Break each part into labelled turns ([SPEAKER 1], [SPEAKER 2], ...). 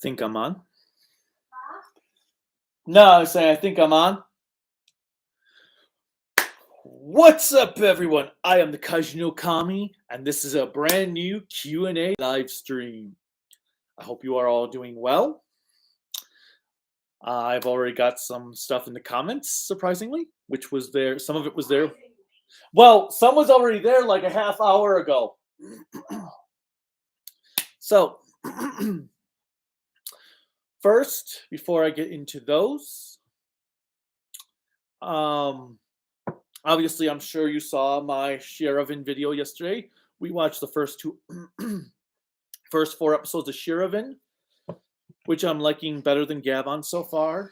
[SPEAKER 1] Think I'm on? No, I was saying I think I'm on. What's up, everyone? I am the Kaiju no Kami, and this is a brand new Q&A live stream. I hope you are all doing well. I've already got some stuff in the comments, surprisingly, which was there. Some of it was there. Well, some was already there like a half hour ago. So, first, before I get into those, obviously, I'm sure you saw my Shiravan video yesterday. We watched the first four episodes of Shiravan, which I'm liking better than Gabon so far.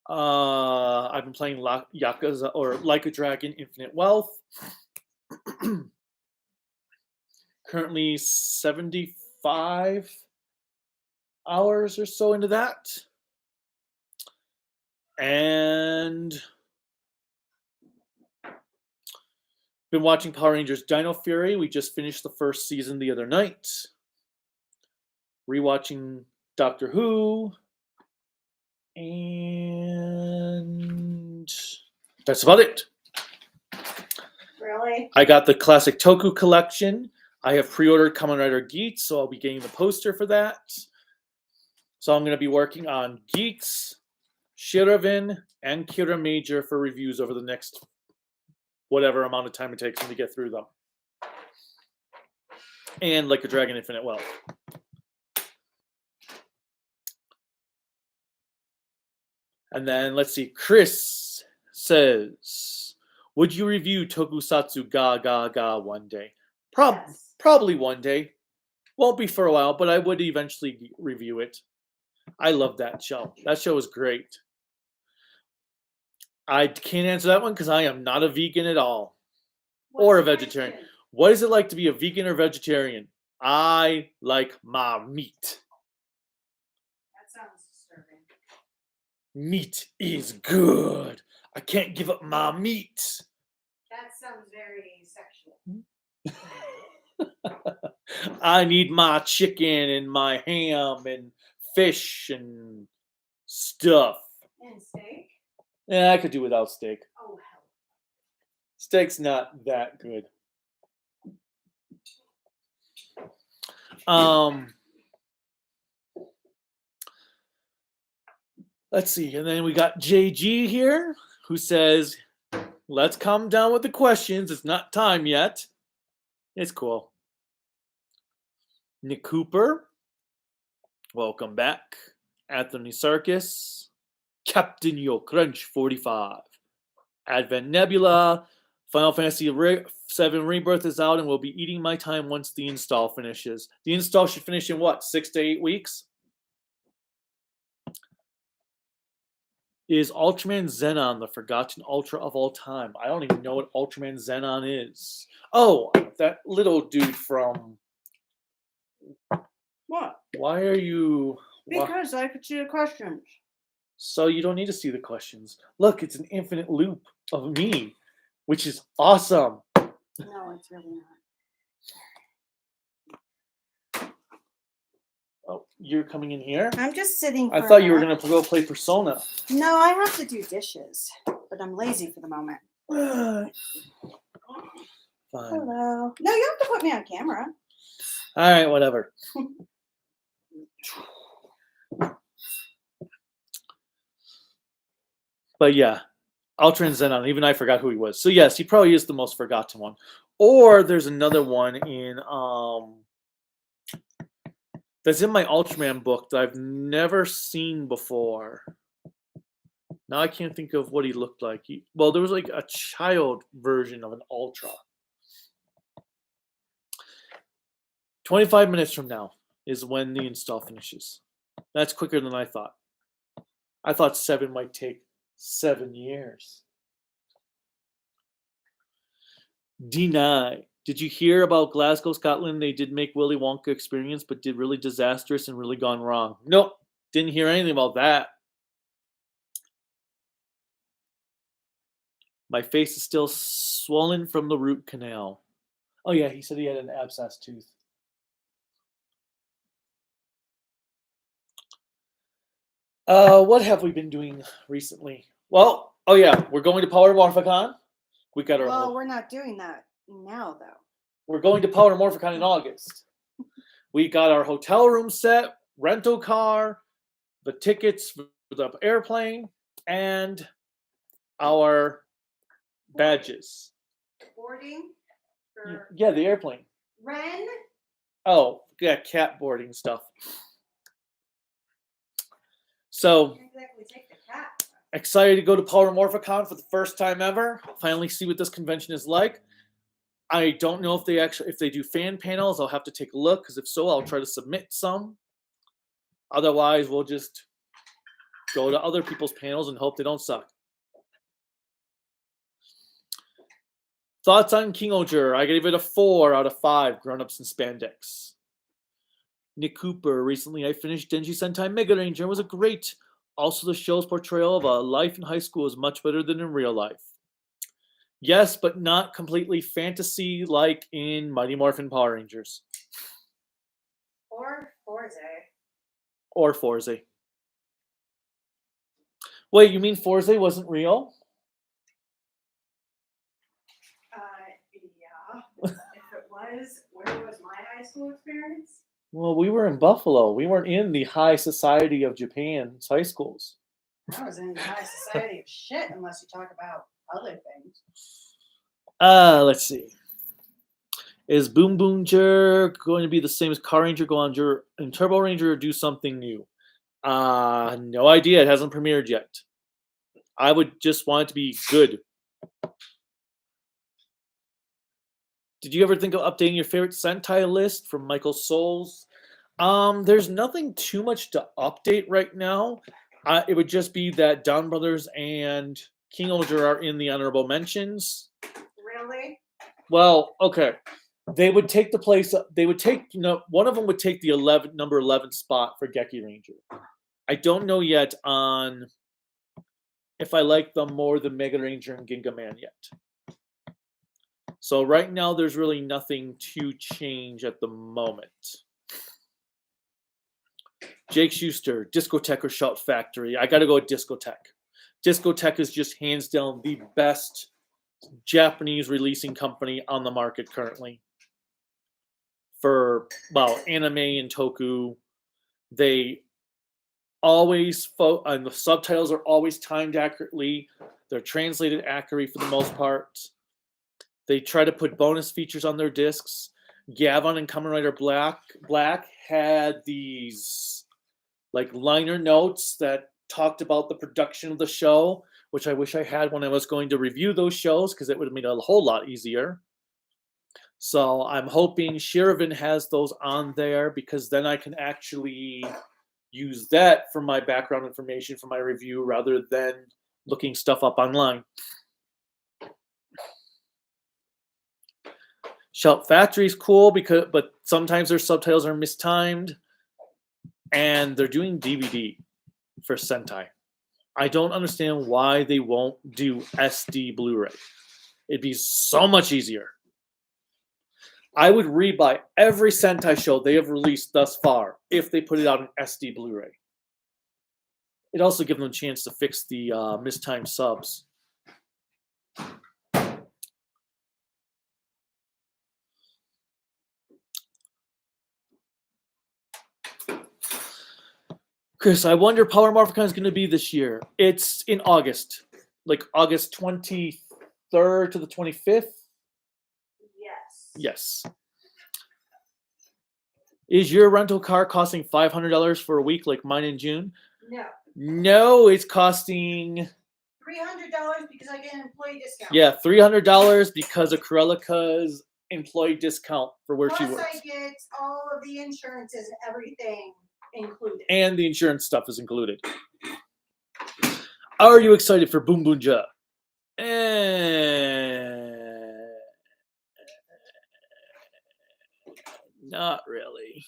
[SPEAKER 1] I've been playing Yakuza or Like a Dragon Infinite Wealth. Currently 75 hours or so into that. And been watching Power Rangers Dino Fury. We just finished the first season the other night. Rewatching Doctor Who. And that's about it.
[SPEAKER 2] Really?
[SPEAKER 1] I got the classic Toku collection. I have pre-ordered Kamen Rider Geats, so I'll be getting the poster for that. So I'm going to be working on Geats, Shiravan, and Kira Major for reviews over the next whatever amount of time it takes me to get through them. And Like a Dragon Infinite Wealth. And then let's see. Chris says, "Would you review Tokusatsu Ga Ga Ga one day?"
[SPEAKER 2] Yes.
[SPEAKER 1] Probably one day. Won't be for a while, but I would eventually review it. I love that show. That show is great. I can't answer that one because I am not a vegan at all. Or a vegetarian. What is it like to be a vegan or vegetarian? I like my meat.
[SPEAKER 2] That sounds disturbing.
[SPEAKER 1] Meat is good. I can't give up my meat.
[SPEAKER 2] That sounds very sexual.
[SPEAKER 1] I need my chicken and my ham and fish and stuff.
[SPEAKER 2] And steak?
[SPEAKER 1] Yeah, I could do without steak.
[SPEAKER 2] Oh, hell.
[SPEAKER 1] Steak's not that good. Let's see, and then we got JG here, who says, "Let's calm down with the questions. It's not time yet." It's cool. Nick Cooper, welcome back. Anthony Sarkis, Captain Yo Crunch 45, Advent Nebula, Final Fantasy VII Rebirth is out and will be eating my time once the install finishes. The install should finish in what, 6 to 8 weeks? Is Ultraman Xenon the forgotten Ultra of all time? I don't even know what Ultraman Xenon is. Oh, that little dude from...
[SPEAKER 2] What?
[SPEAKER 1] Why are you...
[SPEAKER 2] Because I could see the questions.
[SPEAKER 1] So you don't need to see the questions. Look, it's an infinite loop of me, which is awesome.
[SPEAKER 2] No, it's really not.
[SPEAKER 1] Oh, you're coming in here?
[SPEAKER 2] I'm just sitting for
[SPEAKER 1] I thought you were going to go play Persona.
[SPEAKER 2] No, I have to do dishes. But I'm lazy for the moment.
[SPEAKER 1] Fine.
[SPEAKER 2] Hello. No, you have to put me on camera.
[SPEAKER 1] All right, whatever. But yeah, Ultraman Xenon, even I forgot who he was. So yes, he probably is the most forgotten one. Or there's another one in that's in my Ultraman book that I've never seen before. Now I can't think of what he looked like. Well, there was like a child version of an Ultra. 25 minutes from now is when the install finishes. That's quicker than I thought. I thought 7 might take 7 years. Deny. Did you hear about Glasgow, Scotland? They did make Willy Wonka experience, but did really disastrous and really gone wrong. Nope. Didn't hear anything about that. My face is still swollen from the root canal. Oh yeah, he said he had an abscess tooth. What have we been doing recently? Well, oh yeah, we're going to Power Morphicon. We got our.
[SPEAKER 2] Well, we're not doing that now, though.
[SPEAKER 1] We're going to Power Morphicon in August. We got our hotel room set, rental car, the tickets for the airplane, and our badges.
[SPEAKER 2] Boarding for
[SPEAKER 1] Yeah, the airplane.
[SPEAKER 2] Ren.
[SPEAKER 1] Oh, yeah, cat boarding stuff. So
[SPEAKER 2] Can't exactly take the cat.
[SPEAKER 1] excited to go to Power Morphicon for the first time ever. Finally see what this convention is like. I don't know if they do fan panels. I'll have to take a look, because if so, I'll try to submit some. Otherwise, we'll just go to other people's panels and hope they don't suck. Thoughts on King Oger? I gave it a 4 out of 5 grown-ups in spandex. Nick Cooper, recently I finished Denji Sentai Mega Ranger and was a great. Also, the show's portrayal of a life in high school is much better than in real life. Yes, but not completely fantasy like in Mighty Morphin Power Rangers.
[SPEAKER 2] Or Forze.
[SPEAKER 1] Or Forze. Wait, you mean Forze wasn't real?
[SPEAKER 2] Yeah. If it was, where was my high school experience?
[SPEAKER 1] Well, we were in Buffalo. We weren't in the high society of Japan's high schools.
[SPEAKER 2] I was in the high society of shit, unless you talk about other things.
[SPEAKER 1] Let's see. Is Boom Boomger going to be the same as Car Ranger, Go Ranger, and Turbo Ranger, or do something new? No idea. It hasn't premiered yet. I would just want it to be good. Did you ever think of updating your favorite Sentai list from Michael Souls? There's nothing too much to update right now. It would just be that Don Brothers and King Oger are in the honorable mentions.
[SPEAKER 2] Really?
[SPEAKER 1] Well, okay. They would take the place. They would take. One of them would take the number 11 spot for Geki Ranger. I don't know yet on if I like them more than Mega Ranger and Ginga Man yet. So right now, there's really nothing to change at the moment. Jake Schuster, Discotheque or Shout Factory? I got to go with Discotheque. Discotheque is just hands down the best Japanese releasing company on the market currently. For, anime and Toku, they always, and the subtitles are always timed accurately. They're translated accurately for the most part. They try to put bonus features on their discs. Gavin and Kamen Rider Black had these liner notes that talked about the production of the show, which I wish I had when I was going to review those shows, because it would have made it a whole lot easier. So I'm hoping Shiravan has those on there, because then I can actually use that for my background information for my review rather than looking stuff up online. Shout Factory is cool, but sometimes their subtitles are mistimed, and they're doing DVD for Sentai. I don't understand why they won't do SD Blu-ray. It'd be so much easier. I would rebuy every Sentai show they have released thus far if they put it out in SD Blu-ray. It also gives them a chance to fix the mistimed subs. Chris, I wonder Power Morphicon is going to be this year. It's in August, August 23rd to the 25th. Yes. Is your rental car costing $500 for a week like mine in June?
[SPEAKER 2] No.
[SPEAKER 1] No, it's costing
[SPEAKER 2] $300 because I get an employee discount.
[SPEAKER 1] Yeah, $300 because of Corellica's employee discount for where she works.
[SPEAKER 2] Plus, I get all of the insurances and everything included.
[SPEAKER 1] And the insurance stuff is included. Are you excited for Boom Boom Ja? Not really.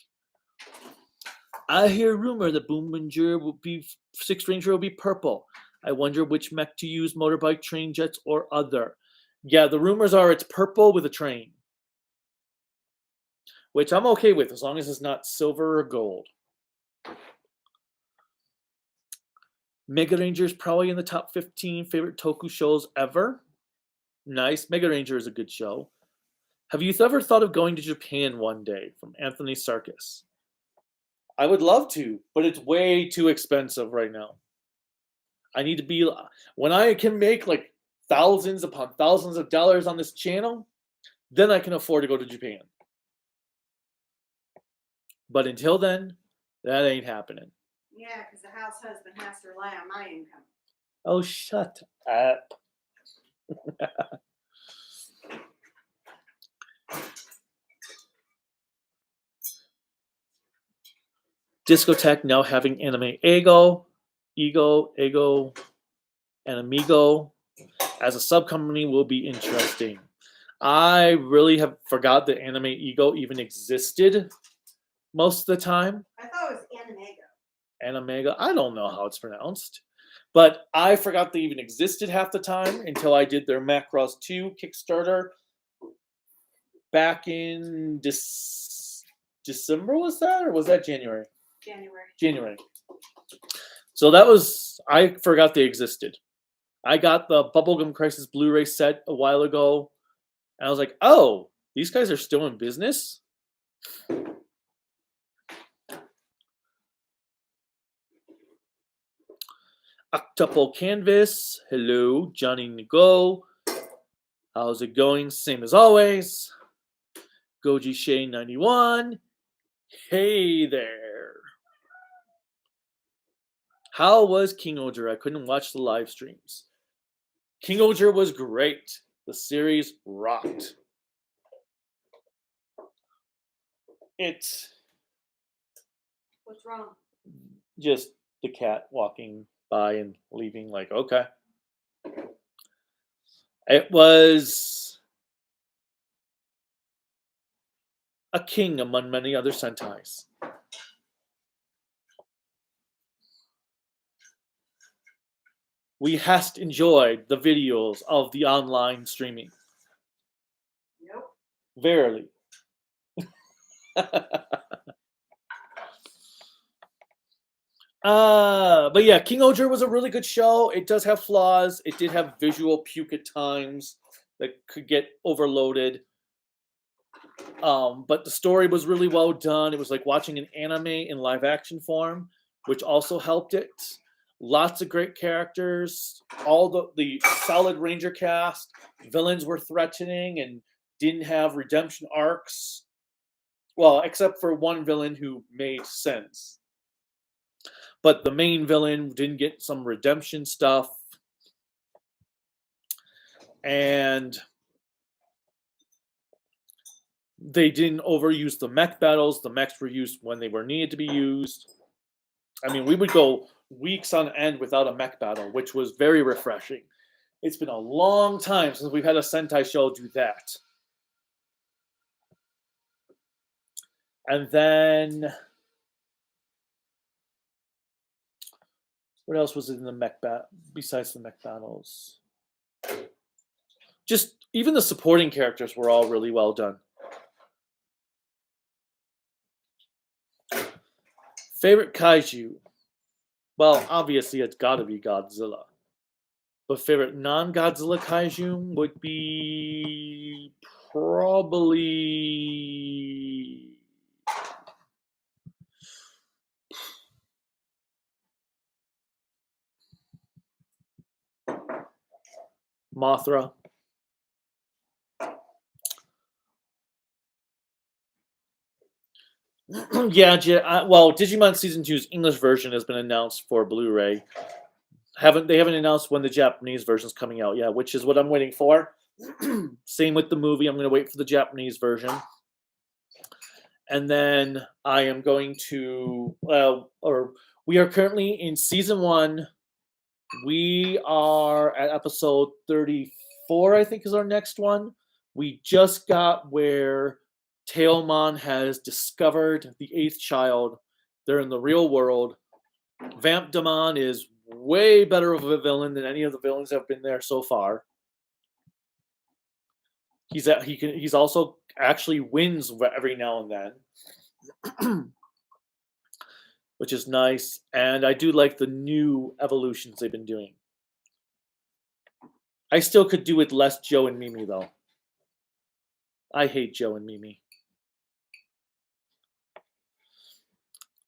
[SPEAKER 1] I hear rumor that Boom Boom Ja will be Sixth Ranger will be purple. I wonder which mech to use: motorbike, train, jets, or other. Yeah, the rumors are it's purple with a train, which I'm okay with as long as it's not silver or gold. Mega Ranger is probably in the top 15 favorite Toku shows ever. Nice. Mega Ranger is a good show. Have you ever thought of going to Japan one day? From Anthony Sarkis. I would love to, but it's way too expensive right now. I need to be, when I can make like thousands upon thousands of dollars on this channel, then I can afford to go to Japan. But until then, that ain't happening.
[SPEAKER 2] Yeah, because the house husband has to rely on my income.
[SPEAKER 1] Oh, shut up. Discotheque now having anime Ego, and Amigo as a sub company will be interesting. I really have forgot that Anime Ego even existed most of the time.
[SPEAKER 2] I thought it was Animego.
[SPEAKER 1] Animega, I don't know how it's pronounced. But I forgot they even existed half the time until I did their Macross 2 Kickstarter back in December, was that? Or was that January? January. So that was, I forgot they existed. I got the Bubblegum Crisis Blu-ray set a while ago, and I was like, oh, these guys are still in business? Octuple Canvas, hello, Johnny Ngo. How's it going? Same as always. Goji Shay 91. Hey there. How was King Oger? I couldn't watch the live streams. King Oger was great. The series rocked. It's
[SPEAKER 2] What's wrong?
[SPEAKER 1] just the cat walking by and leaving, like, okay. It was a king among many other Sentais. We hast enjoyed the videos of the online streaming.
[SPEAKER 2] Nope.
[SPEAKER 1] Verily. But yeah, King Oger was a really good show. It does have flaws. It did have visual puke at times that could get overloaded. But the story was really well done. It was like watching an anime in live action form, which also helped it. Lots of great characters. All the solid Ranger cast. Villains were threatening and didn't have redemption arcs. Well, except for one villain who made sense. But the main villain didn't get some redemption stuff. And they didn't overuse the mech battles. The mechs were used when they were needed to be used. I mean, we would go weeks on end without a mech battle, which was very refreshing. It's been a long time since we've had a Sentai show do that. And then, what else was in the mech battle besides the mech battles? Just even the supporting characters were all really well done. Favorite kaiju? Well, obviously it's got to be Godzilla. But favorite non-Godzilla kaiju would be probably Mothra. Yeah, well, Digimon Season 2's English version has been announced for Blu-ray. They haven't announced when the Japanese version is coming out yet, which is what I'm waiting for. Same with the movie. I'm going to wait for the Japanese version. And then I am going to, we are currently in Season 1. We are at episode 34, I think is our next one. We just got where Tailmon has discovered the 8th child. They're in the real world. Vampdemon is way better of a villain than any of the villains that have been there so far. He's also actually wins every now and then. which is nice. And I do like the new evolutions they've been doing. I still could do with less Joe and Mimi, though. I hate Joe and Mimi.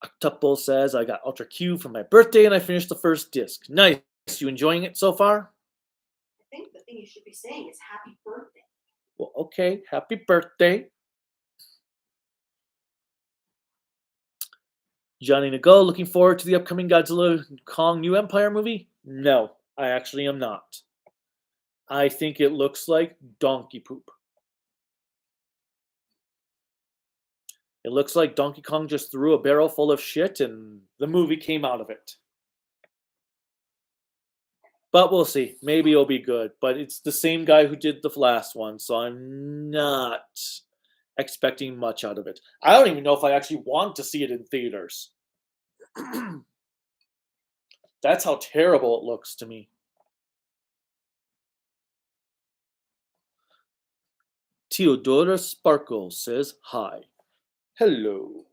[SPEAKER 1] Octuple says, I got Ultra Q for my birthday and I finished the first disc. Nice. You enjoying it so far?
[SPEAKER 2] I think the thing you should be saying is happy birthday.
[SPEAKER 1] Well, okay. Happy birthday. Johnny Nago, looking forward to the upcoming Godzilla Kong New Empire movie? No, I actually am not. I think it looks like donkey poop. It looks like Donkey Kong just threw a barrel full of shit and the movie came out of it. But we'll see. Maybe it'll be good. But it's the same guy who did the last one, so I'm not expecting much out of it. I don't even know if I actually want to see it in theaters. That's how terrible it looks to me. Theodora Sparkle says hi. Hello.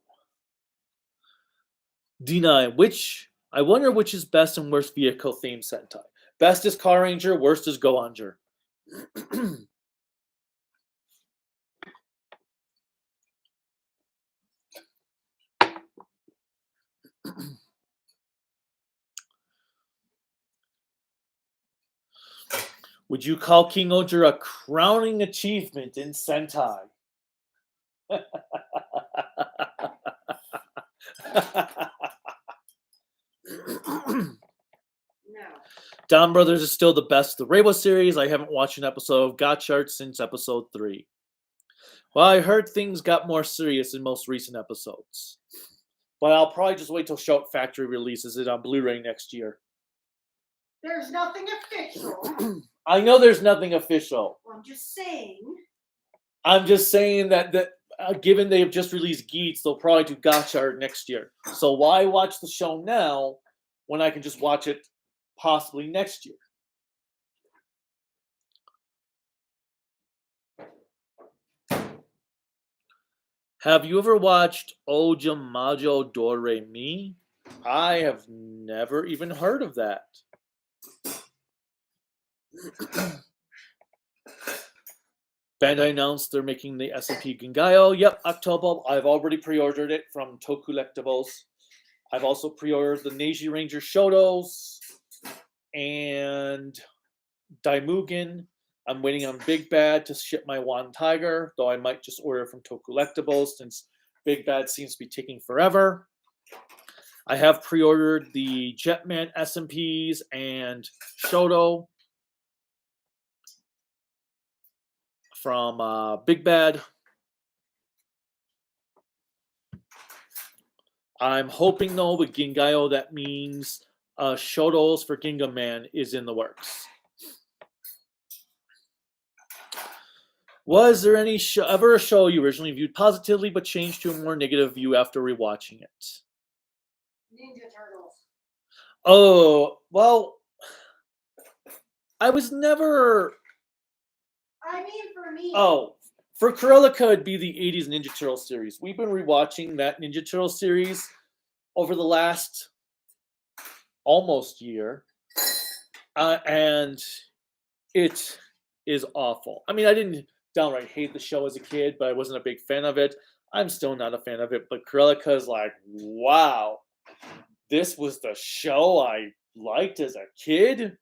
[SPEAKER 1] D9, I wonder which is best and worst vehicle theme Sentai. Best is Car Ranger, worst is Go-Onger. Would you call King Oger a crowning achievement in Sentai?
[SPEAKER 2] No.
[SPEAKER 1] Don Brothers is still the best of the Reiwa series. I haven't watched an episode of Gotchart since episode 3. Well, I heard things got more serious in most recent episodes. But I'll probably just wait till Shout Factory releases it on Blu-ray next year.
[SPEAKER 2] There's nothing official.
[SPEAKER 1] I know there's nothing official.
[SPEAKER 2] Well, I'm just saying.
[SPEAKER 1] I'm just saying that given they have just released Geats, they'll probably do Gotchart next year. So why watch the show now when I can just watch it possibly next year? Have you ever watched Oja Majo Dore Mi? I have never even heard of that. Bandai announced they're making the S&P Gengayo. Yep, October. I've already pre-ordered it from Toku Collectibles. I've also pre-ordered the Neji Ranger Shotos and Daimugen. I'm waiting on Big Bad to ship my Wan Tiger, though I might just order from Toku Collectibles since Big Bad seems to be taking forever. I have pre-ordered the Jetman SMPs and Shoto from Big Bad. I'm hoping, though, with Gengayo, that means Shotos for Ginga Man is in the works. Was there any ever a show you originally viewed positively but changed to a more negative view after rewatching it?
[SPEAKER 2] Ninja Turtles.
[SPEAKER 1] Oh, well, I was never...
[SPEAKER 2] I mean, for me.
[SPEAKER 1] Oh, for Kurelika, it'd be the 80s Ninja Turtle series. We've been rewatching that Ninja Turtle series over the last almost year. And it is awful. I mean, I didn't downright hate the show as a kid, but I wasn't a big fan of it. I'm still not a fan of it, but Kurelika is like, wow, this was the show I liked as a kid?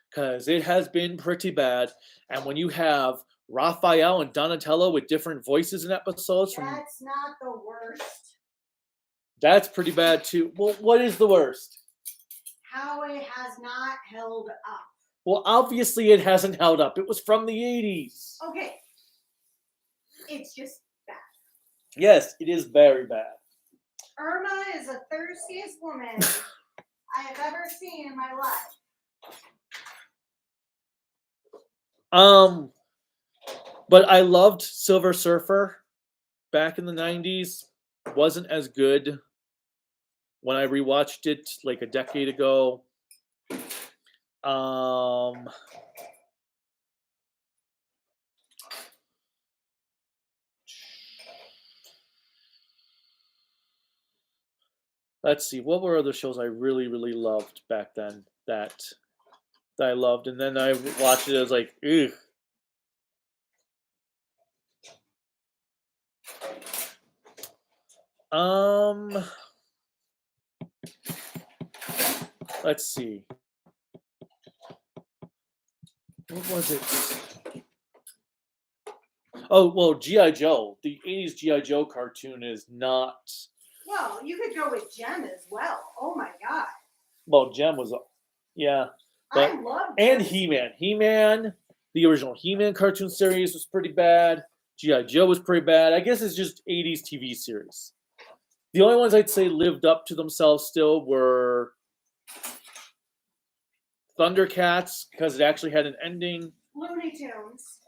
[SPEAKER 1] Because it has been pretty bad. And when you have Raphael and Donatello with different voices in episodes,
[SPEAKER 2] That's not the worst.
[SPEAKER 1] That's pretty bad too. Well, what is the worst?
[SPEAKER 2] How it has not held up.
[SPEAKER 1] Well, obviously it hasn't held up. It was from the 80s.
[SPEAKER 2] Okay. It's just bad.
[SPEAKER 1] Yes, it is very bad.
[SPEAKER 2] Irma is the thirstiest woman I have ever seen in my life.
[SPEAKER 1] But I loved Silver Surfer back in the 90s. Wasn't as good when I rewatched it like a decade ago. Let's see, what were other shows I really, really loved back then that I loved, and then I watched it. I was like, ugh. Um, let's see. What was it? Oh well, GI Joe. The '80s GI Joe cartoon is not.
[SPEAKER 2] Well, you could go with Gem as well. Oh my god.
[SPEAKER 1] Well, Gem was, yeah, but
[SPEAKER 2] I love
[SPEAKER 1] and
[SPEAKER 2] Gem.
[SPEAKER 1] He-Man. He-Man, the original He-Man cartoon series was pretty bad. GI Joe was pretty bad. I guess it's just '80s TV series. The only ones I'd say lived up to themselves still were Thundercats because it actually had an ending.
[SPEAKER 2] Looney Tunes.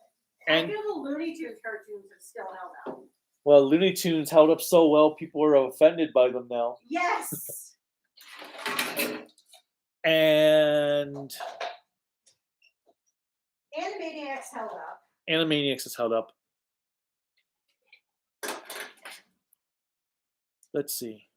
[SPEAKER 1] And
[SPEAKER 2] I feel the Looney Tunes cartoons have still held up.
[SPEAKER 1] well, Looney Tunes held up so well, people are offended by them now.
[SPEAKER 2] Yes.
[SPEAKER 1] And
[SPEAKER 2] Animaniacs held up.
[SPEAKER 1] Animaniacs has held up. Let's see.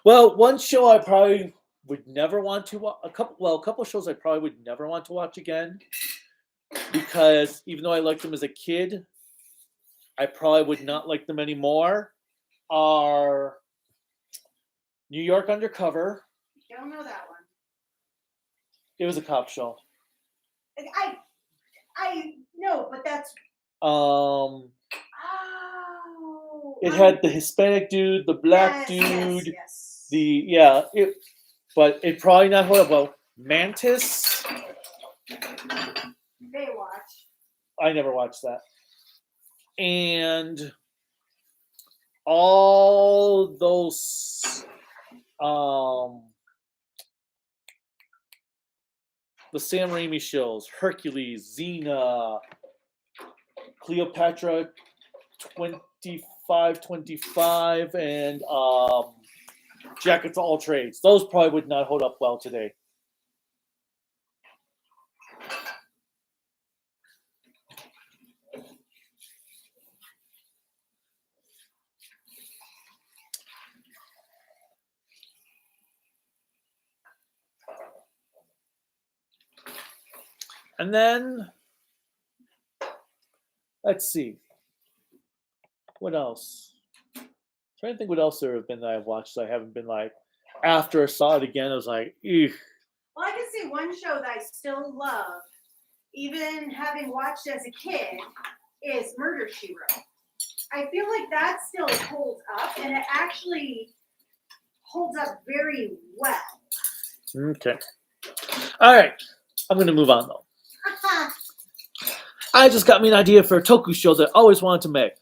[SPEAKER 1] Well, one show I probably would never want to watch. A couple shows I probably would never want to watch again because even though I liked them as a kid, I probably would not like them anymore. Are New York Undercover.
[SPEAKER 2] Don't know that one.
[SPEAKER 1] It was a cop show.
[SPEAKER 2] I know, but that's.
[SPEAKER 1] Um,
[SPEAKER 2] Oh.
[SPEAKER 1] it had the Hispanic dude, the black dude, but it probably not hold up well. Mantis.
[SPEAKER 2] Baywatch.
[SPEAKER 1] I never watched that. And all those the Sam Raimi shows, Hercules, Xena, Cleopatra 2525, and Jackets of All Trades. Those probably would not hold up well today. And then, let's see. What else? I'm trying to think what else there have been that I've watched that I haven't been like, after I saw it again, I was like, ew.
[SPEAKER 2] Well, I can see one show that I still love, even having watched as a kid, is Murder, She Wrote. I feel like that still holds up, and it actually holds up very well.
[SPEAKER 1] Okay. All right. I'm going to move on, though. I just got me an idea for a Toku show that I always wanted to make.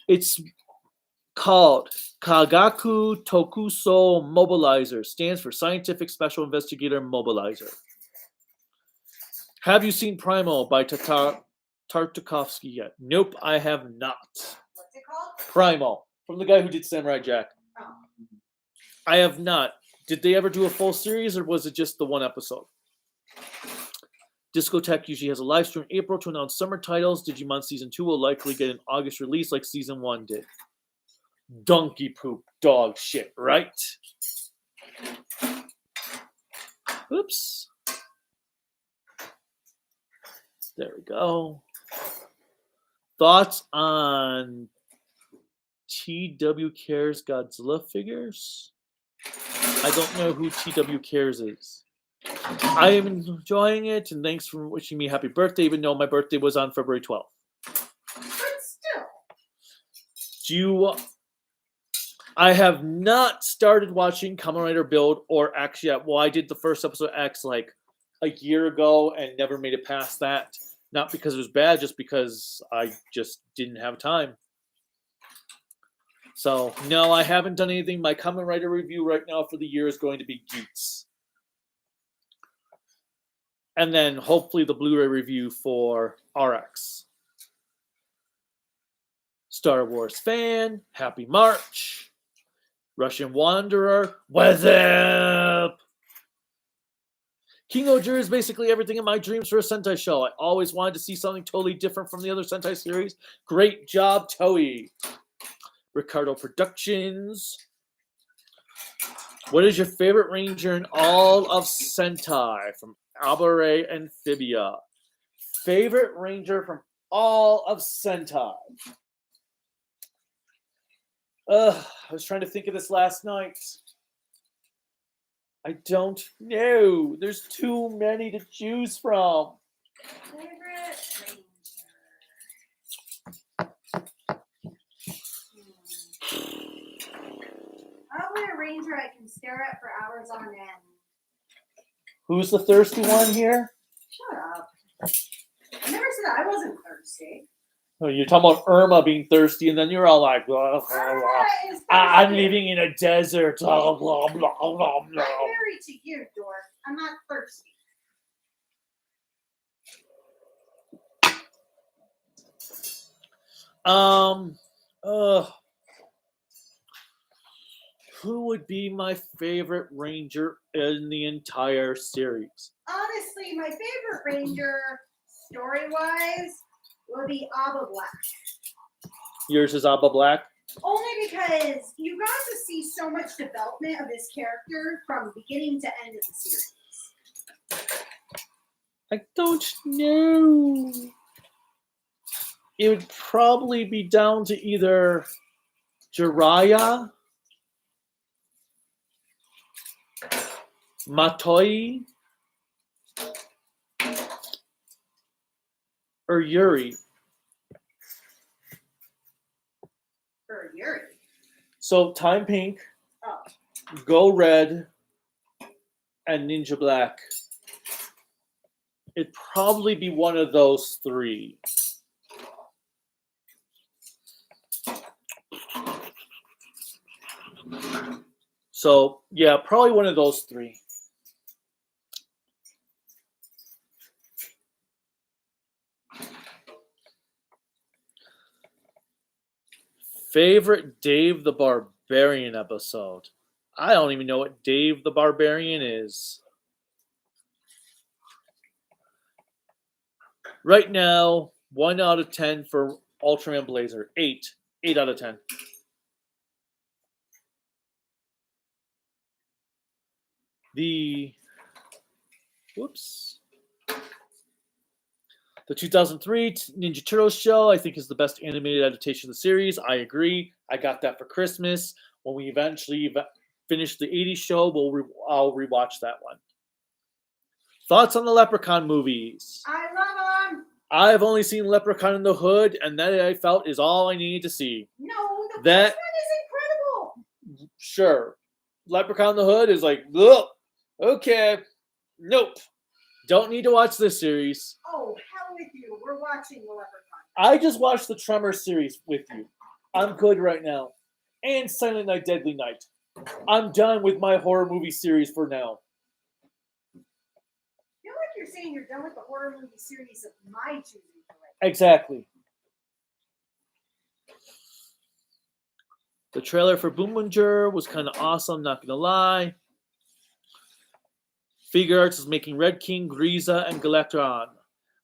[SPEAKER 1] It's called Kagaku Tokuso Mobilizer. Stands for Scientific Special Investigator Mobilizer. Have you seen Primal by Tartakovsky yet? Nope, I have not.
[SPEAKER 2] What's it called?
[SPEAKER 1] Primal, from the guy who did Samurai Jack.
[SPEAKER 2] Oh.
[SPEAKER 1] I have not. Did they ever do a full series, or was it just the one episode? Discotheque usually has a live stream in April to announce summer titles. Digimon Season 2 will likely get an August release like Season 1 did. Donkey poop, dog shit, right? Oops. There we go. Thoughts on TW Cares Godzilla figures? I don't know who TW Cares is. I am enjoying it, and thanks for wishing me happy birthday, even though my birthday was on February 12th.
[SPEAKER 2] But
[SPEAKER 1] still. I have not started watching Kamen Rider Build, or actually, well, I did the first episode X like a year ago and never made it past that. Not because it was bad, just because I just didn't have time. So, no, I haven't done anything. My Kamen Rider review right now for the year is going to be Geats. And then hopefully the Blu-ray review for RX. Star Wars fan, happy March. Russian Wanderer, what's up? King Oger is basically everything in my dreams for a Sentai show. I always wanted to see something totally different from the other Sentai series. Great job, Toei. Ricardo Productions. What is your favorite ranger in all of Sentai? From Abare Amphibia. Favorite ranger from all of Sentai. I was trying to think of this last night. I don't know. There's too many to choose from.
[SPEAKER 2] Favorite ranger. Probably a ranger I can stare at for hours on end.
[SPEAKER 1] Who's the thirsty one here?
[SPEAKER 2] Shut up. I never said I wasn't thirsty.
[SPEAKER 1] Oh, you're talking about Irma being thirsty, and then you're all like, blah, blah,
[SPEAKER 2] Irma
[SPEAKER 1] blah.
[SPEAKER 2] is thirsty.
[SPEAKER 1] I'm living in a desert. Blah, blah, blah, blah,
[SPEAKER 2] I'm
[SPEAKER 1] blah.
[SPEAKER 2] married to you, Dork. I'm not thirsty.
[SPEAKER 1] Who would be my favorite ranger in the entire series?
[SPEAKER 2] Honestly, my favorite ranger, story-wise, would be Abba Black.
[SPEAKER 1] Yours is Abba Black?
[SPEAKER 2] Only because you got to see so much development of his character from beginning to end of the series.
[SPEAKER 1] I don't know. It would probably be down to either Jiraiya, Matoi, or Yuri.
[SPEAKER 2] For Yuri.
[SPEAKER 1] So Time Pink,
[SPEAKER 2] Oh.
[SPEAKER 1] Go Red, and Ninja Black. It'd probably be one of those three. So, yeah, probably one of those three. Favorite Dave the Barbarian episode? I don't even know what Dave the Barbarian is. Right now, 1 out of 10 for Ultraman Blazer. 8. 8 out of 10. The 2003 Ninja Turtles show, I think, is the best animated adaptation of the series. I agree. I got that for Christmas. When we eventually finish the 80s show, I'll rewatch that one. Thoughts on the Leprechaun movies?
[SPEAKER 2] I love them.
[SPEAKER 1] I've only seen Leprechaun in the Hood, and that I felt is all I needed to see.
[SPEAKER 2] No, the first one is incredible.
[SPEAKER 1] Sure. Leprechaun in the Hood is like, ugh, okay, nope. Don't need to watch this series.
[SPEAKER 2] Oh, hell with you. We're watching the Leprechaun.
[SPEAKER 1] I just watched the Tremor series with you. I'm good right now. And Silent Night, Deadly Night. I'm done with my horror movie series for now.
[SPEAKER 2] I feel like you're saying you're done with the horror movie series of my choosing.
[SPEAKER 1] Exactly. The trailer for Boominger was kind of awesome, not gonna lie. Figure Arts is making Red King, Griza, and Galactron.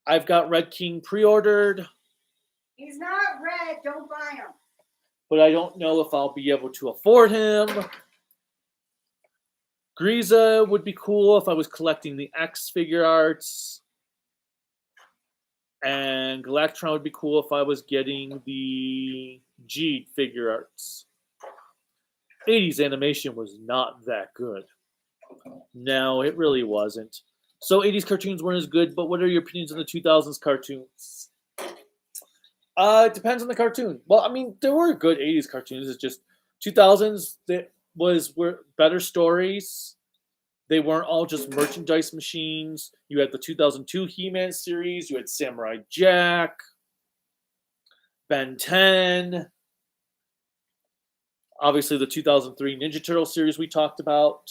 [SPEAKER 1] I've got Red King pre-ordered.
[SPEAKER 2] He's not red. Don't buy him.
[SPEAKER 1] But I don't know if I'll be able to afford him. Griza would be cool if I was collecting the X Figure Arts. And Galactron would be cool if I was getting the G Figure Arts. 80s animation was not that good. No, it really wasn't. So 80s cartoons weren't as good, but what are your opinions on the 2000s cartoons? It depends on the cartoon. Well, I mean, there were good 80s cartoons. It's just 2000s were better stories. They weren't all just merchandise machines. You had the 2002 He-Man series. You had Samurai Jack, Ben 10. Obviously, the 2003 Ninja Turtle series we talked about.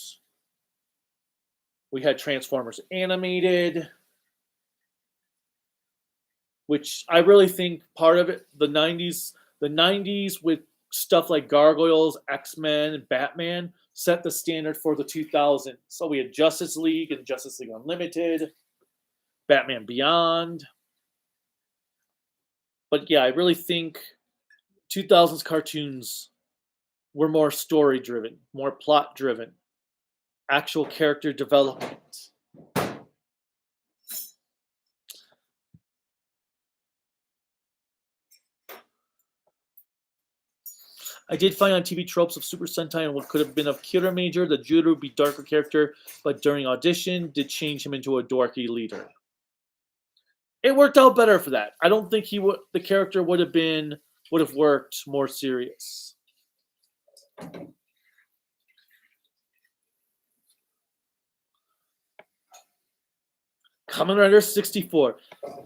[SPEAKER 1] We had Transformers Animated, which I really think part of it, the 90s with stuff like Gargoyles, X-Men, Batman set the standard for the 2000s. So we had Justice League and Justice League Unlimited, Batman Beyond. But yeah, I really think 2000s cartoons were more story driven, more plot driven, actual character development. I did find on TV tropes of Super Sentai and what could have been of Kira Major. The Juru would be darker character, but during audition did change him into a dorky leader. It worked out better for that. I don't think the character would have worked more serious. Kamen Rider 64.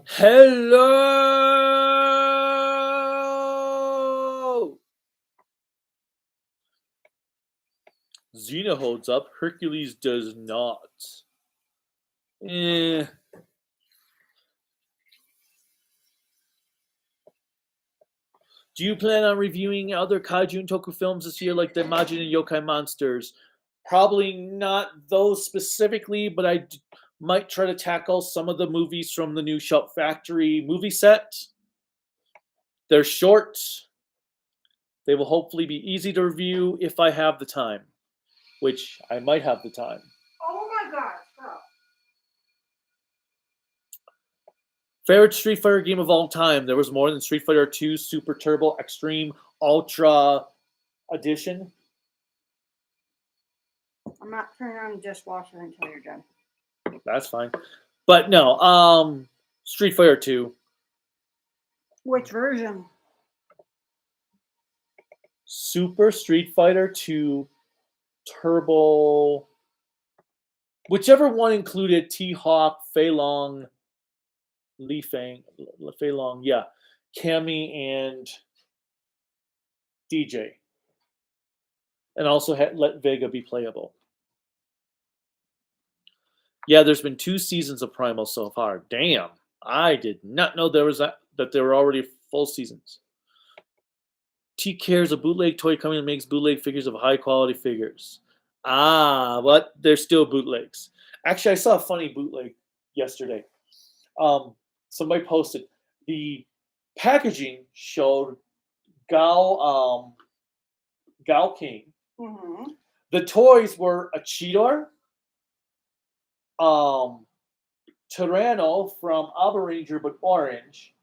[SPEAKER 1] Hello! Xena holds up. Hercules does not. Eh. Do you plan on reviewing other kaiju and Toku films this year, like the Majin and Yokai Monsters? Probably not those specifically, but I might try to tackle some of the movies from the new Shout Factory movie set. They're short. They will hopefully be easy to review if I have the time, which I might have the time.
[SPEAKER 2] Oh my gosh, bro.
[SPEAKER 1] Favorite Street Fighter game of all time? There was more than Street Fighter 2 Super Turbo Extreme Ultra Edition.
[SPEAKER 2] I'm not turning on the dishwasher until you're done.
[SPEAKER 1] That's fine. But no, Street Fighter 2.
[SPEAKER 2] Which version?
[SPEAKER 1] Super Street Fighter 2 Turbo. Whichever one included T-Hawk, Fei Long, Fei Long, yeah, Cammy, and DJ. And also let Vega be playable. Yeah, there's been 2 seasons of Primal so far. Damn, I did not know that there were already full seasons. T Cares, a bootleg toy company that makes bootleg figures of high quality figures. But they're still bootlegs. Actually, I saw a funny bootleg yesterday. Somebody posted the packaging showed Gao King.
[SPEAKER 2] Mm-hmm.
[SPEAKER 1] The toys were a Cheetor, Tyranno from Abba Ranger but orange,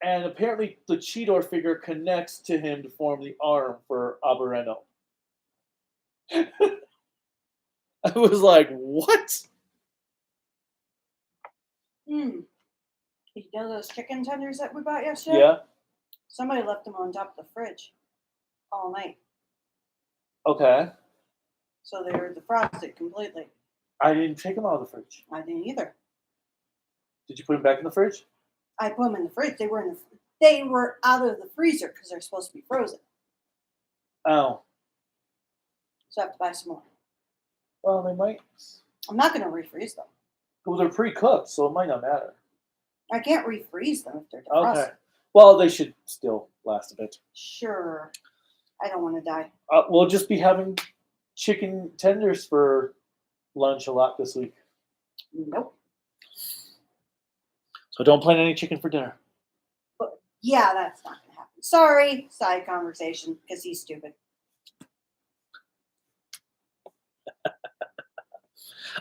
[SPEAKER 1] and apparently the Cheetor figure connects to him to form the arm for Aberreno. I was like, what?
[SPEAKER 2] You know those chicken tenders that we bought yesterday?
[SPEAKER 1] Yeah.
[SPEAKER 2] Somebody left them on top of the fridge all night.
[SPEAKER 1] Okay.
[SPEAKER 2] So they were defrosted completely.
[SPEAKER 1] I didn't take them out of the fridge.
[SPEAKER 2] I didn't either.
[SPEAKER 1] Did you put them back in the fridge?
[SPEAKER 2] I put them in the fridge. They were out of the freezer because they're supposed to be frozen.
[SPEAKER 1] Oh.
[SPEAKER 2] So I have to buy some more.
[SPEAKER 1] Well, they might.
[SPEAKER 2] I'm not going to refreeze them.
[SPEAKER 1] Well, they're pre-cooked, so it might not matter.
[SPEAKER 2] I can't refreeze them if they're defrosted.
[SPEAKER 1] Okay. Well, they should still last a bit.
[SPEAKER 2] Sure. I don't want to die.
[SPEAKER 1] We'll just be having chicken tenders for lunch a lot this week.
[SPEAKER 2] Nope.
[SPEAKER 1] So don't plan any chicken for dinner.
[SPEAKER 2] But yeah, that's not going to happen. Sorry. Side conversation because he's stupid.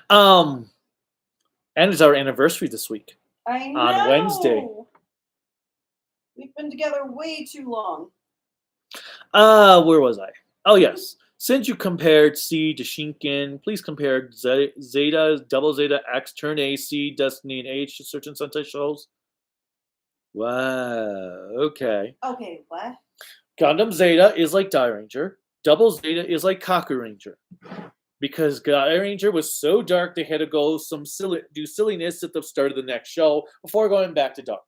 [SPEAKER 1] And it's our anniversary this week.
[SPEAKER 2] I know.
[SPEAKER 1] On Wednesday.
[SPEAKER 2] We've been together way too long.
[SPEAKER 1] Where was I? Oh, yes. Since you compared C to Shinken, please compare Zeta, Double Zeta, X, Turn A, C, Destiny, and H to certain Sentai shows. Wow. Okay.
[SPEAKER 2] Okay, what?
[SPEAKER 1] Gundam Zeta is like Die Ranger. Double Zeta is like Kaku Ranger. Because Die Ranger was so dark, they had to go do silliness at the start of the next show before going back to dark.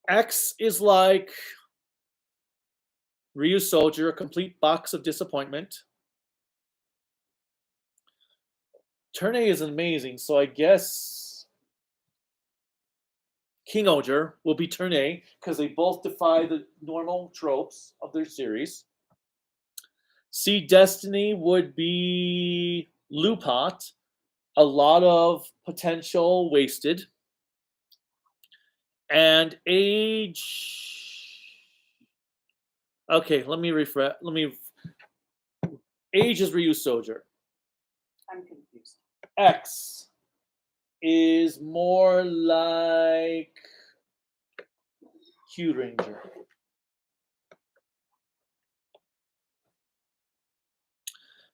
[SPEAKER 1] X is like Ryu Soldier, a complete box of disappointment. Turn A is amazing, so I guess King Oger will be turn A because they both defy the normal tropes of their series. C Destiny would be Lupot. A lot of potential wasted. And age. Okay, let me refresh. Age is Ryu Soldier.
[SPEAKER 2] I'm confused.
[SPEAKER 1] X is more like Q Ranger.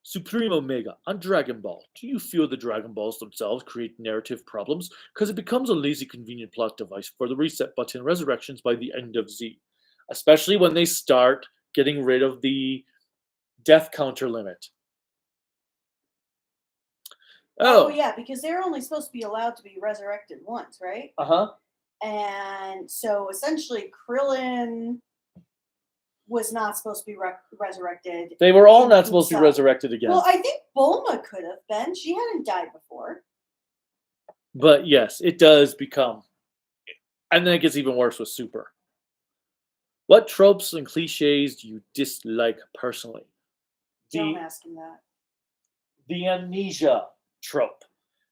[SPEAKER 1] Supreme Omega on Dragon Ball. Do you feel the Dragon Balls themselves create narrative problems? Because it becomes a lazy, convenient plot device for the reset button resurrections by the end of Z. Especially when they start getting rid of the death counter limit.
[SPEAKER 2] Oh, yeah, because they're only supposed to be allowed to be resurrected once, right?
[SPEAKER 1] Uh-huh.
[SPEAKER 2] And so essentially Krillin was not supposed to be resurrected.
[SPEAKER 1] They were all not supposed to be resurrected again.
[SPEAKER 2] Well, I think Bulma could have been. She hadn't died before.
[SPEAKER 1] But yes, it does become. And then it gets even worse with Super. What tropes and cliches do you dislike personally?
[SPEAKER 2] Don't ask him that.
[SPEAKER 1] The amnesia trope.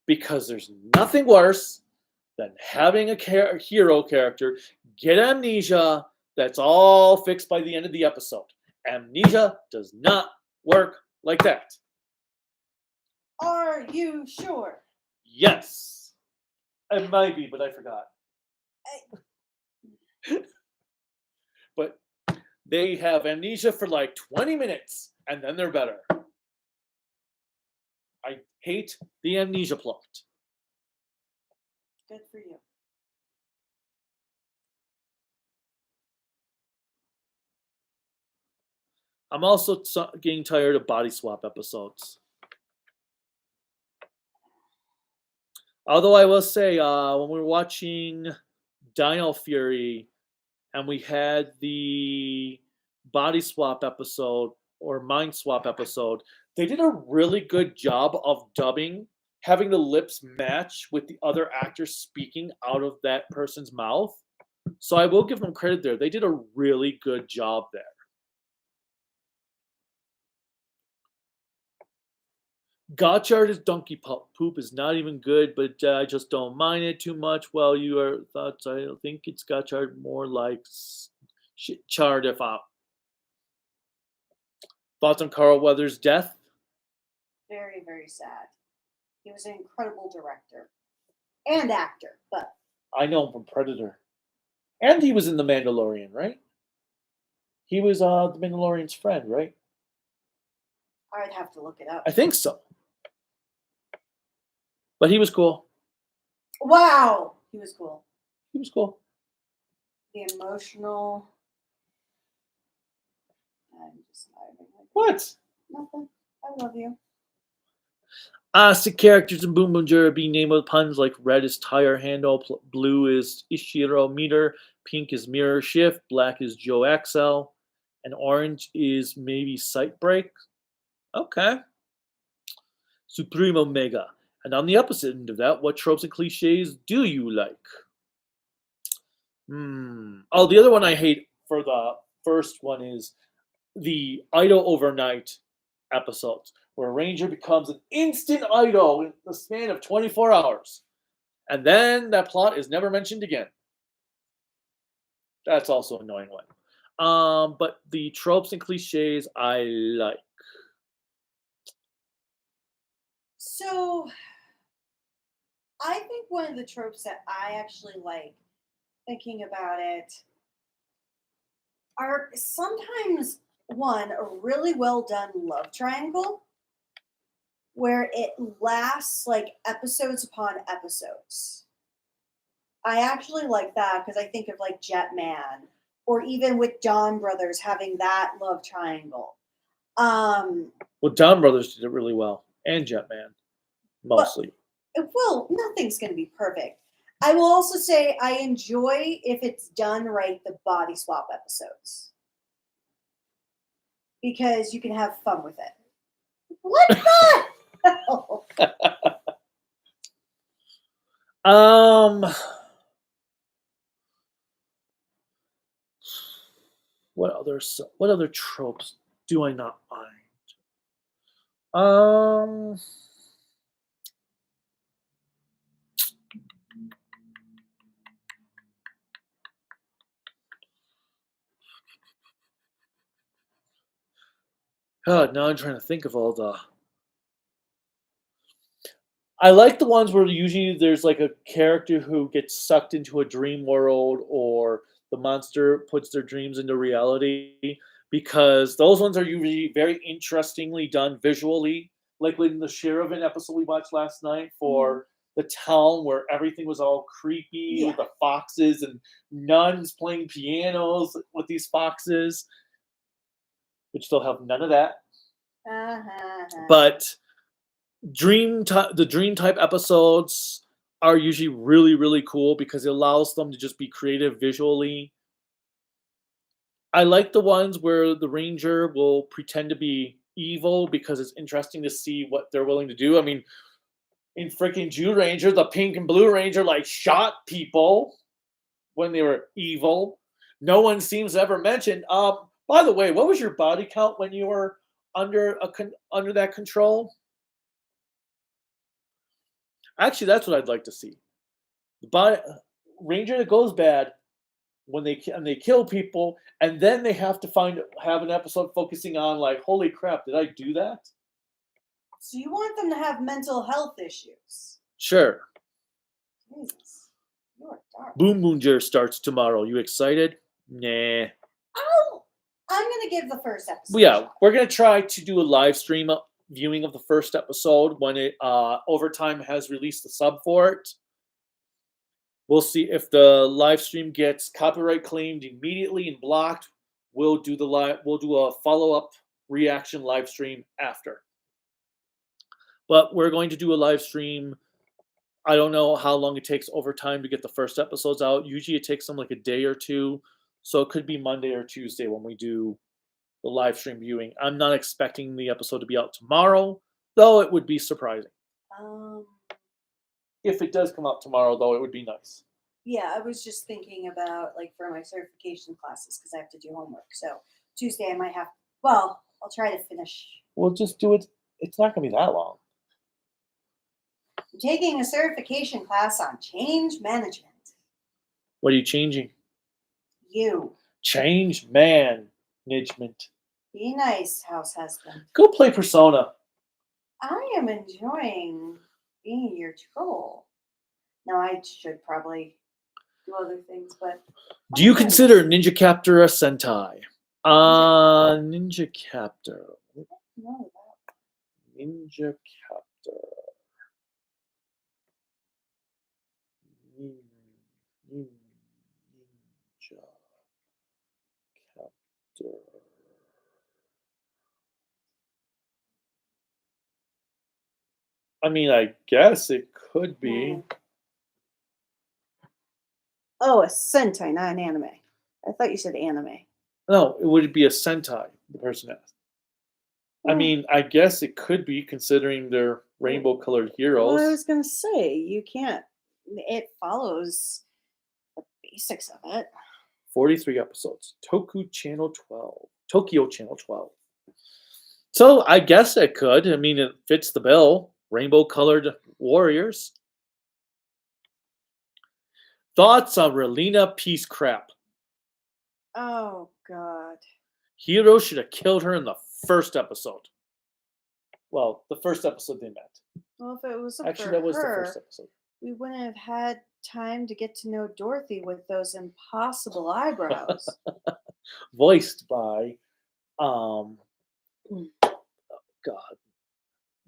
[SPEAKER 1] Because there's nothing worse than having a hero character get amnesia that's all fixed by the end of the episode. Amnesia does not work like that.
[SPEAKER 2] Are you sure?
[SPEAKER 1] Yes. It might be, but I forgot. But they have amnesia for like 20 minutes, and then they're better. I hate the amnesia plot.
[SPEAKER 2] Good for you.
[SPEAKER 1] I'm also getting tired of body swap episodes. Although I will say, when we were watching Dino Fury and we had the body swap episode or mind swap episode, they did a really good job of dubbing, having the lips match with the other actors speaking out of that person's mouth. So I will give them credit there. They did a really good job there. Gotchard is donkey poop is not even good, but I just don't mind it too much. Well, your thoughts, I think it's Gotchard more like chard if I. Thoughts on Carl Weathers' death?
[SPEAKER 2] Very, very sad. He was an incredible director and actor, but
[SPEAKER 1] I know him from Predator. And he was in The Mandalorian, right? He was the Mandalorian's friend, right?
[SPEAKER 2] I'd have to look it up.
[SPEAKER 1] I think so. But he was cool.
[SPEAKER 2] Wow! He was cool.
[SPEAKER 1] He was cool.
[SPEAKER 2] The emotional.
[SPEAKER 1] What?
[SPEAKER 2] Nothing. I love you.
[SPEAKER 1] The characters in Boom Boom Jura being named with puns like red is tire handle, blue is Ishiro meter, pink is mirror shift, black is Joe Axel, and orange is maybe sight break. Okay. Supreme Omega. And on the opposite end of that, what tropes and cliches do you like? Oh, the other one I hate for the first one is the idol overnight episodes, where a ranger becomes an instant idol in the span of 24 hours. And then that plot is never mentioned again. That's also an annoying one. But the tropes and cliches I like.
[SPEAKER 2] So, I think one of the tropes that I actually like, thinking about it, are sometimes, one, a really well done love triangle where it lasts like episodes upon episodes. I actually like that because I think of like Jetman, or even with Dawn Brothers having that love triangle.
[SPEAKER 1] Well, Dawn Brothers did it really well, and Jetman, mostly.
[SPEAKER 2] Well, nothing's going to be perfect. I will also say I enjoy, if it's done right, the body swap episodes. Because you can have fun with it. What the hell?
[SPEAKER 1] What other tropes do I not mind? Um, God, now I'm trying to think of all the. I like the ones where usually there's like a character who gets sucked into a dream world, or the monster puts their dreams into reality, because those ones are usually very interestingly done visually. Like in the Sheridan episode we watched last night for the town where everything was all creepy with
[SPEAKER 2] Yeah.
[SPEAKER 1] the foxes and nuns playing pianos with these foxes, which they'll have none of that. But the dream type episodes are usually really cool because it allows them to just be creative visually. I like the ones where the ranger will pretend to be evil because it's interesting to see what they're willing to do. I mean, in freaking Jew Ranger, the pink and blue ranger like shot people when they were evil. No one seems to ever mention. By the way, what was your body count when you were under that control? Actually, that's what I'd like to see. The body, ranger that goes bad when they kill people, and then they have to have an episode focusing on like, holy crap, did I do that?
[SPEAKER 2] So you want them to have mental health issues?
[SPEAKER 1] Sure.
[SPEAKER 2] Jesus, you are dark.
[SPEAKER 1] Boom Moonger starts tomorrow. You excited? Nah.
[SPEAKER 2] Oh, I'm gonna give the first episode.
[SPEAKER 1] Well, yeah, we're gonna try to do a live stream viewing of the first episode when it Overtime has released the sub for it. We'll see if the live stream gets copyright claimed immediately and blocked. We'll do a follow-up reaction live stream after. But we're going to do a live stream. I don't know how long it takes Overtime to get the first episodes out. Usually it takes them like a day or two. So it could be Monday or Tuesday when we do the live stream viewing. I'm not expecting the episode to be out tomorrow, though it would be surprising. If it does come out tomorrow, though, it would be nice.
[SPEAKER 2] Yeah, I was just thinking about like for my certification classes because I have to do homework. So Tuesday I might have. Well, I'll try to finish.
[SPEAKER 1] We'll just do it. It's not going to be that long.
[SPEAKER 2] I'm taking a certification class on change management.
[SPEAKER 1] What are you changing?
[SPEAKER 2] You.
[SPEAKER 1] Change management.
[SPEAKER 2] Be nice, house husband.
[SPEAKER 1] Go play Persona.
[SPEAKER 2] I am enjoying being your troll. Now I should probably do other things, but
[SPEAKER 1] do you consider Ninja Captor a Sentai? Ninja Captor.
[SPEAKER 2] No,
[SPEAKER 1] Ninja Captor. Ninja Captor. I mean, I guess it could be.
[SPEAKER 2] Oh, a Sentai, not an anime. I thought you said anime.
[SPEAKER 1] No, it would be a Sentai, the person asked. I mean, I guess it could be considering they're rainbow-colored heroes.
[SPEAKER 2] Well, I was going to say, you can't. It follows the basics of it.
[SPEAKER 1] 43 episodes. Toku Channel 12. Tokyo Channel 12. So I guess it could. I mean, it fits the bill. Rainbow-colored warriors. Thoughts on Relina Peace Crap?
[SPEAKER 2] Oh, God.
[SPEAKER 1] Hiro should have killed her in the first episode. Well, the first episode they met.
[SPEAKER 2] Well, if it wasn't
[SPEAKER 1] Actually,
[SPEAKER 2] for
[SPEAKER 1] that was
[SPEAKER 2] her,
[SPEAKER 1] the first episode.
[SPEAKER 2] we wouldn't have had time to get to know Dorothy with those impossible eyebrows.
[SPEAKER 1] Voiced by, God,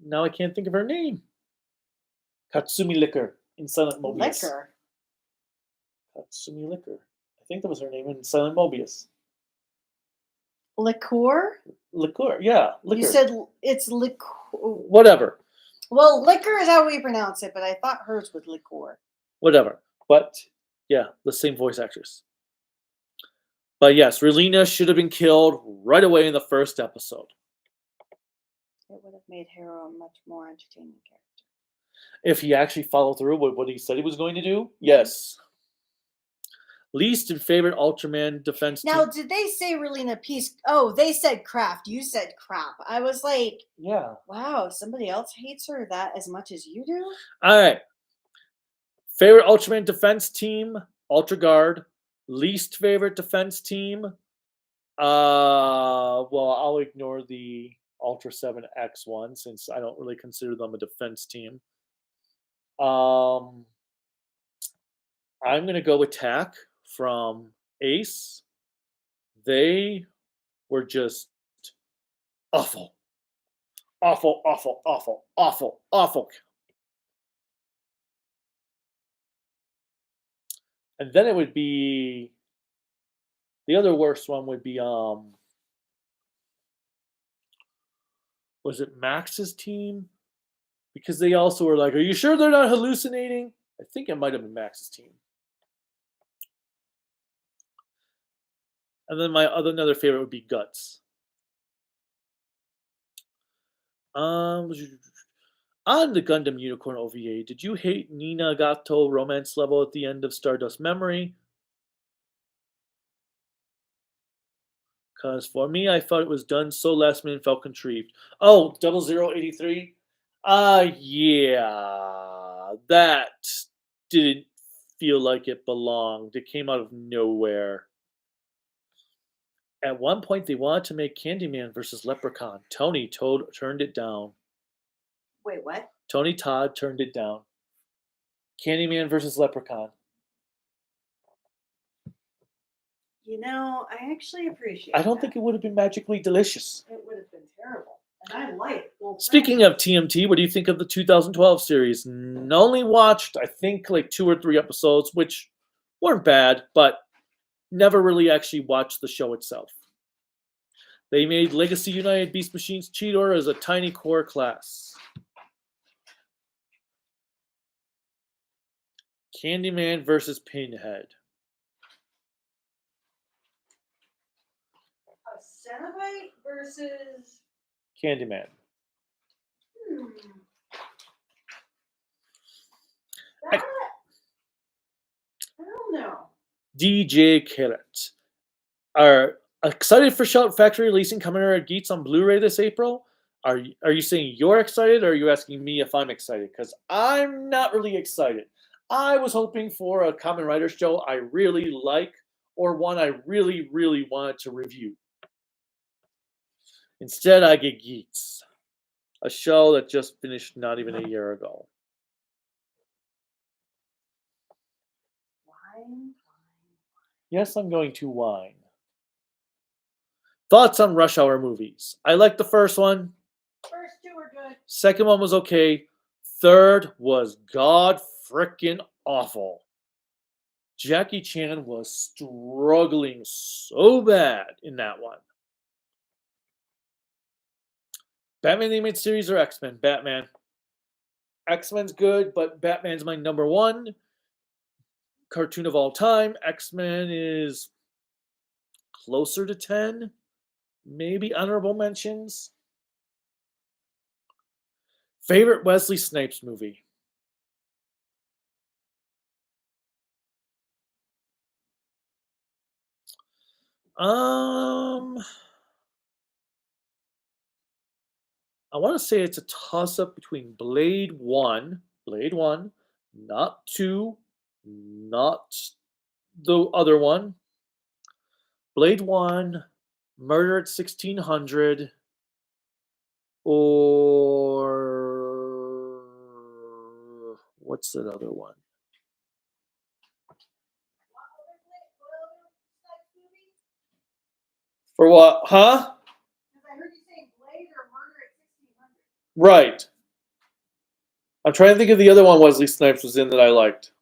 [SPEAKER 1] now I can't think of her name. Katsumi Liquor in Silent Mobius.
[SPEAKER 2] Liquor.
[SPEAKER 1] Katsumi Liquor. I think that was her name in Silent Mobius.
[SPEAKER 2] Liqueur?
[SPEAKER 1] Liqueur, yeah. Liquor.
[SPEAKER 2] You said it's liqueur.
[SPEAKER 1] Whatever.
[SPEAKER 2] Well, liquor is how we pronounce it, but I thought hers was liqueur.
[SPEAKER 1] Whatever. But, yeah, the same voice actress. But yes, Relina should have been killed right away in the first episode.
[SPEAKER 2] It would have made Hero a much more entertaining character.
[SPEAKER 1] If he actually followed through with what he said he was going to do, yes. Least and favorite Ultraman defense
[SPEAKER 2] Now,
[SPEAKER 1] team.
[SPEAKER 2] did they say Relina Peace? Oh, they said Craft. You said Crap. I was like,
[SPEAKER 1] Yeah.
[SPEAKER 2] wow, somebody else hates her that as much as you do?
[SPEAKER 1] All right. Favorite Ultraman defense team, Ultra Guard. Least favorite defense team. Well, I'll ignore the Ultra 7X one since I don't really consider them a defense team. I'm gonna go with Tack from Ace. They were just awful, awful, awful, awful, awful, awful. And then it would be the other worst one would be was it Max's team? Because they also were like, "Are you sure they're not hallucinating?" I think it might have been Max's team. And then my another favorite would be Guts. On the Gundam Unicorn OVA, did you hate Nina Gato romance level at the end of Stardust Memory? Because for me, I thought it was done so last minute, felt contrived. Oh, 0083? Yeah. That didn't feel like it belonged. It came out of nowhere. At one point, they wanted to make Candyman versus Leprechaun. Tony turned it down.
[SPEAKER 2] Wait, what?
[SPEAKER 1] Tony Todd turned it down. Candyman versus Leprechaun.
[SPEAKER 2] You know, I actually appreciate
[SPEAKER 1] I don't
[SPEAKER 2] that.
[SPEAKER 1] think it would have been magically delicious.
[SPEAKER 2] It would have been terrible. And I like Wolf
[SPEAKER 1] Speaking of TMT, what do you think of the 2012 series? Only watched, I think, like 2 or 3 episodes, which weren't bad, but never really actually watched the show itself. They made Legacy United Beast Machines Cheetor as a tiny core class. Candyman versus Pinhead.
[SPEAKER 2] A Cenobite versus.
[SPEAKER 1] Candyman.
[SPEAKER 2] That, I don't know.
[SPEAKER 1] DJ Carrot. Are excited for Shout Factory releasing Kamen Rider Geats on Blu-ray this April? Are you saying you're excited, or are you asking me if I'm excited? Because I'm not really excited. I was hoping for a Kamen Rider show I really like, or one I really, really wanted to review. Instead, I get Geats, a show that just finished not even a year ago.
[SPEAKER 2] Wine.
[SPEAKER 1] Yes, I'm going to whine. Thoughts on Rush Hour movies? I liked the first one.
[SPEAKER 2] First two were good.
[SPEAKER 1] Second one was okay. Third was god frickin' awful. Jackie Chan was struggling so bad in that one. Batman the Animated Series or X-Men? Batman. X-Men's good, but Batman's my number one cartoon of all time. X-Men is closer to 10. Maybe honorable mentions. Favorite Wesley Snipes movie? I want to say it's a toss-up between Blade 1, not 2, not the other one. Blade 1, Murder at 1600, or what's that other one? For what? Huh?
[SPEAKER 2] I heard you say Blade or Murder at 1600.
[SPEAKER 1] Right. I'm trying to think of the other one Wesley Snipes was in that I liked.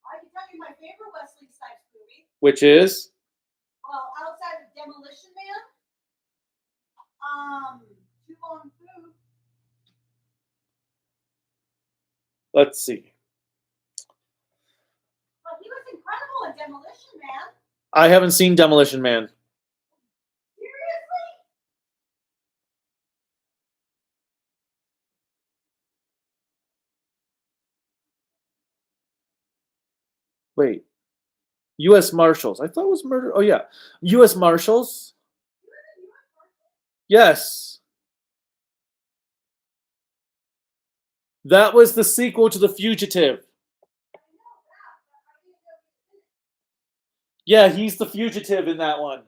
[SPEAKER 2] I can tell you my favorite Wesley Snipes movie.
[SPEAKER 1] Which is?
[SPEAKER 2] Well, outside of Demolition Man, Too Long Food.
[SPEAKER 1] Let's see.
[SPEAKER 2] But he was incredible in Demolition Man.
[SPEAKER 1] I haven't seen Demolition Man.
[SPEAKER 2] Seriously?
[SPEAKER 1] Wait. U.S. Marshals. I thought it was murder. Oh yeah, U.S. Marshals. Yes, that was the sequel to The Fugitive. Yeah, he's the fugitive in that one.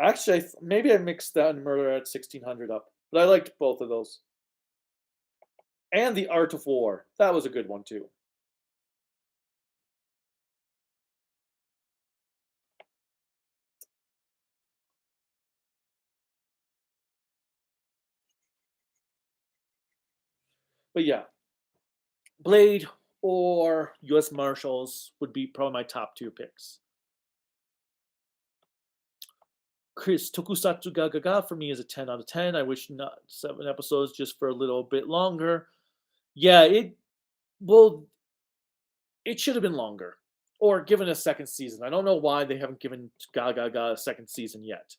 [SPEAKER 1] Actually, maybe I mixed that and Murder at 1600 up, but I liked both of those. And The Art of War. That was a good one too. But yeah, Blade or U.S. Marshals would be probably my top two picks. Chris, Tokusatsu Gaga for me is a 10 out of 10. I wish not 7 episodes just for a little bit longer. Yeah, well, it should have been longer or given a second season. I don't know why they haven't given Gaga a second season yet.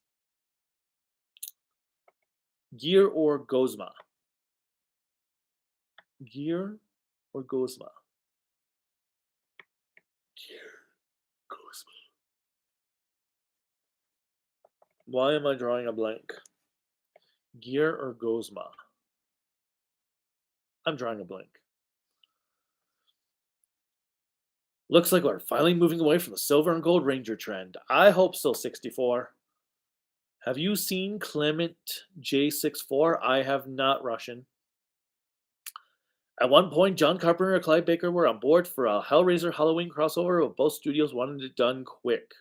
[SPEAKER 1] Gear or Gozma? Gear or Gozma? Gear, Gozma. Why am I drawing a blank? Gear or Gozma? I'm drawing a blank. Looks like we're finally moving away from the silver and gold ranger trend. I hope so, 64. Have you seen Clement J64? I have not, Russian. At one point, John Carpenter and Clive Baker were on board for a Hellraiser Halloween crossover, but both studios wanted it done quick.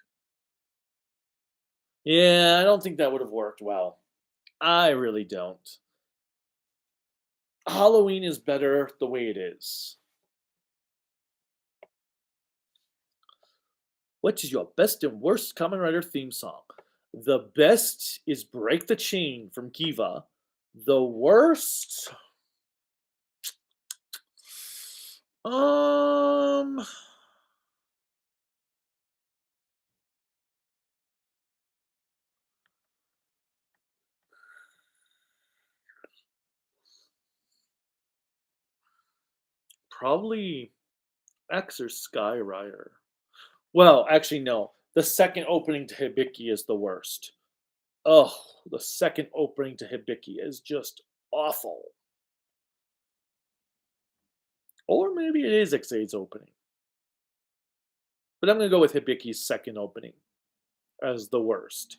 [SPEAKER 1] Yeah, I don't think that would have worked well. I really don't. Halloween is better the way it is. What is your best and worst Kamen Rider theme song? The best is Break the Chain from Kiva. The worst. Um. Probably X or Sky Rider. Well, actually, no. The second opening to Hibiki is the worst. Oh, the second opening to Hibiki is just awful. Or maybe it is X8's opening. But I'm going to go with Hibiki's second opening as the worst.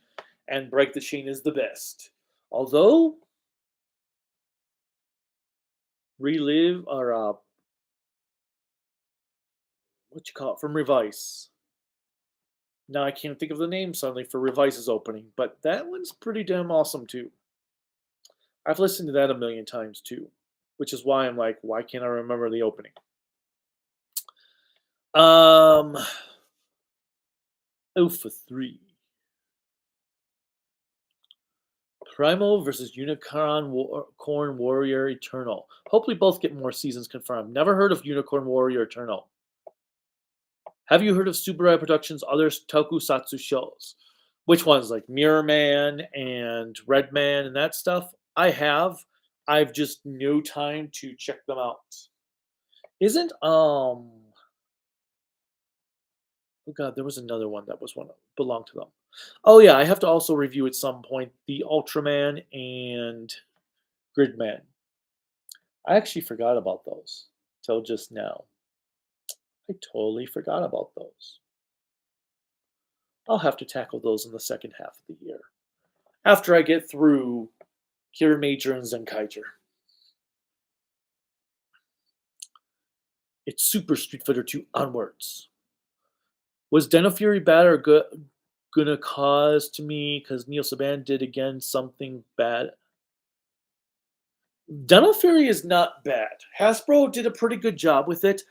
[SPEAKER 1] And Break the Chain is the best. Although, Relive or what you call it from Revise. Now I can't think of the name suddenly for Revise's opening, but that one's pretty damn awesome too. I've listened to that a million times too, which is why I'm like, why can't I remember the opening? Oh for 3. Primal versus Unicorn Warrior Eternal. Hopefully both get more seasons confirmed. Never heard of Unicorn Warrior Eternal. Have you heard of Subaru Productions' other tokusatsu shows? Which ones, like Mirror Man and Red Man and that stuff? I have. I've just no time to check them out. Isn't oh god, there was another one that was one belonged to them. Oh yeah, I have to also review at some point the Ultraman and Gridman. I actually forgot about those till just now. I totally forgot about those. I'll have to tackle those in the second half of the year. After I get through Kira Major and Zenkaiger. It's Super Street Fighter 2 onwards. Was Dino Fury bad or good? Gonna cause to me because Neil Saban did again something bad. Dino Fury is not bad. Hasbro did a pretty good job with it.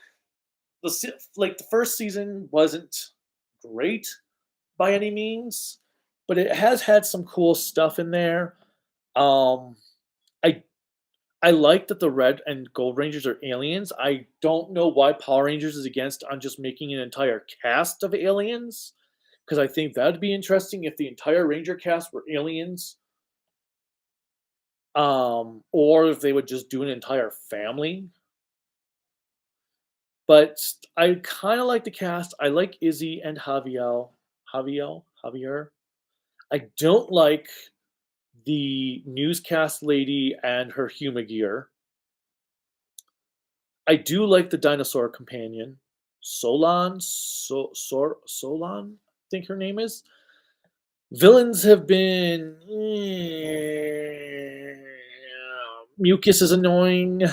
[SPEAKER 1] The first season wasn't great by any means, but it has had some cool stuff in there. I I like that the Red and Gold Rangers are aliens. I don't know why Power Rangers is against on just making an entire cast of aliens, because I think that'd be interesting if the entire Ranger cast were aliens. Or if they would just do an entire family. But I kind of like the cast. I like Izzy and Javier. I don't like the newscast lady and her humagear. I do like the dinosaur companion, Solon, I think her name is. Villains have been Mucus is annoying.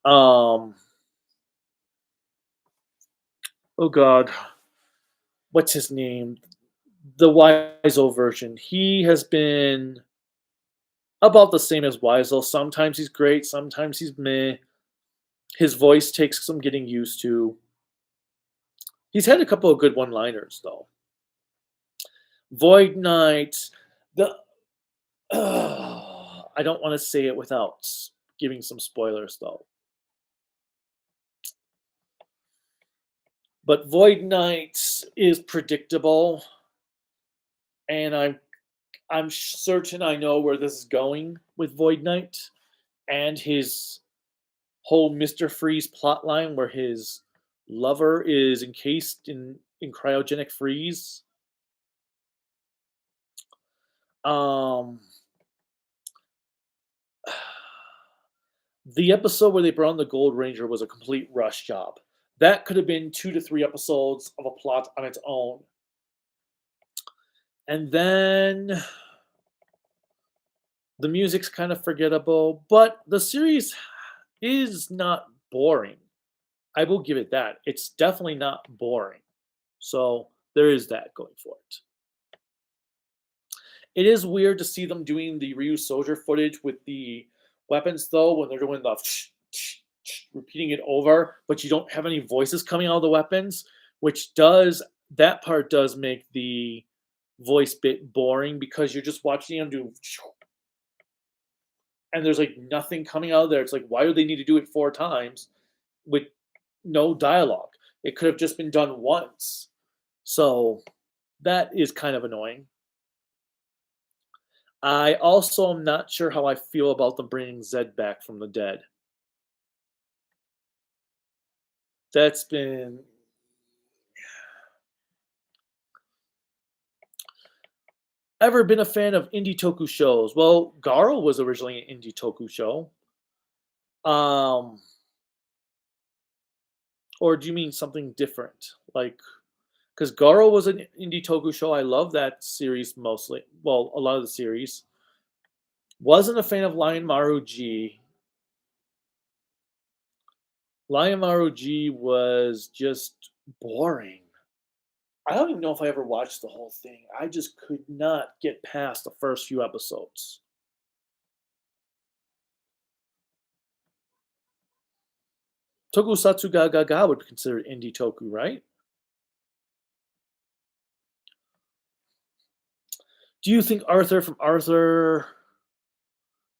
[SPEAKER 1] Um, oh god, what's his name? The Wiseau version. He has been about the same as Wiseau. Sometimes he's great, sometimes he's meh. His voice takes some getting used to. He's had a couple of good one-liners though. Void Knight, the I don't want to say it without giving some spoilers though. But Void Knight is predictable, and I'm certain I know where this is going with Void Knight and his whole Mr. Freeze plotline where his lover is encased in cryogenic freeze. Um the episode where they brought in the Gold Ranger was a complete rush job. That could have been 2 to 3 episodes of a plot on its own. And then the music's kind of forgettable, but the series is not boring. I will give it that. It's definitely not boring. So there is that going for it. It is weird to see them doing the Ryu Soldier footage with the weapons, though, when they're doing the repeating it over, but you don't have any voices coming out of the weapons, which that part does make the voice bit boring because you're just watching them do, and there's like nothing coming out of there. It's like, why do they need to do it 4 times with no dialogue? It could have just been done once. So that is kind of annoying. I also am not sure how I feel about them bringing Zed back from the dead. That's been. Ever been a fan of indie toku shows? Well, Garo was originally an indie toku show. Or do you mean something different? Like, because Garo was an indie toku show. I love that series mostly. Well, a lot of the series. Wasn't a fan of Lion Maru G. Lion Maru G was just boring. I don't even know if I ever watched the whole thing. I just could not get past the first few episodes. Tokusatsu ga ga ga would be considered indie toku, right? Do you think Arthur from Arthur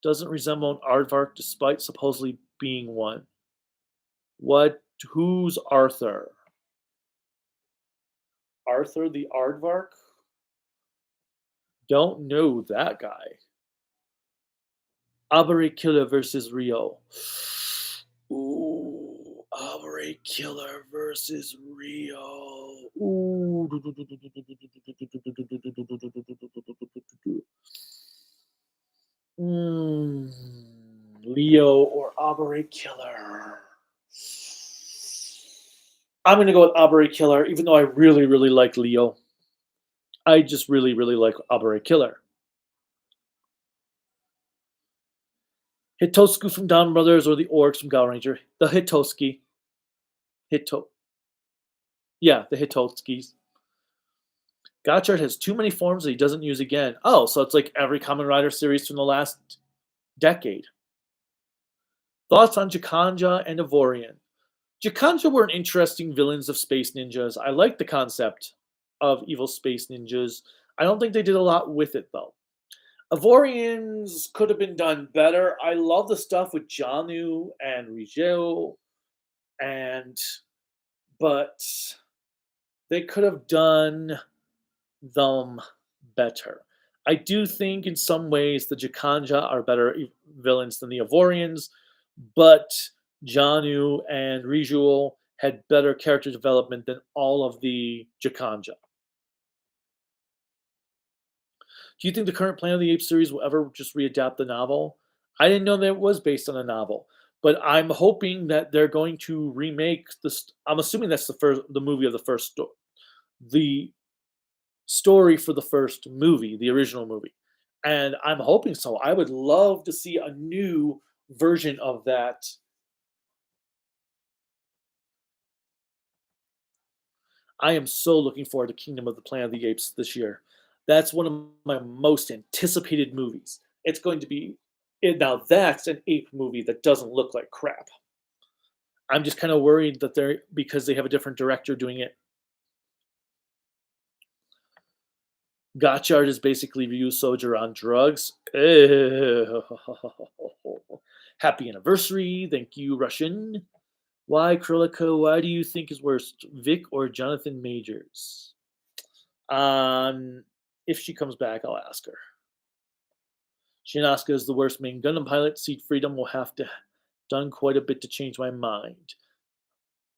[SPEAKER 1] doesn't resemble an aardvark despite supposedly being one? Who's Arthur? Arthur the aardvark? Don't know that guy. Abare Killer versus Rio. Ooh, Abare Killer versus Rio. Ooh. Leo or Abare Killer. I'm gonna go with Abare Killer, even though I really, really like Leo. I just really, really like Abare Killer. Hitotsuki from Down Brothers or the Orcs from Gal Ranger? The Hitotsuki. Yeah, the Hitotskis. Gotchard has too many forms that he doesn't use again. Oh, so it's like every Kamen Rider series from the last decade. Thoughts on Jakanja and Evorian? Jakanja were interesting villains of space ninjas. I like the concept of evil space ninjas. I don't think they did a lot with it, though. Evorians could have been done better. I love the stuff with Janu and Rigeo, but they could have done them better. I do think in some ways the Jakanja are better villains than the Evorians, but Janu and Rizul had better character development than all of the Jakanja. Do you think the current Planet of the Apes series will ever just readapt the novel? I didn't know that it was based on a novel, but I'm hoping that they're going to remake this. I'm assuming that's the movie of the the story for the first movie, the original movie, and I'm hoping so. I would love to see a new version of that. I am so looking forward to Kingdom of the Planet of the Apes this year. That's one of my most anticipated movies. It's going to be now that's an ape movie that doesn't look like crap. I'm just kind of worried that they're because they have a different director doing it. Gotchard is basically Ryu Soldier on drugs. Ew. Happy anniversary. Thank you, Russian. Why, Krillika, why do you think is worse, Vic or Jonathan Majors? If she comes back, I'll ask her. Shinasuke is the worst main Gundam pilot. Seed Freedom will have to done quite a bit to change my mind.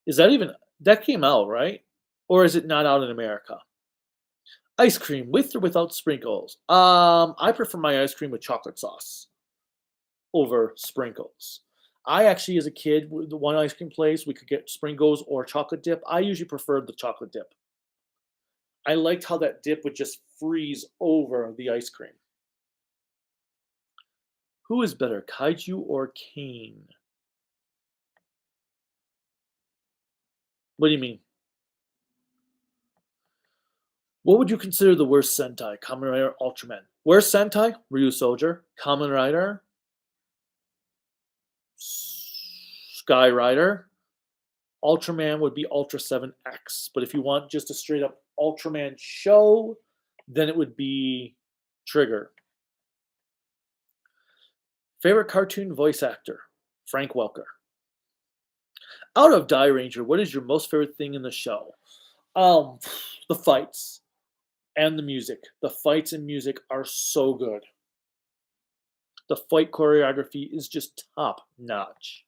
[SPEAKER 1] Is that even that came out, right? Or is it not out in America? Ice cream with or without sprinkles? I prefer my ice cream with chocolate sauce over sprinkles. I actually, as a kid, the one ice cream place we could get sprinkles or chocolate dip. I usually preferred the chocolate dip. I liked how that dip would just freeze over the ice cream. Who is better, Kaiju or Kane? What do you mean? What would you consider the worst Sentai? Kamen Rider, Ultraman. Worst Sentai? Ryu Soldier. Kamen Rider. Sky Rider. Ultraman would be Ultra 7X. But if you want just a straight up Ultraman show, then it would be Trigger. Favorite cartoon voice actor? Frank Welker. Out of Die Ranger, what is your most favorite thing in the show? The fights and the music. The fights and music are so good. The fight choreography is just top notch.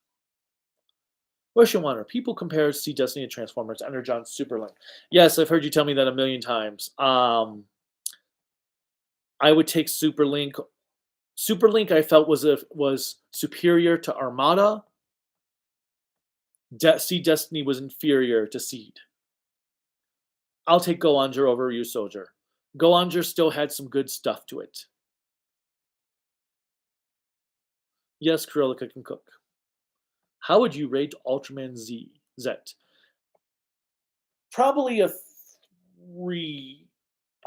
[SPEAKER 1] Russian Wanderer. People compare Sea Destiny to Transformers. Energon Superlink. Yes, I've heard you tell me that a million times. I would take Superlink. Superlink I felt was superior to Armada. Sea Destiny was inferior to Seed. I'll take Go-Onger over Ryu Soldier. Go-Onger still had some good stuff to it. Yes, Krillika can cook. How would you rate Ultraman Z? Probably a 3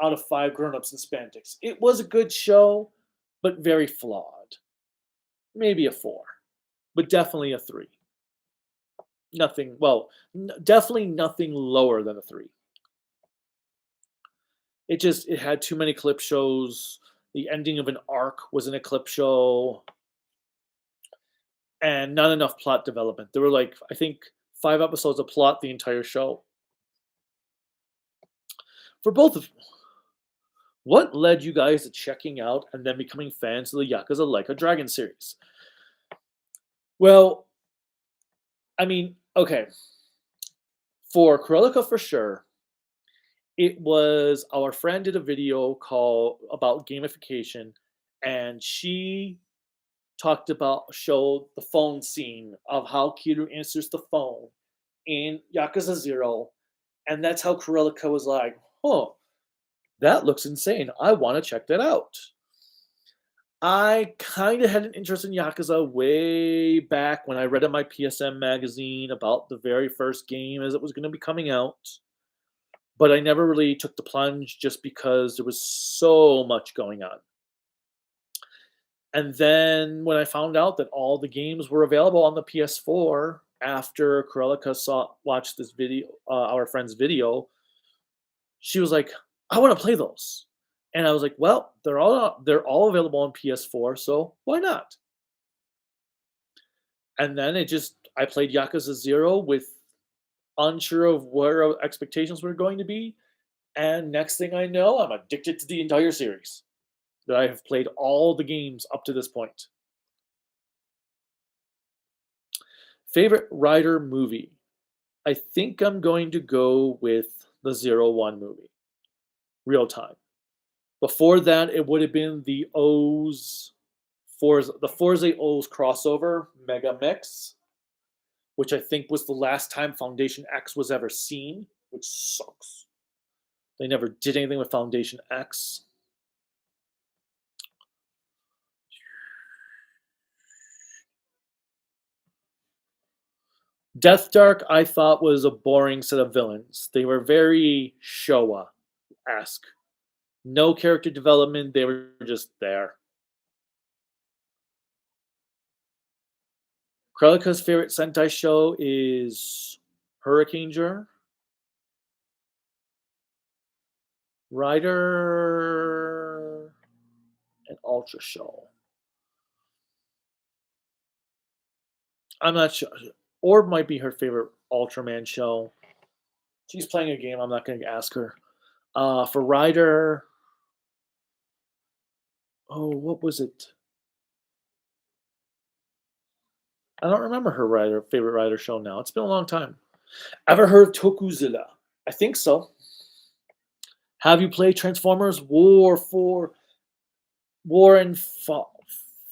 [SPEAKER 1] out of 5 grown-ups in spandex. It was a good show, but very flawed. Maybe a 4, but definitely a 3. Nothing, well, definitely nothing lower than a 3. It had too many clip shows. The ending of an arc was in a clip show. And not enough plot development. There were like, I think, 5 episodes of plot the entire show. For both of you, what led you guys to checking out and then becoming fans of the Yakuza Like a Dragon series? Well, I mean, okay. For Krillika, for sure, it was our friend did a video about gamification, and she showed the phone scene of how Kiru answers the phone in Yakuza 0, and that's how Krillika was like, that looks insane. I want to check that out. I kind of had an interest in Yakuza way back when I read in my PSM magazine about the very first game as it was going to be coming out. But I never really took the plunge just because there was so much going on. And then when I found out that all the games were available on the PS4 after Krillika watched this video, our friend's video, she was like, "I want to play those." And I was like, "Well, they're all available on PS4, so why not?" And then I played Yakuza 0 with unsure of where our expectations were going to be, and next thing I know, I'm addicted to the entire series. That I have played all the games up to this point. Favorite Rider movie? I think I'm going to go with the 01 movie, Real Time. Before that, it would have been the Forza O's crossover, Mega Mix, which I think was the last time Foundation X was ever seen, which sucks. They never did anything with Foundation X. Death Dark, I thought, was a boring set of villains. They were very Showa-esque. No character development, they were just there. Krelika's favorite Sentai show is Hurricane Rider, and Ultra Show. I'm not sure. Orb might be her favorite Ultraman show. She's playing a game. I'm not going to ask her. For Rider, what was it? I don't remember her favorite Rider show now. It's been a long time. Ever heard of Tokuzilla? I think so. Have you played Transformers War and for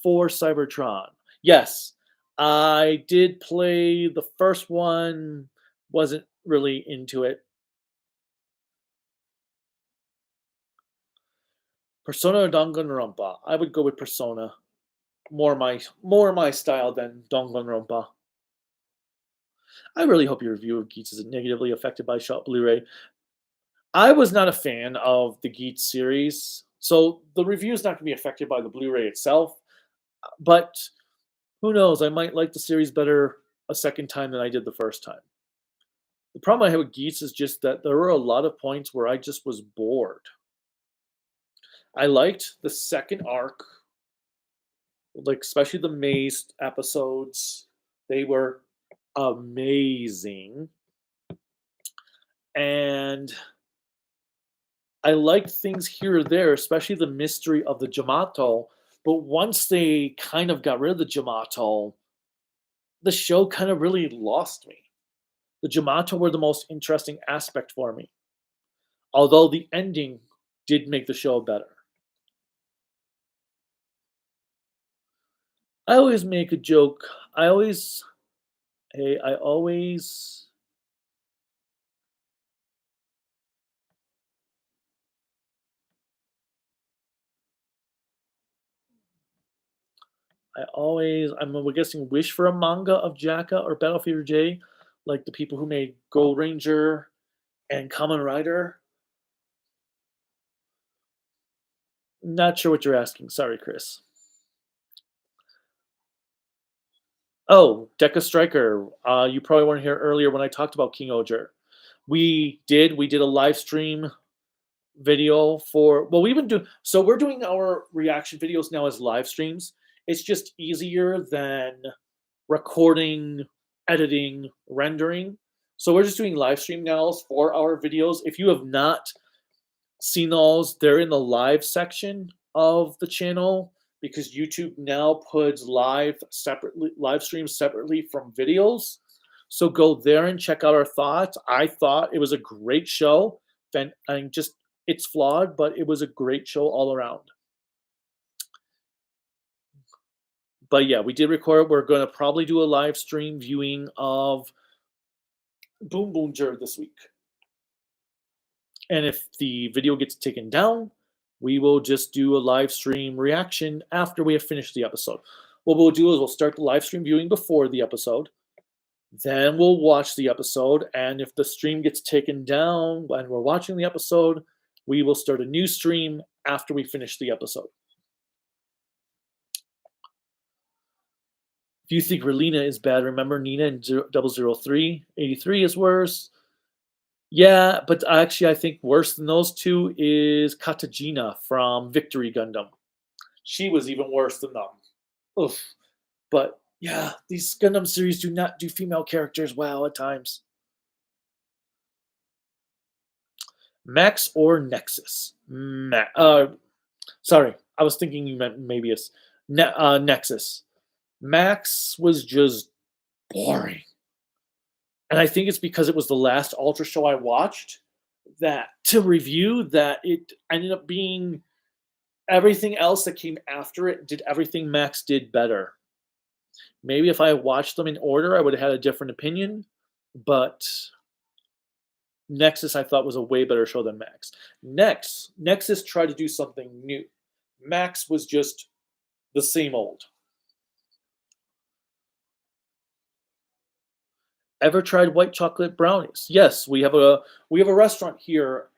[SPEAKER 1] Cybertron? Yes, I did play the first one. Wasn't really into it. Persona or Danganronpa? I would go with Persona. More my style than Danganronpa. I really hope your review of Geats isn't negatively affected by Shot Blu-ray. I was not a fan of the Geats series, so the review is not going to be affected by the Blu-ray itself. But who knows? I might like the series better a second time than I did the first time. The problem I have with Geats is just that there were a lot of points where I just was bored. I liked the second arc, like especially the maze episodes. They were amazing. And I liked things here or there, especially the mystery of the Jamato. But once they kind of got rid of the Jamato, the show kind of really lost me. The Jamato were the most interesting aspect for me. Although the ending did make the show better. I always make a joke. I always I'm guessing wish for a manga of Jaka or Battlefield J, like the people who made Gold Ranger and Kamen Rider. Not sure what you're asking. Sorry, Chris. Oh, Deca Striker. You probably weren't here earlier when I talked about King Oger. We did a live stream video for, well, we're doing our reaction videos now as live streams. It's just easier than recording, editing, rendering. So we're just doing live stream now for our videos. If you have not seen those, they're in the live section of the channel because YouTube now puts live streams separately from videos. So go there and check out our thoughts. I thought it was a great show. It's flawed, but it was a great show all around. But yeah, we did record. We're going to probably do a live stream viewing of Boom Boonger this week. And if the video gets taken down, we will just do a live stream reaction after we have finished the episode. What we'll do is we'll start the live stream viewing before the episode. Then we'll watch the episode. And if the stream gets taken down when we're watching the episode, we will start a new stream after we finish the episode. If you think Relina is bad, remember Nina in 003. 83 is worse. Yeah, but actually I think worse than those two is Katajina from Victory Gundam. She was even worse than them. Oof. But yeah, these Gundam series do not do female characters well at times. Max or Nexus? Sorry, I was thinking you meant Mabius. Nexus. Max was just boring. And I think it's because it was the last Ultra show I watched that to review that it ended up being everything else that came after it did everything Max did better. Maybe if I watched them in order, I would have had a different opinion, but Nexus I thought was a way better show than Max. Nexus tried to do something new. Max was just the same old. Ever tried white chocolate brownies? Yes, we have a restaurant here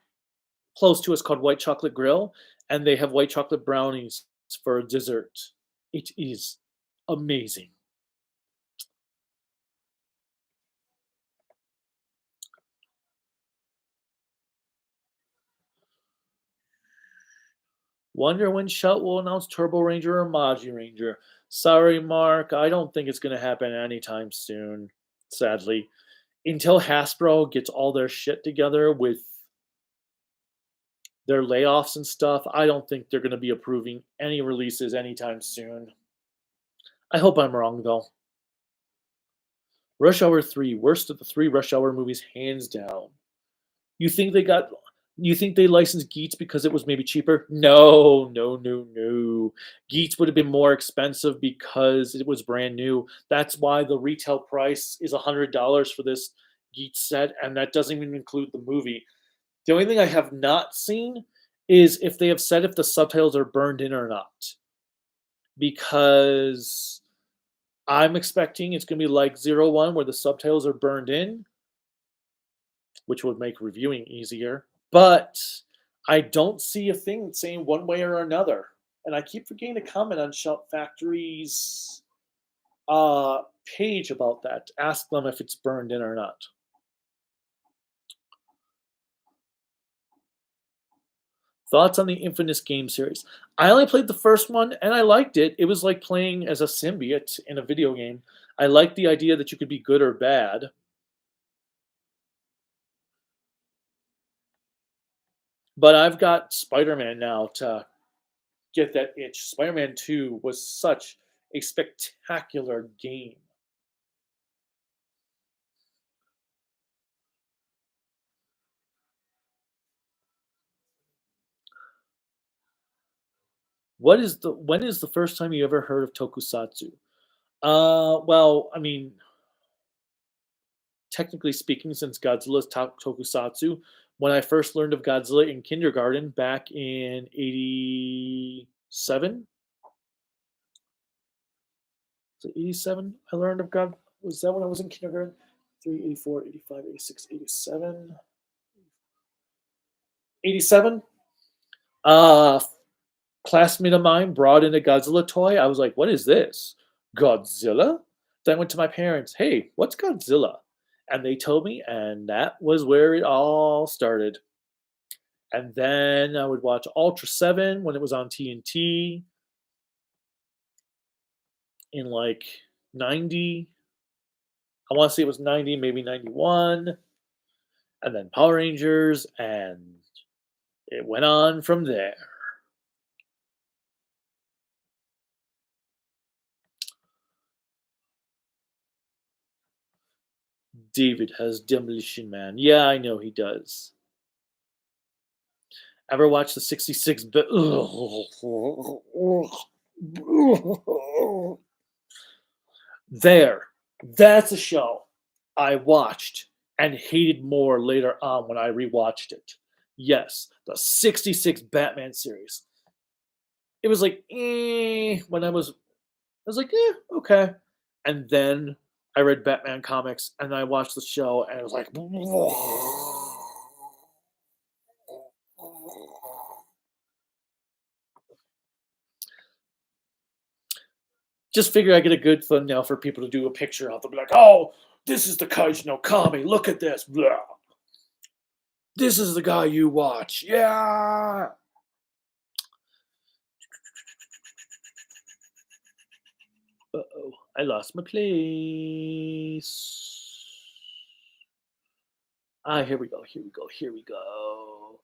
[SPEAKER 1] close to us called White Chocolate Grill, and they have white chocolate brownies for dessert. It is amazing. Wonder when Shout will announce Turbo Ranger or Maji Ranger. Sorry, Mark, I don't think it's going to happen anytime soon, sadly. Until Hasbro gets all their shit together with their layoffs and stuff, I don't think they're going to be approving any releases anytime soon. I hope I'm wrong, though. Rush Hour 3, worst of the 3 Rush Hour movies, hands down. You think they got you think they licensed Geats because it was maybe cheaper? No, no, no, no. Geats would have been more expensive because it was brand new. That's why the retail price is $100 for this Geats set, and that doesn't even include the movie. The only thing I have not seen is if they have said if the subtitles are burned in or not. Because I'm expecting it's going to be like 01 where the subtitles are burned in, which would make reviewing easier. But I don't see a thing saying one way or another. And I keep forgetting to comment on Shout Factory's page about that. Ask them if it's burned in or not. Thoughts on the Infamous game series? I only played the first one and I liked it. It was like playing as a symbiote in a video game. I liked the idea that you could be good or bad. But I've got Spider-Man now to get that itch. Spider-Man 2 was such a spectacular game. When is the first time you ever heard of tokusatsu? Well, I mean, technically speaking, since Godzilla's tokusatsu, when I first learned of Godzilla in kindergarten back in 87, was it 87? I learned of God. Was that when I was in kindergarten? 3, 84, 85, 86, 87. 87? Uh, Classmate of mine brought in a Godzilla toy. I was like, what is this? Godzilla? Then I went to my parents, hey, what's Godzilla? And they told me, and that was where it all started. And then I would watch Ultra 7 when it was on TNT in like 90. I want to say it was 90, maybe 91. And then Power Rangers, and it went on from there. David has Demolition Man. Yeah, I know he does. Ever watch the 66 bit? There. That's a show I watched and hated more later on when I rewatched it. Yes, the 66 Batman series. It was like, when I was like, okay. And then I read Batman comics and I watched the show and it was like, just figure I get a good thumbnail for people to do a picture of. They'll be like, oh, this is the Kaiju no Kami. Look at this. Blah. This is the guy you watch. Yeah. Uh-oh. I lost my place. Here we go. Here we go. Here we go.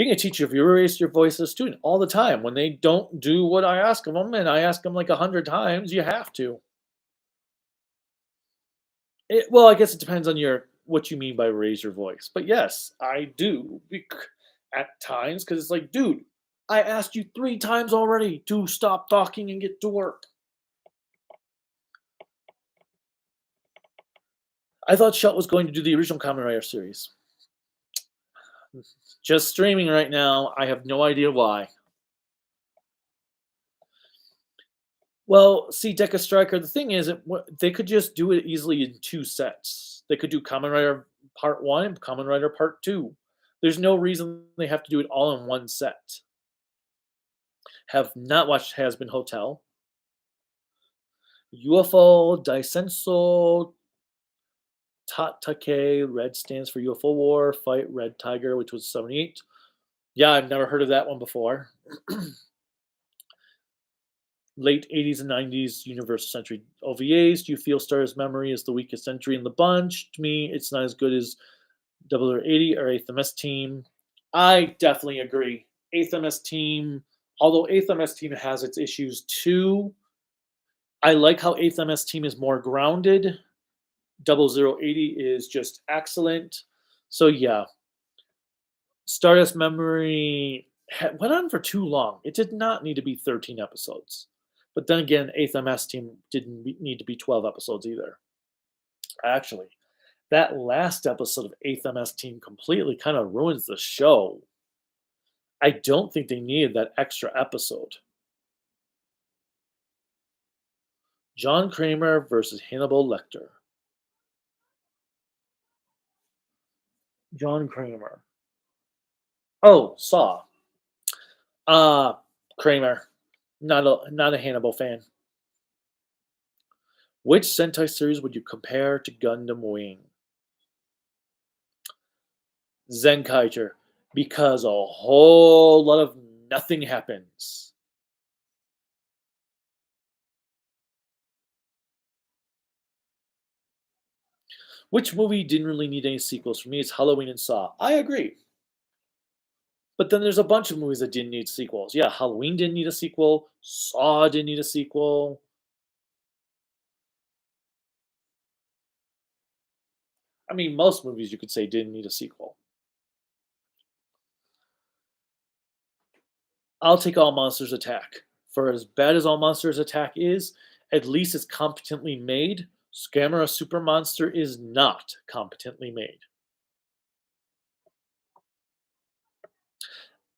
[SPEAKER 1] Being a teacher, if you raise your voice to a student all the time when they don't do what I ask of them, and I ask them like 100 times, you have to. Well, I guess it depends on what you mean by raise your voice. But yes, I do at times because it's like, dude, I asked you 3 times already to stop talking and get to work. I thought Shutt was going to do the original Kamen Rider series. Just streaming right now. I have no idea why. Well, see, Deca Striker, the thing is, they could just do it easily in 2 sets. They could do Kamen Rider Part 1 and Kamen Rider Part 2. There's no reason they have to do it all in one set. Have not watched Has-Been Hotel. UFO Daisenso Tatake, red stands for UFO War, Fight Red Tiger, which was 78. Yeah, I've never heard of that one before. Late 80s and 90s Universal Century OVAs. Do you feel Star's Memory is the weakest entry in the bunch? To me, it's not as good as 0080 or 8th MS Team. I definitely agree. 8th MS Team, although 8th MS Team has its issues too, I like how 8th MS Team is more grounded. 0080 is just excellent. So yeah, Stardust Memory went on for too long. It did not need to be 13 episodes. But then again, 8th MS Team didn't need to be 12 episodes either. Actually, that last episode of 8th MS Team completely kind of ruins the show. I don't think they needed that extra episode. John Kramer versus Hannibal Lecter. John Kramer. Oh, Saw. Kramer. Not a Hannibal fan. Which Sentai series would you compare to Gundam Wing? Zenkaiger, because a whole lot of nothing happens. Which movie didn't really need any sequels? For me, it's Halloween and Saw. I agree. But then there's a bunch of movies that didn't need sequels. Yeah, Halloween didn't need a sequel. Saw didn't need a sequel. I mean, most movies you could say didn't need a sequel. I'll take All Monsters Attack. For as bad as All Monsters Attack is, at least it's competently made. Scamera Super Monster is not competently made.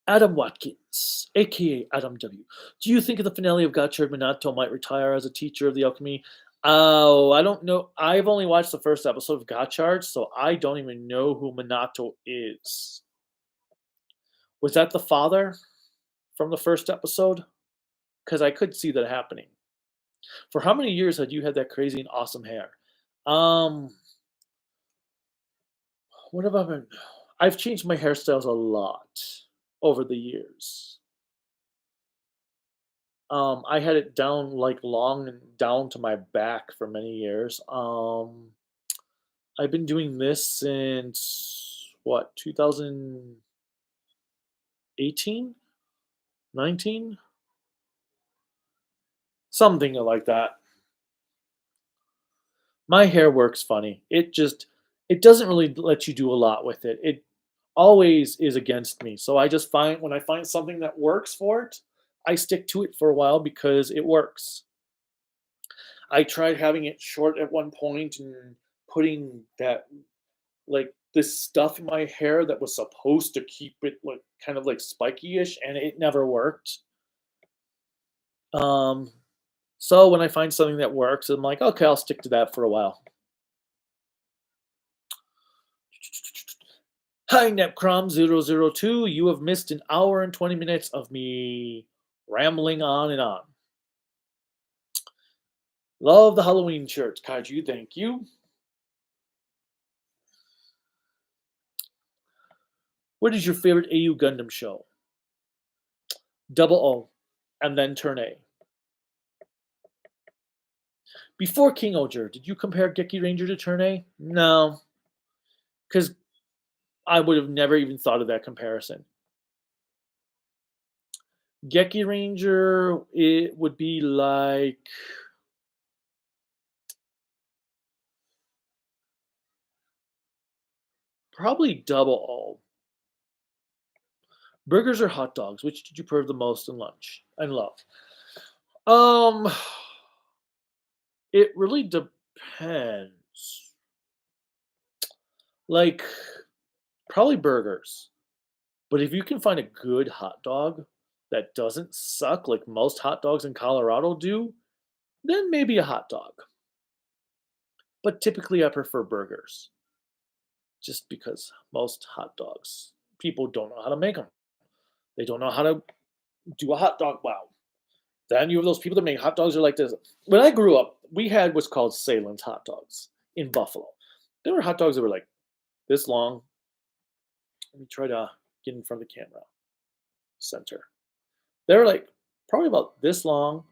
[SPEAKER 1] Adam Watkins, aka Adam W. Do you think of the finale of Gotchard Minato might retire as a teacher of the alchemy? Oh, I don't know. I've only watched the first episode of Gotchard, so I don't even know who Minato is. Was that the father from the first episode? Because I could see that happening. For how many years had you had that crazy and awesome hair? What have I been? I've changed my hairstyles a lot over the years. I had it down like long and down to my back for many years. I've been doing this since what, 2018, 19, something like that. My hair works funny. It doesn't really let you do a lot with it. It always is against me. So I just find when I find something that works for it, I stick to it for a while because it works. I tried having it short at one point and putting that like this stuff in my hair that was supposed to keep it like kind of like spiky-ish, and it never worked. Um, so when I find something that works, I'm like, okay, I'll stick to that for a while. Hi, Nepcrom002. You have missed an hour and 20 minutes of me rambling on and on. Love the Halloween shirts, Kaiju. Thank you. What is your favorite AU Gundam show? Double O, and then turn A. Before King Oger, did you compare Geki Ranger to turn A? No, because I would have never even thought of that comparison. Geki Ranger, it would be like probably double O. Burgers or hot dogs? Which did you prefer the most in lunch and love? Um, it really depends. Like probably burgers. But if you can find a good hot dog that doesn't suck like most hot dogs in Colorado do, then maybe a hot dog. But typically I prefer burgers just because most hot dogs people don't know how to make them. They don't know how to do a hot dog well. Then you have those people that make hot dogs are like this. When I grew up, we had what's called Salem's hot dogs in Buffalo. There were hot dogs that were like this long. Let me try to get in front of the camera. Center. They're like probably about this long.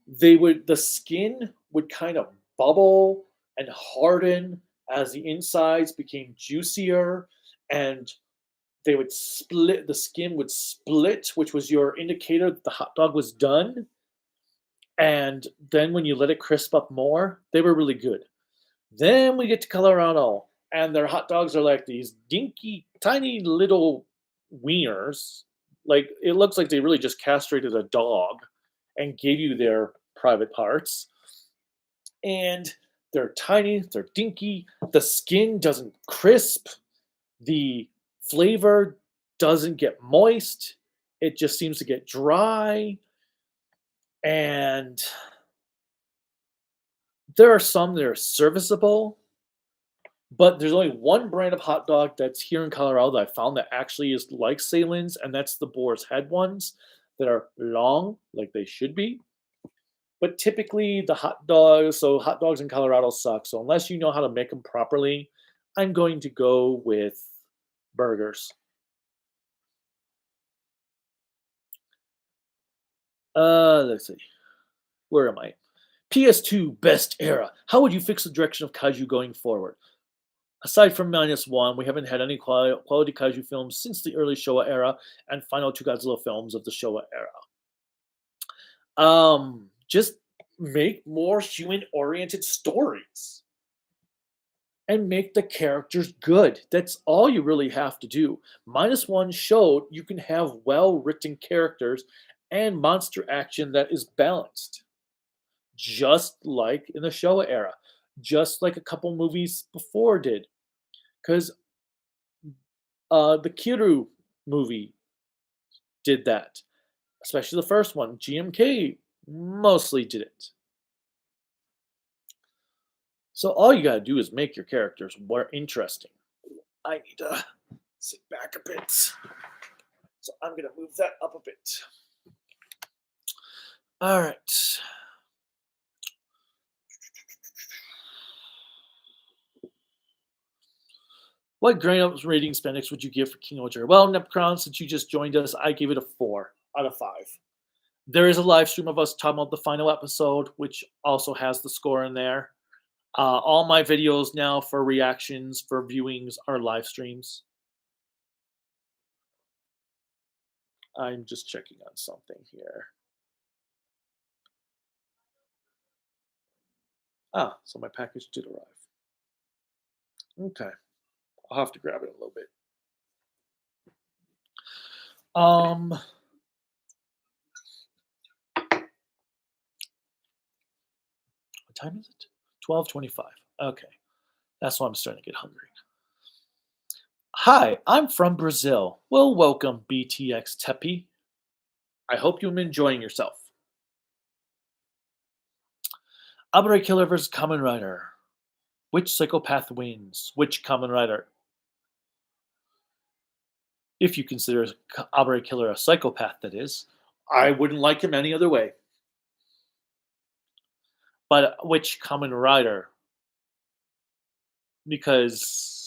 [SPEAKER 1] The skin would kind of bubble and harden as the insides became juicier, and they would split. The skin would split, which was your indicator that the hot dog was done. And then when you let it crisp up more, they were really good. Then we get to Colorado, and their hot dogs are like these dinky, tiny little wieners. Like it looks like they really just castrated a dog and gave you their private parts. And they're tiny, they're dinky. The skin doesn't crisp. The flavor doesn't get moist. It just seems to get dry. And there are some that are serviceable, but there's only one brand of hot dog that's here in Colorado that I found that actually is like Salem's, and that's the Boar's Head ones that are long, like they should be. But typically, hot dogs in Colorado suck. So unless you know how to make them properly, I'm going to go with burgers. Let's see. Where am I? PS2 best era. How would you fix the direction of kaiju going forward? Aside from -1, we haven't had any quality kaiju films since the early Showa era and final two Godzilla films of the Showa era. Just make more human-oriented stories and make the characters good. That's all you really have to do. -1 showed you can have well-written characters and monster action that is balanced, just like in the Showa era, just like a couple movies before did. Because the Kiru movie did that, especially the first one. GMK mostly did it. So all you gotta do is make your characters more interesting. I need to sit back a bit. So I'm gonna move that up a bit. All right. What grown-up rating Spandex would you give for King Oger? Well, Nepcron, since you just joined us, I gave it a 4 out of 5. There is a live stream of us talking about the final episode, which also has the score in there. All my videos now for reactions, for viewings, are live streams. I'm just checking on something here. Ah, so my package did arrive. Okay. I'll have to grab it a little bit. What time is it? 12:25. Okay. That's why I'm starting to get hungry. Hi, I'm from Brazil. Well, welcome, BTX Tepi. I hope you're enjoying yourself. Abre Killer versus Kamen Rider. Which psychopath wins? Which Kamen Rider? If you consider Abre Killer a psychopath, that is. I wouldn't like him any other way. But which Kamen Rider? Because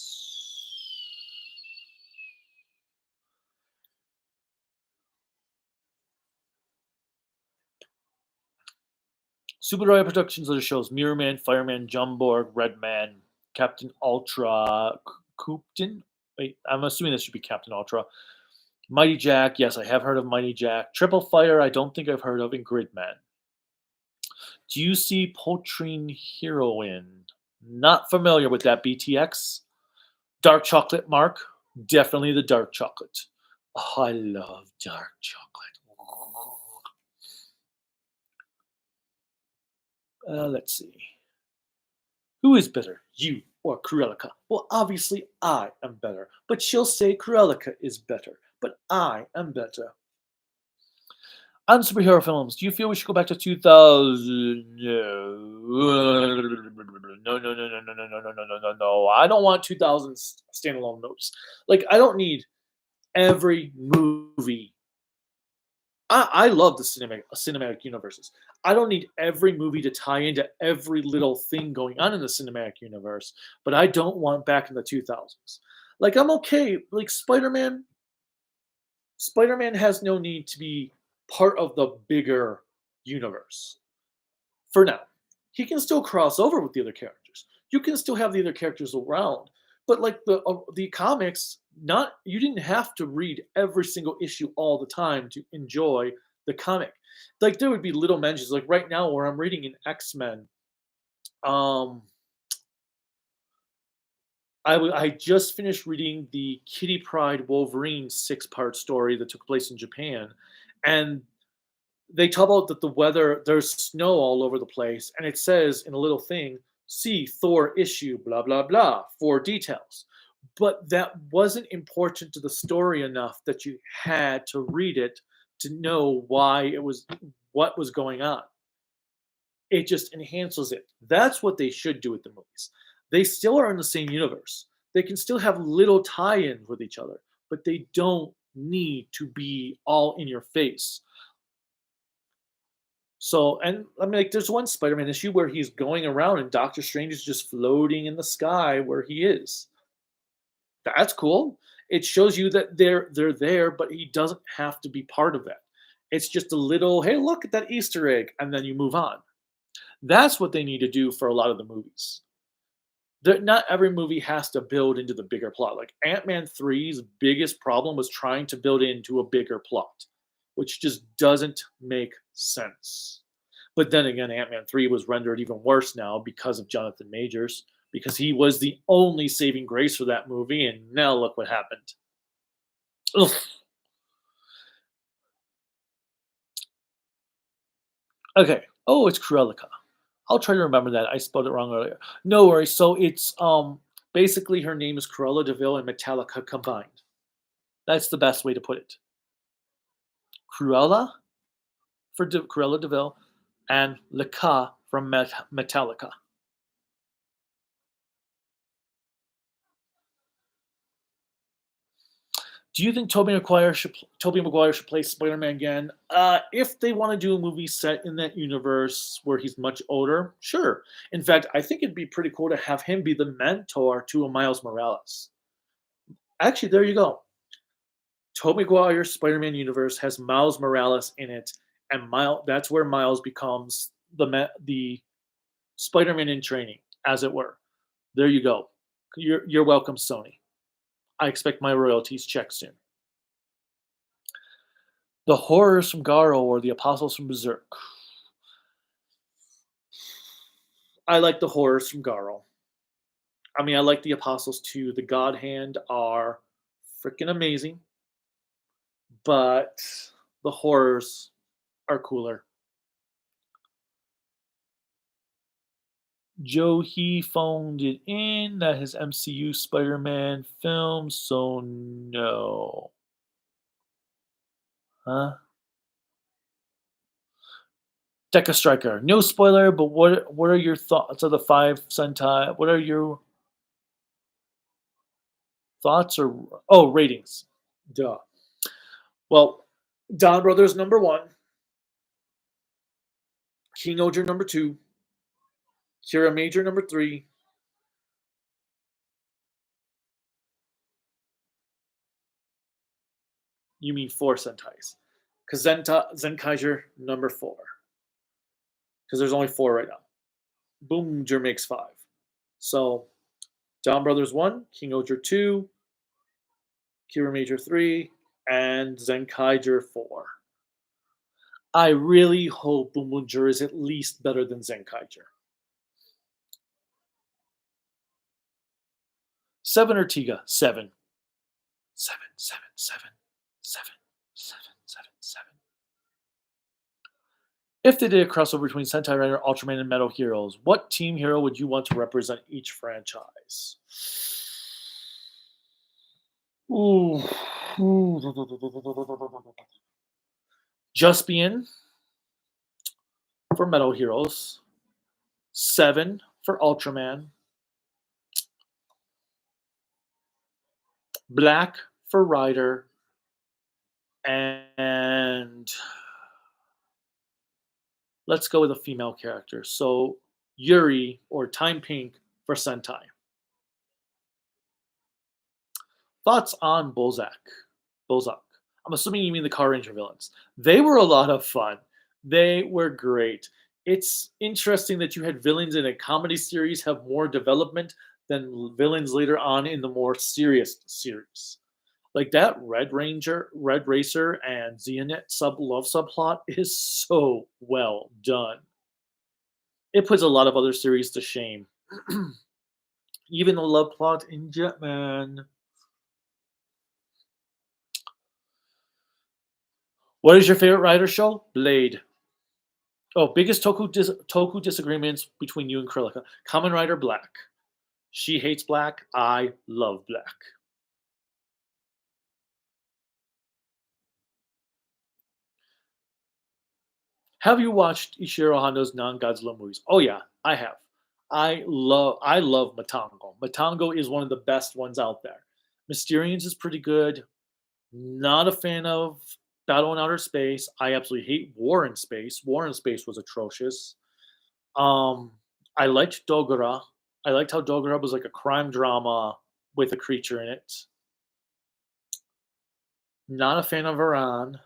[SPEAKER 1] Super Royal Productions other shows Mirror Man, Fireman, Jumborg, Redman, Captain Ultra, Coopton. Wait, I'm assuming this should be Captain Ultra. Mighty Jack, yes, I have heard of Mighty Jack. Triple Fire, I don't think I've heard of, and Gridman. Do you see Poltrine Heroine? Not familiar with that, BTX. Dark chocolate, Mark? Definitely the dark chocolate. Oh, I love dark chocolate. Let's see. Who is better, you or Cruelica? Well, obviously I am better, but she'll say Cruelica is better, but I am better. On superhero films, do you feel we should go back to 2000? No. No, no, no, no, no, no, no, no, no, no, no, no. I don't want 2000s standalone movies. Like, I don't need every movie. I love the cinematic universes. I don't need every movie to tie into every little thing going on in the cinematic universe, but I don't want back in the 2000s. Like, I'm okay. Like, Spider-Man has no need to be part of the bigger universe for now. He can still cross over with the other characters. You can still have the other characters around, but like the comics, not you didn't have to read every single issue all the time to enjoy the comic. Like there would be little mentions. Like right now, where I'm reading in X-Men, um, I just finished reading the Kitty Pryde Wolverine 6-part story that took place in Japan, and they talk about that the weather, there's snow all over the place, and it says in a little thing, see Thor issue, blah, blah, blah, for details. But that wasn't important to the story enough that you had to read it to know why it was what was going on. It just enhances it. That's what they should do with the movies. They still are in the same universe. They can still have little tie-ins with each other, but they don't need to be all in your face. So, and I mean, like, there's one Spider-Man issue where he's going around and Doctor Strange is just floating in the sky where he is. That's cool. It shows you that they're there, but he doesn't have to be part of that. It's just a little, hey, look at that Easter egg, and then you move on. That's what they need to do for a lot of the movies. Not every movie has to build into the bigger plot. Like Ant-Man 3's biggest problem was trying to build into a bigger plot, which just doesn't make sense. But then again, Ant-Man 3 was rendered even worse now because of Jonathan Majors, because he was the only saving grace for that movie, and now look what happened. Ugh. Okay. Oh, it's Cruelica. I'll try to remember that. I spelled it wrong earlier. No worries. So it's basically her name is Cruella Deville and Metallica combined. That's the best way to put it. Cruella for Cruella Deville and Leka from Metallica. Do you think Tobey Maguire should play Spider-Man again? If they want to do a movie set in that universe where he's much older, sure. In fact, I think it'd be pretty cool to have him be the mentor to a Miles Morales. Actually, there you go. Tobey Maguire's Spider-Man universe has Miles Morales in it, and that's where Miles becomes the Spider-Man in training, as it were. There you go. You're welcome, Sony. I expect my royalties check soon. The horrors from Garo or the apostles from Berserk. I like the horrors from Garo. I mean, I like the apostles too. The God Hand are freaking amazing, but the horrors are cooler. Joe, he phoned it in that his MCU Spider-Man film, so no. Huh? Deca Striker. No spoiler, but what are your thoughts of the 5 Sentai? What are your thoughts or ratings? Duh. Well, Don Brothers number 1, King Oger number 2, Kira Major number 3. You mean 4 Sentais? Because Zenkaiser number 4. Because there's only 4 right now. Boomer makes 5. So Don Brothers 1, King Oger 2, Kira Major 3, and Zenkaiger 4. I really hope Bumunjur is at least better than Zenkaiger. 7 or Tiga? 7. 7, 7, 7, 7, 7, 7, 7. If they did a crossover between Sentai Rider, Ultraman, and Metal Heroes, what team hero would you want to represent each franchise? Ooh. Juspian for Metal Heroes, 7 for Ultraman, Black for Rider, and let's go with a female character. So Yuri or Time Pink for Sentai. Thoughts on Bozak? Bozak. I'm assuming you mean the Car Ranger villains. They were a lot of fun. They were great. It's interesting that you had villains in a comedy series have more development than villains later on in the more serious series. Like that Red Racer, and Xeonet love subplot is so well done. It puts a lot of other series to shame. Even the love plot in Jetman. What is your favorite Rider show? Blade. Oh, biggest Toku disagreements between you and Krillika. Kamen Rider Black. She hates black. I love black. Have you watched Ishiro Honda's non-Godzilla movies? Oh yeah, I have. I love Matango. Matango is one of the best ones out there. Mysterians is pretty good. Not a fan of Battle in Outer Space. I absolutely hate War in Space. War in Space was atrocious. Um, I liked Dogora. I liked how Dogora was like a crime drama with a creature in it. Not a fan of Iran.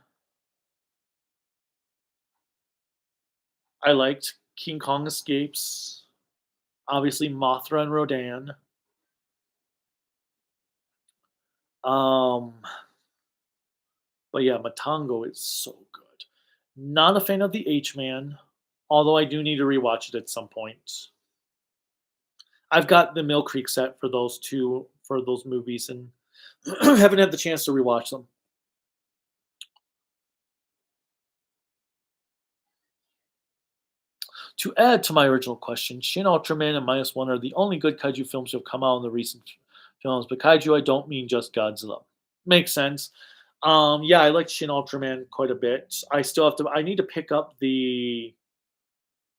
[SPEAKER 1] I liked King Kong Escapes. Obviously, Mothra and Rodan. Um, but yeah, Matango is so good. Not a fan of the H Man, although I do need to rewatch it at some point. I've got the Mill Creek set for those movies, and haven't had the chance to rewatch them. To add to my original question, Shin Ultraman and Minus One are the only good kaiju films to have come out in the recent films. But kaiju, I don't mean just Godzilla. Makes sense. Yeah, I liked Shin Ultraman quite a bit. I still have to. I need to pick up the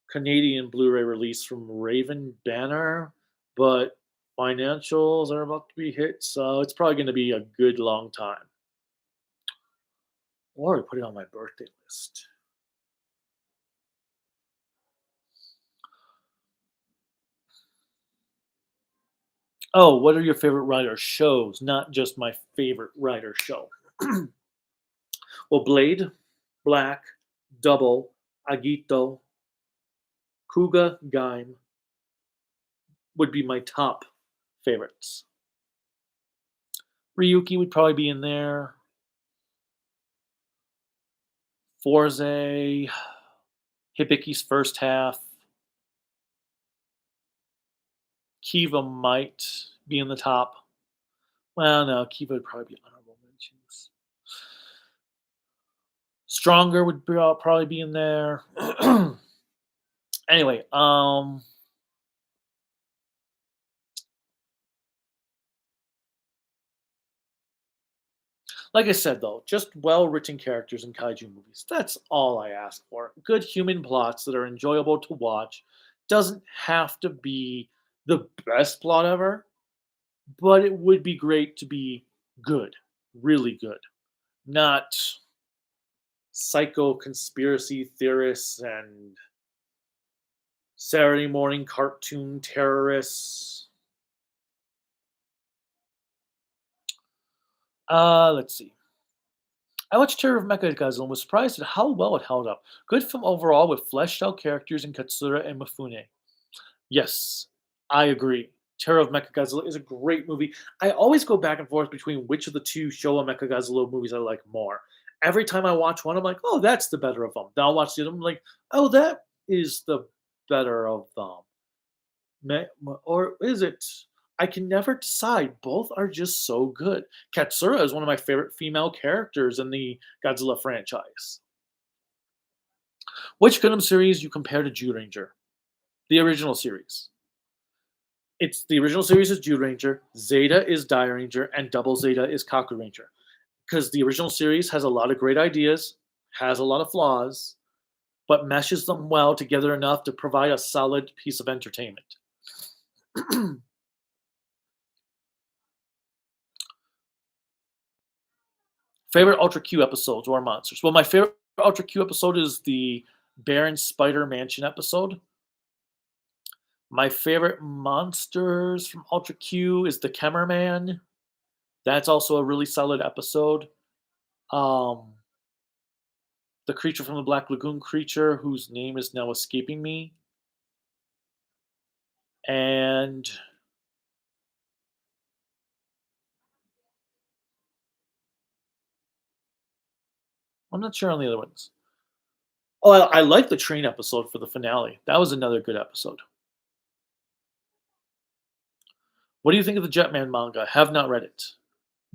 [SPEAKER 1] Canadian Blu-ray release from Raven Banner, but financials are about to be hit, so it's probably going to be a good long time. Or I put it on my birthday list. Oh, what are your favorite writer shows? Not just my favorite writer show. Well, Blade, Black, Double, Agito, Kuga, Gaim would be my top favorites. Ryuki would probably be in there. Forze, Hibiki's first half. Kiva might be in the top. Well, no, Kiva would probably be honorable mentions. Stronger would probably be in there. Anyway, like I said, though, just well-written characters in kaiju movies. That's all I ask for. Good human plots that are enjoyable to watch. Doesn't have to be the best plot ever, but it would be great to be good, really good, not psycho conspiracy theorists and Saturday morning cartoon terrorists. Let's see. I watched Terror of Mechagodzilla and was surprised at how well it held up. Good film overall with fleshed out characters in Katsura and Mifune. Yes, I agree. Terror of Mechagodzilla is a great movie. I always go back and forth between which of the two Showa Mechagodzilla movies I like more. Every time I watch one, I'm like, oh, that's the better of them. Then I'll watch the other, I'm like, oh, that is the better of them. Or is it? I can never decide. Both are just so good. Katsura is one of my favorite female characters in the Godzilla franchise. Which Gundam series you compare to Ranger? The original series. It's the original series is Ranger, Zeta is Ranger, and Double Zeta is Kaku Ranger. Because the original series has a lot of great ideas, has a lot of flaws, but meshes them well together enough to provide a solid piece of entertainment. Favorite Ultra Q episodes or monsters? Well, my favorite Ultra Q episode is the Baron Spider Mansion episode. My favorite monsters from Ultra Q is the Kemmerman. That's also a really solid episode. The creature from the Black Lagoon creature, whose name is now escaping me. And I'm not sure on the other ones. Oh, I like the train episode for the finale. That was another good episode. What do you think of the Jetman manga? Have not read it.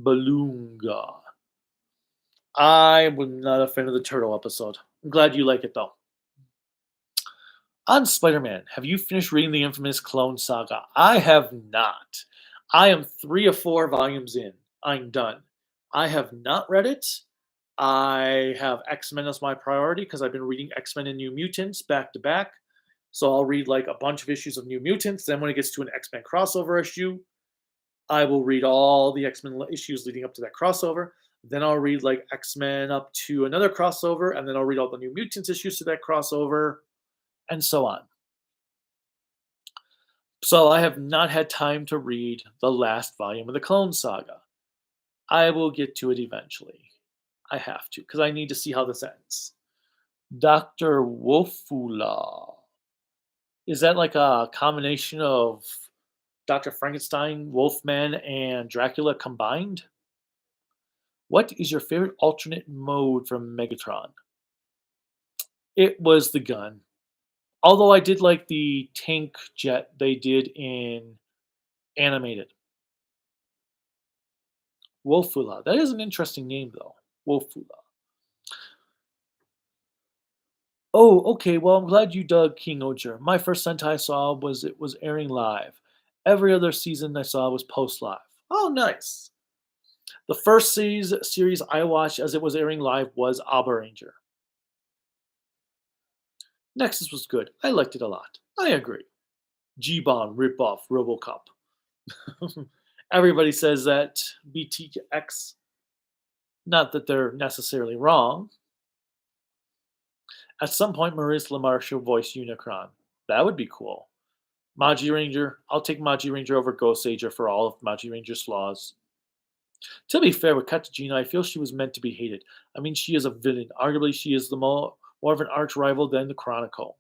[SPEAKER 1] Balloonga. I was not a fan of the turtle episode. I'm glad you like it though. On Spider-Man, have you finished reading the infamous Clone Saga? I have not. I am 3 or 4 volumes in. I'm done. I have not read it. I have X-Men as my priority because I've been reading X-Men and New Mutants back to back. So I'll read like a bunch of issues of New Mutants. Then when it gets to an X-Men crossover issue, I will read all the X-Men issues leading up to that crossover. Then I'll read like X-Men up to another crossover, and then I'll read all the New Mutants issues to that crossover, and so on. So I have not had time to read the last volume of the Clone Saga. I will get to it eventually. I have to, because I need to see how this ends. Dr. Wolfula. Is that like a combination of Dr. Frankenstein, Wolfman, and Dracula combined? What is your favorite alternate mode from Megatron? It was the gun. Although I did like the tank jet they did in animated. Wolfula. That is an interesting name, though. Wolfula. Oh, okay. Well, I'm glad you dug King Oger. My first Sentai I saw was it was airing live. Every other season I saw was post live. Oh, nice. The first series I watched as it was airing live was Abba Ranger. Nexus was good. I liked it a lot. I agree. G-Bomb ripoff Robocop. Everybody says that BTX. Not that they're necessarily wrong. At some point, Maurice LaMarche will voice Unicron. That would be cool. Magi Ranger. I'll take Magi Ranger over Ghost Ager for all of Magi Ranger's flaws. To be fair with Katajina, I feel she was meant to be hated. I mean, she is a villain. Arguably, she is the more of an arch rival than the Chronicle.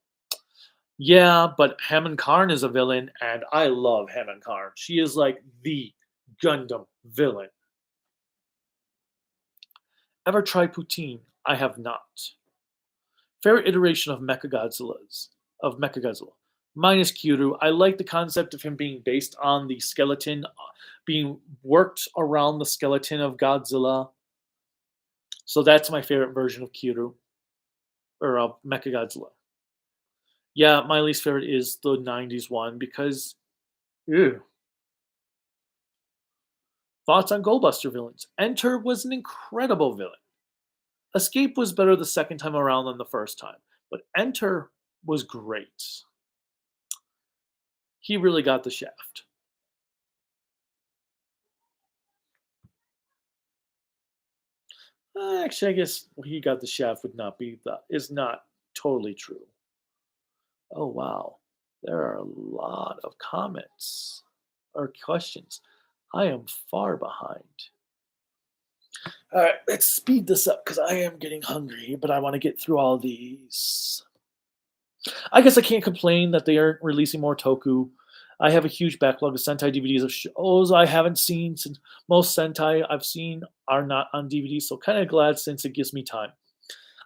[SPEAKER 1] Yeah, but Hammond Karn is a villain, and I love Hammond Karn. She is like the Gundam villain. Ever tried poutine? I have not. Favorite iteration of Mechagodzilla. Mine is Kyuru. I like the concept of him being based on the skeleton, being worked around the skeleton of Godzilla. So that's my favorite version of Kyuru, or of Mechagodzilla. Yeah, my least favorite is the 90s one because, ew. Thoughts on Goldbuster villains? Enter was an incredible villain. Escape was better the second time around than the first time, but Enter was great. He really got the shaft. Actually, I guess he got the shaft is not totally true. Oh wow, there are a lot of comments or questions. I am far behind. All right, let's speed this up because I am getting hungry, but I want to get through all these. I guess I can't complain that they aren't releasing more Toku. I have a huge backlog of Sentai DVDs of shows I haven't seen, since most Sentai I've seen are not on DVD, so kind of glad since it gives me time.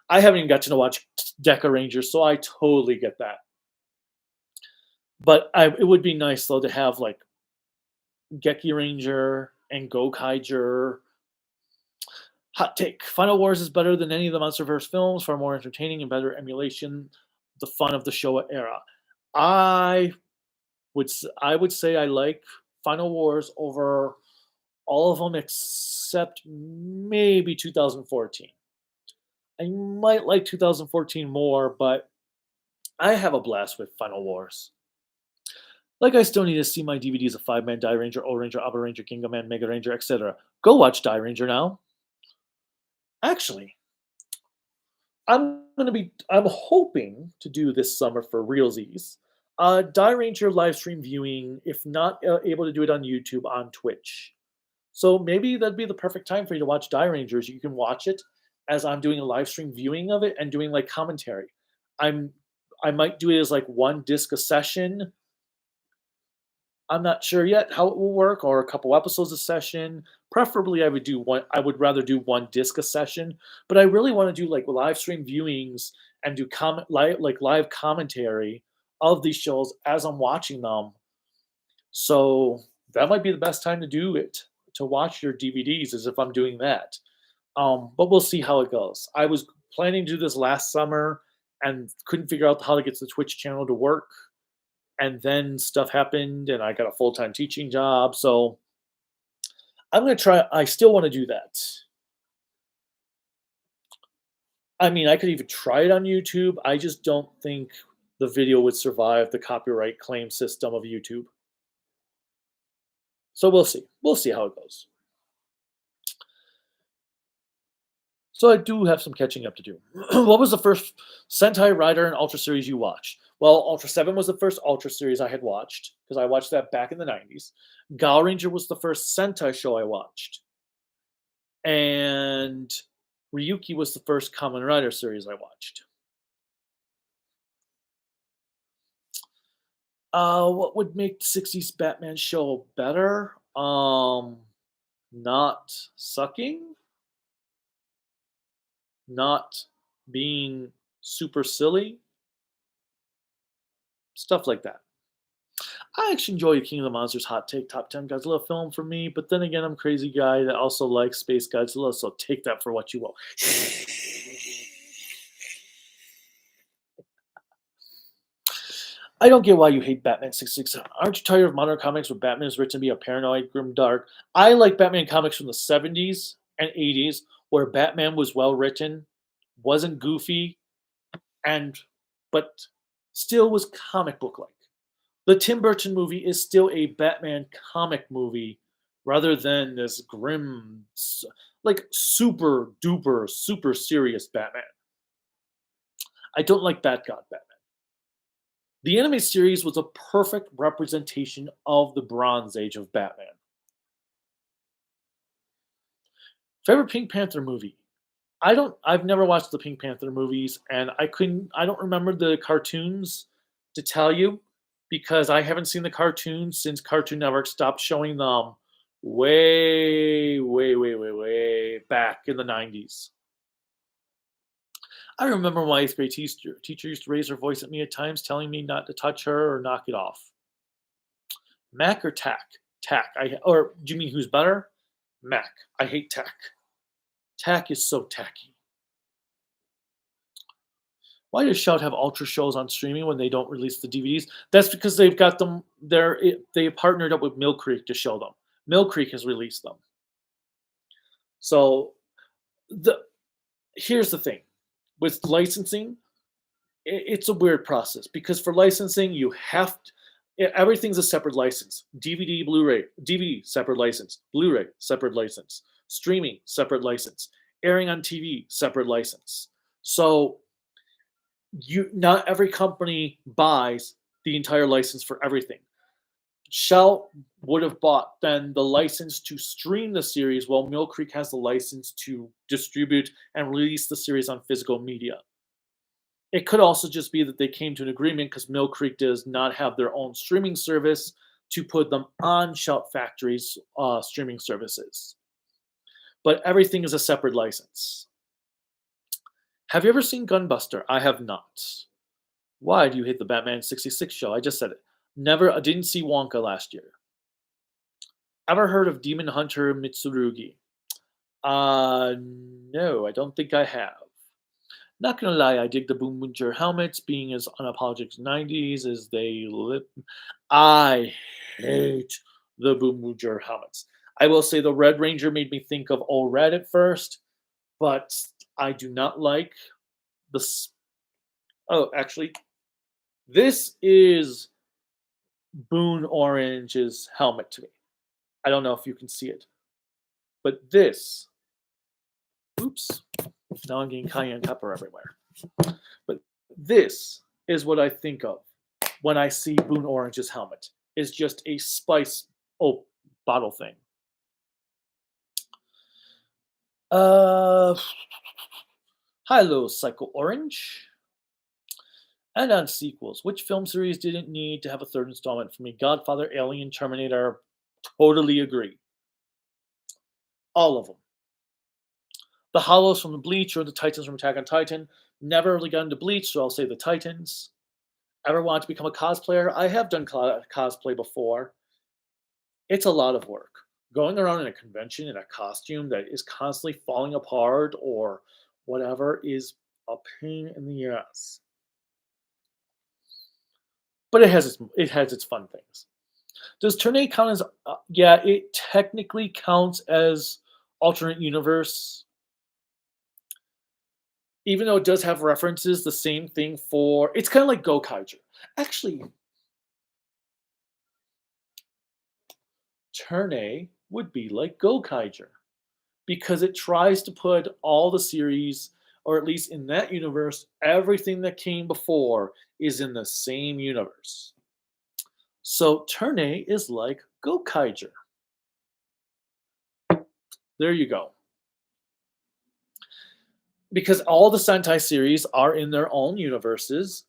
[SPEAKER 1] I haven't even got to watch Deca Rangers, so I totally get that. But it would be nice though to have like Geki Ranger and Go Kaiger. Hot take: Final Wars is better than any of the MonsterVerse films, far more entertaining and better emulation the fun of the Showa era. I I would say I like Final Wars over all of them except maybe 2014. I might like 2014 more, but I have a blast with Final Wars. Like, I still need to see my DVDs of Five Man, Die Ranger, O Ranger, Abba Ranger, Ginga Man, Mega Ranger, etc. Go watch Die Ranger now. Actually, I'm hoping to do this summer for realsies. Die Ranger live stream viewing, if not able to do it on YouTube, on Twitch. So maybe that'd be the perfect time for you to watch Die Rangers. You can watch it as I'm doing a live stream viewing of it and doing like commentary. I might do it as like one disc a session. I'm not sure yet how it will work, or a couple episodes a session. Preferably, I would rather do one disc a session, but I really want to do like live stream viewings and do live commentary of these shows as I'm watching them. So that might be the best time to do it, to watch your DVDs, as if I'm doing that. But we'll see how it goes. I was planning to do this last summer and couldn't figure out how to get the Twitch channel to work. And then stuff happened and I got a full-time teaching job. So I'm going to try. I still want to do that. I mean, I could even try it on YouTube. I just don't think the video would survive the copyright claim system of YouTube. So we'll see. We'll see how it goes. So I do have some catching up to do. What was the first Sentai Rider and Ultra series you watched? Well, Ultra 7 was the first Ultra series I had watched, because I watched that back in the 90s. Gal Ranger was the first Sentai show I watched. And Ryuki was the first Kamen Rider series I watched. What would make the 60s Batman show better? Not sucking? Not being super silly? Stuff like that. I actually enjoy King of the Monsters hot take top 10 Godzilla film for me, but then again, I'm a crazy guy that also likes Space Godzilla, so take that for what you will. I don't get why you hate Batman 66. Aren't you tired of modern comics where Batman is written to be a paranoid, grim, dark? I like Batman comics from the 70s and 80s where Batman was well written, wasn't goofy, but still was comic book like. The Tim Burton movie is still a Batman comic movie rather than this grim, like super duper, super serious Batman. I don't like Bat God Batman. The anime series was a perfect representation of the Bronze Age of Batman. Favorite Pink Panther movie? I've never watched the Pink Panther movies, and I don't remember the cartoons to tell you, because I haven't seen the cartoons since Cartoon Network stopped showing them way back in the 90s. I remember my 8th grade teacher used to raise her voice at me at times, telling me not to touch her or knock it off. Mac or Tack? Tack. Or do you mean who's better? Mac. I hate Tack. Tack is so tacky. Why does Shout have Ultra shows on streaming when they don't release the DVDs? That's because they've got them there. They partnered up with Mill Creek to show them. Mill Creek has released them. So here's the thing. With licensing, it's a weird process, because for licensing, you have to, everything's a separate license. DVD, Blu-ray, DVD, separate license. Blu-ray, separate license. Streaming, separate license. Airing on TV, separate license. So not every company buys the entire license for everything. Shout would have bought then the license to stream the series, while Mill Creek has the license to distribute and release the series on physical media. It could also just be that they came to an agreement because Mill Creek does not have their own streaming service, to put them on Shout Factory's streaming services. But everything is a separate license. Have you ever seen Gunbuster? I have not. Why do you hate the Batman 66 show? I just said it. Never, I didn't see Wonka last year. Ever heard of Demon Hunter Mitsurugi? No, I don't think I have. Not gonna lie, I dig the Boom Boomcher helmets being as unapologetic 90s as they live. I hate the Boom Boomcher helmets. I will say the Red Ranger made me think of All Red at first, but I do not like this. Oh, actually, this is Boone Orange's helmet to me. I don't know if you can see it, but this. Oops. Now I'm getting cayenne pepper everywhere. But this is what I think of when I see Boone Orange's helmet. It's just a spice bottle thing. Hello, Psycho Orange. And on sequels, which film series didn't need to have a third installment for me? Godfather, Alien, Terminator. Totally agree. All of them. The Hollows from the Bleach or the Titans from Attack on Titan. Never really got into Bleach, so I'll say the Titans. Ever want to become a cosplayer? I have done cosplay before. It's a lot of work. Going around in a convention in a costume that is constantly falling apart or whatever is a pain in the ass. But it has its fun things. Does Turn A count as? Yeah, it technically counts as alternate universe. Even though it does have references, the same thing for. It's kind of like Kaiju. Actually, Turn A would be like Kaiju because it tries to put all the series, or at least in that universe, everything that came before is in the same universe. So Turn A is like Kaiju. There you go. Because all the Sentai series are in their own universes,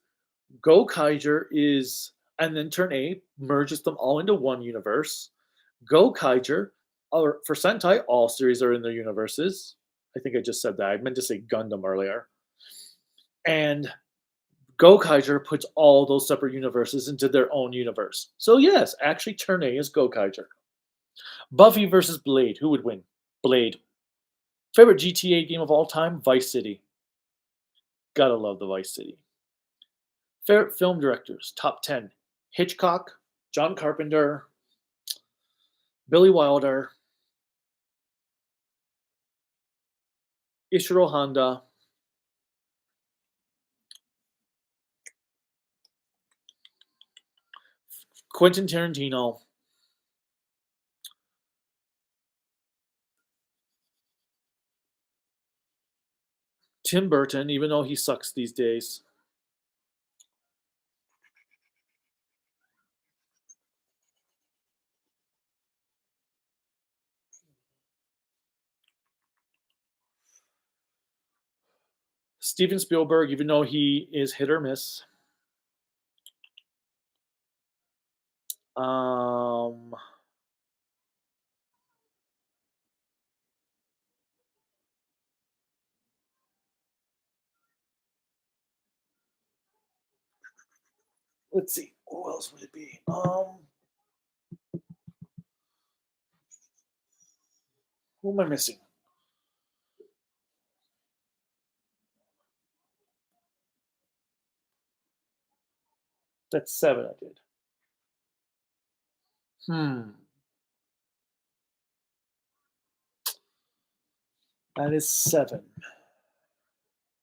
[SPEAKER 1] Kaiju is, and then Turn A merges them all into one universe. Kaiju, or for Sentai, all series are in their universes. I think I just said that. I meant to say Gundam earlier. And Kaiju puts all those separate universes into their own universe. So yes, actually Turn A is Kaiju. Buffy versus Blade. Who would win? Blade. Favorite GTA game of all time? Vice City. Gotta love the Vice City. Favorite film directors? Top 10. Hitchcock, John Carpenter, Billy Wilder, Ishiro Honda, Quentin Tarantino, Tim Burton, even though he sucks these days. Steven Spielberg, even though he is hit or miss. Um, let's see. Who else would it be? Who am I missing? That's 7 I did. That is 7.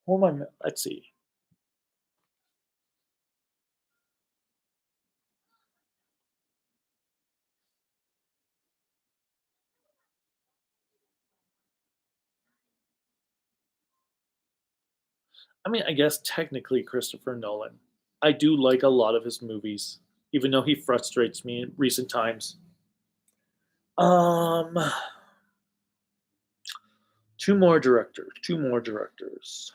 [SPEAKER 1] Who am I? Let's see. I mean, I guess technically Christopher Nolan. I do like a lot of his movies, even though he frustrates me in recent times. Um, two more directors. Two more directors.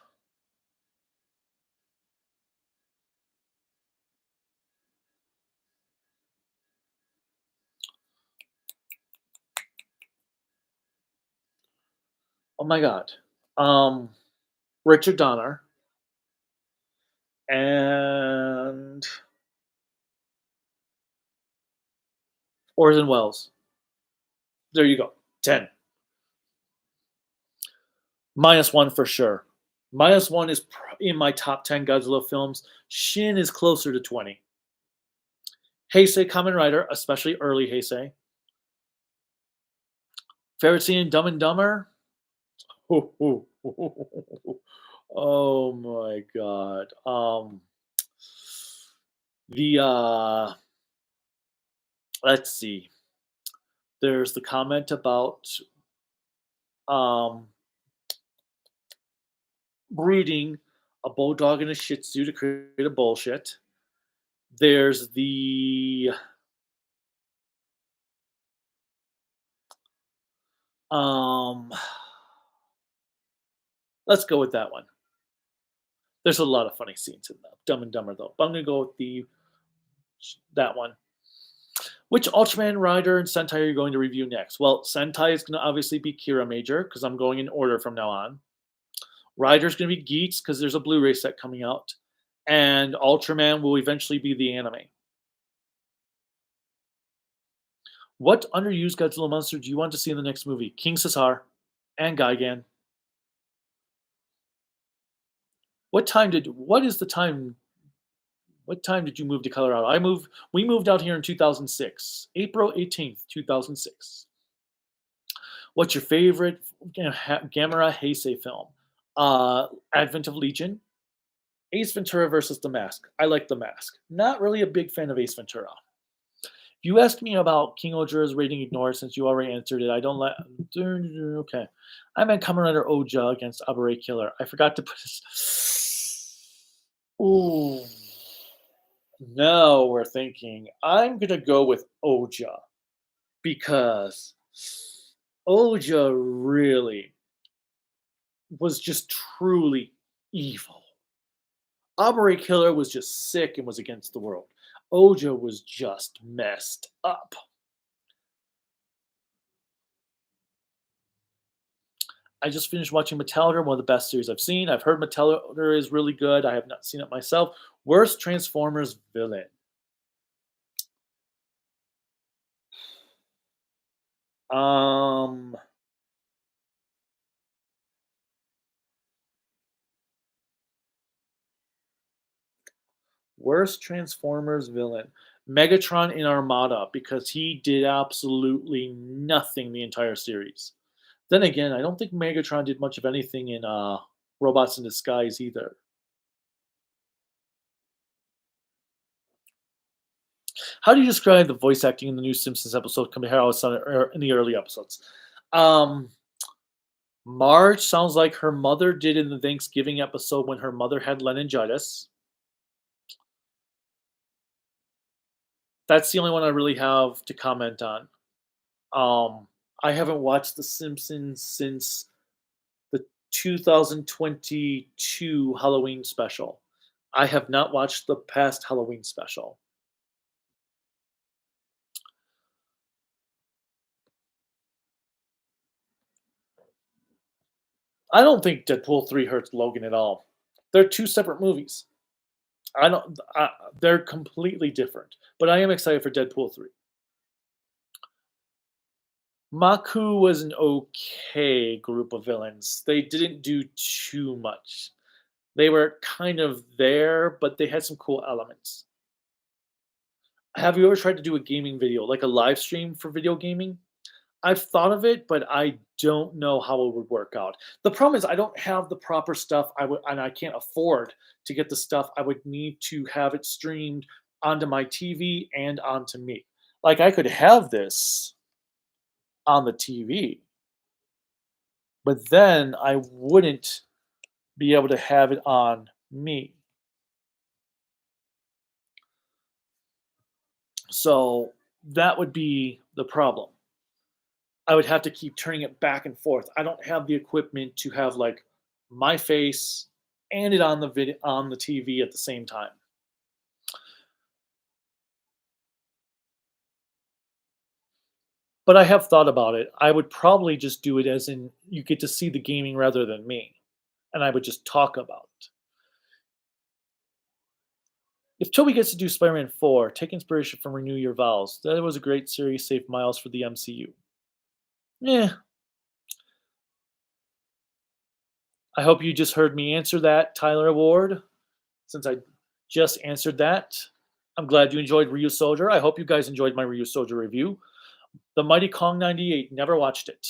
[SPEAKER 1] Oh my god. Um, Richard Donner and Orson Welles. There you go. 10. -1 for sure. -1 is in my top 10 Godzilla films. Shin is closer to 20. Heisei Kamen Rider, especially early Heisei. Favorite scene in Dumb and Dumber? Oh my god. The let's see. There's the comment about um breeding a bulldog and a shih tzu to create a bullshit. There's the um let's go with that one. There's a lot of funny scenes in Dumb and Dumber though. But I'm gonna go with the that one. Which Ultraman Rider and Sentai are you going to review next? Well, Sentai is going to obviously be Kira Major because I'm going in order from now on. Rider is going to be Geats because there's a Blu-ray set coming out, and Ultraman will eventually be the anime. What underused Godzilla monster do you want to see in the next movie? King Caesar and Gigan. What is the time? What time did you move to Colorado? We moved out here in 2006, April 18th, 2006. What's your favorite Gamera Heisei film? Advent of Legion, Ace Ventura versus The Mask. I like The Mask. Not really a big fan of Ace Ventura. You asked me about King Ojira's rating ignored since you already answered it. I don't let. Okay. I meant Kamen Rider Oja against Abare Killer. I forgot to put his. Ooh. Now we're thinking. I'm going to go with Oja because Oja really was just truly evil. Abare Killer was just sick and was against the world. Oja was just messed up. I just finished watching Metallica, one of the best series I've seen. I've heard Metallica is really good. I have not seen it myself. Worst Transformers villain. Um, Worst Transformers villain. Megatron in Armada because he did absolutely nothing the entire series. Then again, I don't think Megatron did much of anything in Robots in Disguise either. How do you describe the voice acting in the new Simpsons episode compared to how it's in the early episodes? Um, Marge sounds like her mother did in the Thanksgiving episode when her mother had meningitis. That's the only one I really have to comment on. I haven't watched The Simpsons since the 2022 Halloween special. I have not watched the past Halloween special. I don't think Deadpool 3 hurts Logan at all. They're two separate movies. I don't. They're completely different. But I am excited for Deadpool 3. Maku was an okay group of villains. They didn't do too much. They were kind of there, but they had some cool elements. Have you ever tried to do a gaming video, like a live stream for video gaming? I've thought of it, but I don't know how it would work out. The problem is I don't have the proper stuff. And I can't afford to get the stuff. I would need to have it streamed onto my TV and onto me. Like I could have this on the TV, but then I wouldn't be able to have it on me. So that would be the problem. I would have to keep turning it back and forth. I don't have the equipment to have like my face and it on the video on the TV at the same time. But I have thought about it. I would probably just do it as in you get to see the gaming rather than me, and I would just talk about it. If Toby gets to do Spider-Man 4, take inspiration from Renew Your Vows. That was a great series, saved miles for the MCU. Yeah, I hope you just heard me answer that, Tyler Ward, since I just answered that. I'm glad you enjoyed Ryu Soldier. I hope you guys enjoyed my Ryu Soldier review. The Mighty Kong 98, never watched it.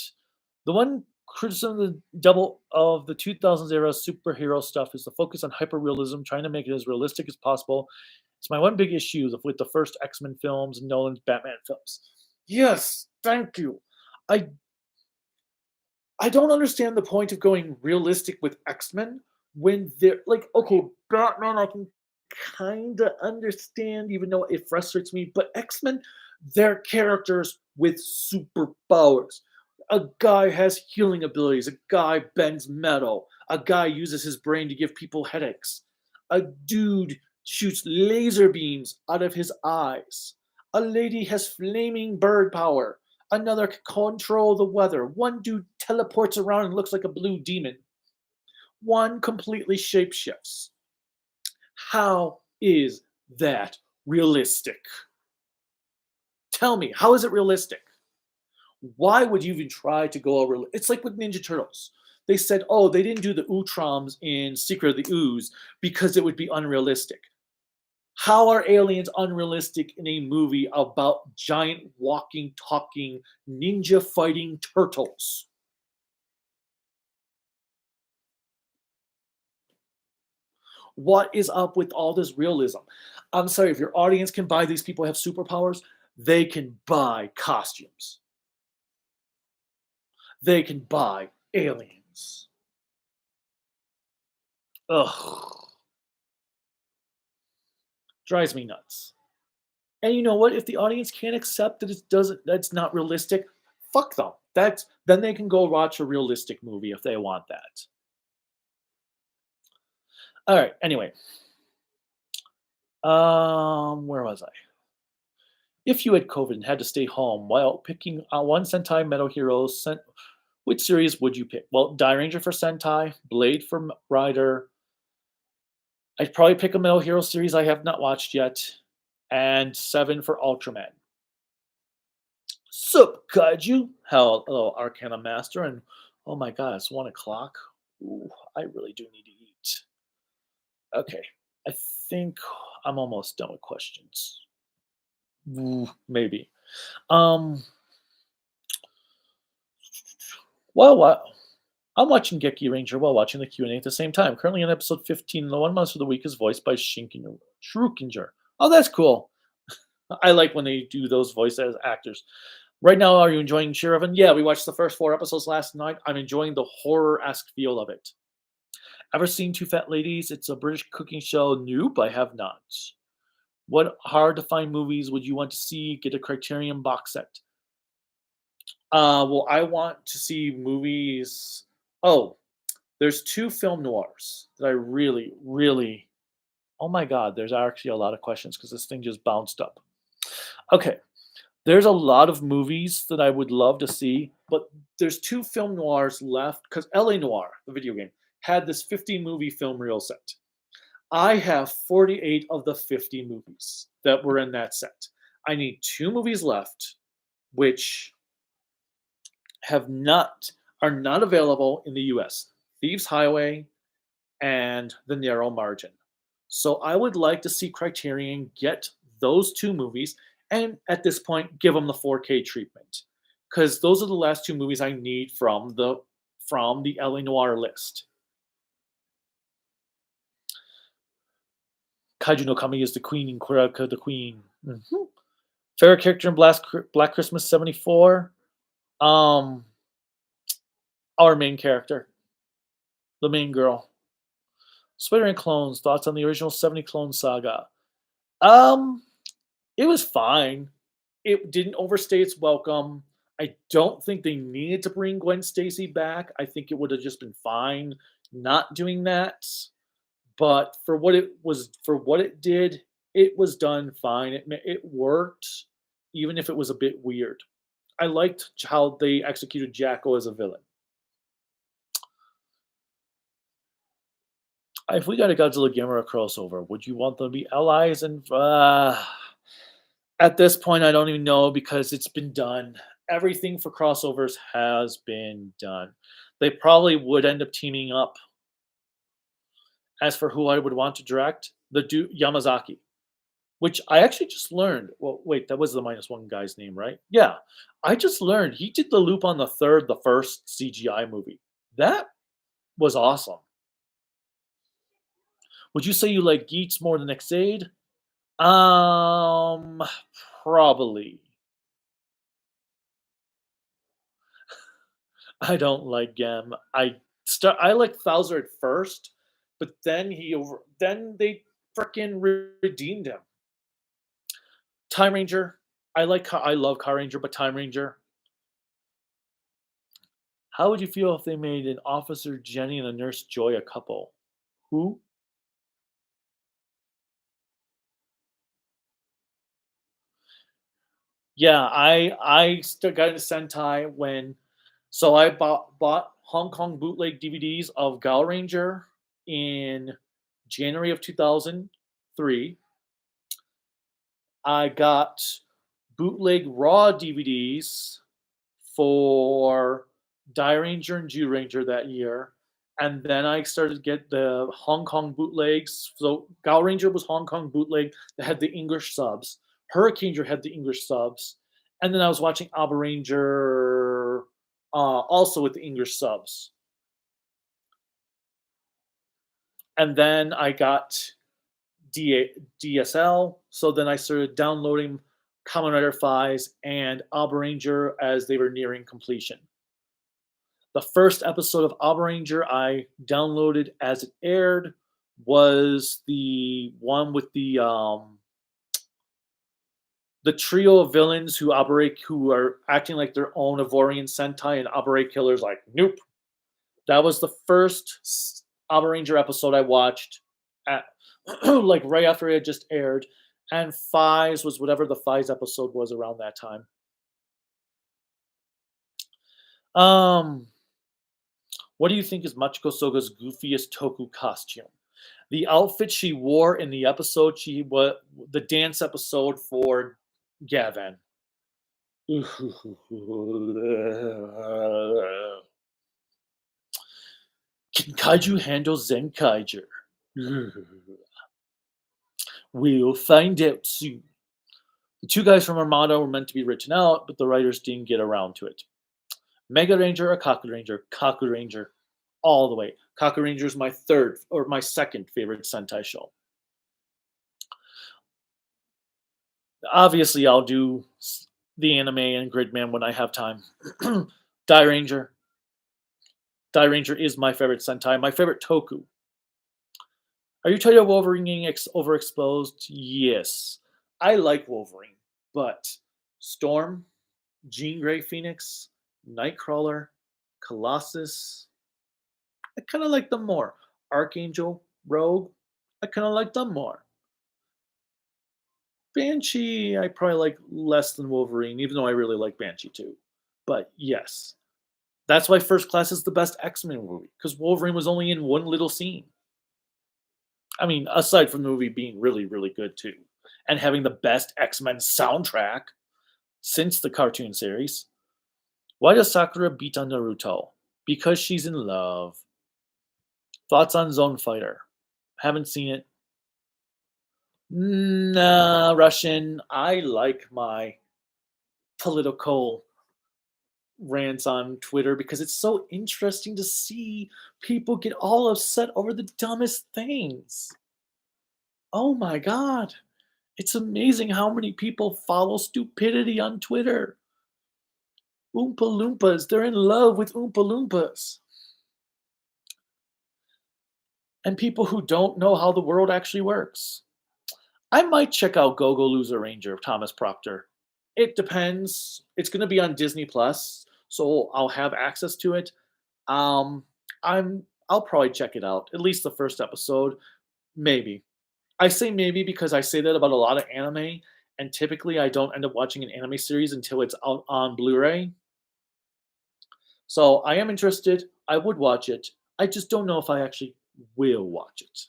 [SPEAKER 1] The one criticism of the double of the 2000s era superhero stuff is the focus on hyperrealism, trying to make it as realistic as possible. It's my one big issue with the first X-Men films and Nolan's Batman films. Yes, thank you. I I don't understand the point of going realistic with X-Men when they're like, okay, Batman I can kind of understand, even though it frustrates me, but X-Men, they're characters with superpowers. A guy has healing abilities, a guy bends metal, a guy uses his brain to give people headaches, a dude shoots laser beams out of his eyes, a lady has flaming bird power, another can control the weather, one dude teleports around and looks like a blue demon, one completely shapeshifts. How is that realistic? Tell me, how is it realistic? Why would you even try to go over? It's like with Ninja Turtles. They said, oh, they didn't do the Ultrams in Secret of the Ooze because it would be unrealistic. How are aliens unrealistic in a movie about giant walking, talking, ninja fighting turtles? What is up with all this realism? I'm sorry, if your audience can buy these people have superpowers, they can buy costumes. They can buy aliens. Ugh. Drives me nuts. And you know what? If the audience can't accept that it doesn't that's not realistic, fuck them. That's then they can go watch a realistic movie if they want that. All right, anyway. Where was I? If you had COVID and had to stay home while picking one Sentai Metal Heroes, which series would you pick? Well, Die Ranger for Sentai, Blade for Rider. I'd probably pick a Metal Hero series I have not watched yet, and Seven for Ultraman. Sup, kaiju? Hello, Arcana Master, and oh my god, it's 1 o'clock. Ooh, I really do need to eat. Okay, I think I'm almost done with questions. Ooh, maybe. Um, well, I'm watching Geki Ranger while watching the Q&A at the same time. Currently on episode 15, the one monster of the week is voiced by Shrukinger. Oh, that's cool. I like when they do those voice as actors. Right now, are you enjoying Shiravan? Yeah, we watched the first 4 episodes last night. I'm enjoying the horror-esque feel of it. Ever seen Two Fat Ladies? It's a British cooking show. Nope, I have not. What hard to find movies would you want to see? Get a Criterion box set. Well, I want to see movies. Oh, there's two film noirs that I really, really. Oh my God, there's actually a lot of questions because this thing just bounced up. Okay, there's a lot of movies that I would love to see, but there's two film noirs left because LA Noir, the video game, had this 50 movie film reel set. I have 48 of the 50 movies that were in that set. I need two movies left, which are not available in the US. Thieves Highway and The Narrow Margin. So I would like to see Criterion get those two movies and at this point give them the 4K treatment. Because those are the last two movies I need from the LA Noir list. Kaiju no Kami is the queen in Kuraka the queen. Mm-hmm. Favorite character in Black Christmas 74? Our main character. The main girl. Spider-Man clones. Thoughts on the original 70 clone saga? It was fine. It didn't overstay its welcome. I don't think they needed to bring Gwen Stacy back. I think it would have just been fine not doing that. But for what it did, it was done fine. It worked, even if it was a bit weird. I liked how they executed Jacko as a villain. If we got a Godzilla Gamera crossover, would you want them to be allies? And at this point, I don't even know because it's been done. Everything for crossovers has been done. They probably would end up teaming up. As for who I would want to direct, the Yamazaki, which I actually just learned. Well, wait, that was the -1 guy's name, right? Yeah, I just learned he did the loop on the first CGI movie. That was awesome. Would you say you like Geats more than Exade? Um, Probably. I don't like Gem. I like Thouser at first, but then they freaking redeemed him. Time Ranger. I love Car Ranger, but Time Ranger. How would you feel if they made an Officer Jenny and a Nurse Joy a couple? Who? Yeah, I still got into Sentai when so I bought Hong Kong bootleg DVDs of Gal Ranger in January of 2003. I got bootleg Raw DVDs for Die Ranger and Jew Ranger that year. And then I started to get the Hong Kong bootlegs. So Gal Ranger was Hong Kong bootleg that had the English subs. Hurricane Ranger had the English subs. And then I was watching Abba Ranger also with the English subs. And then I got DSL. So then I started downloading Kamen Rider files and Abba Ranger as they were nearing completion. The first episode of Abba Ranger I downloaded as it aired was the one with the trio of villains who are acting like their own Ivorian Sentai, and Abba Killer's like, nope. That was the first Abba Ranger episode I watched at like right after it had just aired, and Fives was whatever the Fives episode was around that time. What do you think is Machiko Soga's goofiest Toku costume? The outfit she wore in the episode the dance episode for Gavin. Can Kaiju handle Zen Kaiju? We'll find out soon. The two guys from Armada were meant to be written out, but the writers didn't get around to it. Mega Ranger or Kaku Ranger? Kaku Ranger. All the way. Kaku Ranger is my second favorite Sentai show. Obviously, I'll do the anime and Gridman when I have time. Die Ranger. Die Ranger is my favorite Sentai. My favorite Toku. Are you tired of Wolverine getting overexposed? Yes. I like Wolverine, but Storm, Jean Grey Phoenix, Nightcrawler, Colossus, I kind of like them more. Archangel, Rogue, I kind of like them more. Banshee, I probably like less than Wolverine, even though I really like Banshee too. But yes, that's why First Class is the best X-Men movie, because Wolverine was only in one little scene. I mean, aside from the movie being really, really good too, and having the best X-Men soundtrack since the cartoon series. Why does Sakura beat on Naruto? Because she's in love. Thoughts on Zone Fighter? Haven't seen it. Nah, Russian. I like my political rants on Twitter because it's so interesting to see people get all upset over the dumbest things. Oh my god. It's amazing how many people follow stupidity on Twitter. Oompa Loompas, they're in love with Oompa Loompas. And people who don't know how the world actually works. I might check out Go-Go Loser Ranger of Thomas Proctor. It depends. It's going to be on Disney Plus, so I'll have access to it. I'll probably check it out, at least the first episode. Maybe. I say maybe because I say that about a lot of anime, and typically I don't end up watching an anime series until it's out on Blu-ray. So I am interested. I would watch it. I just don't know if I actually will watch it.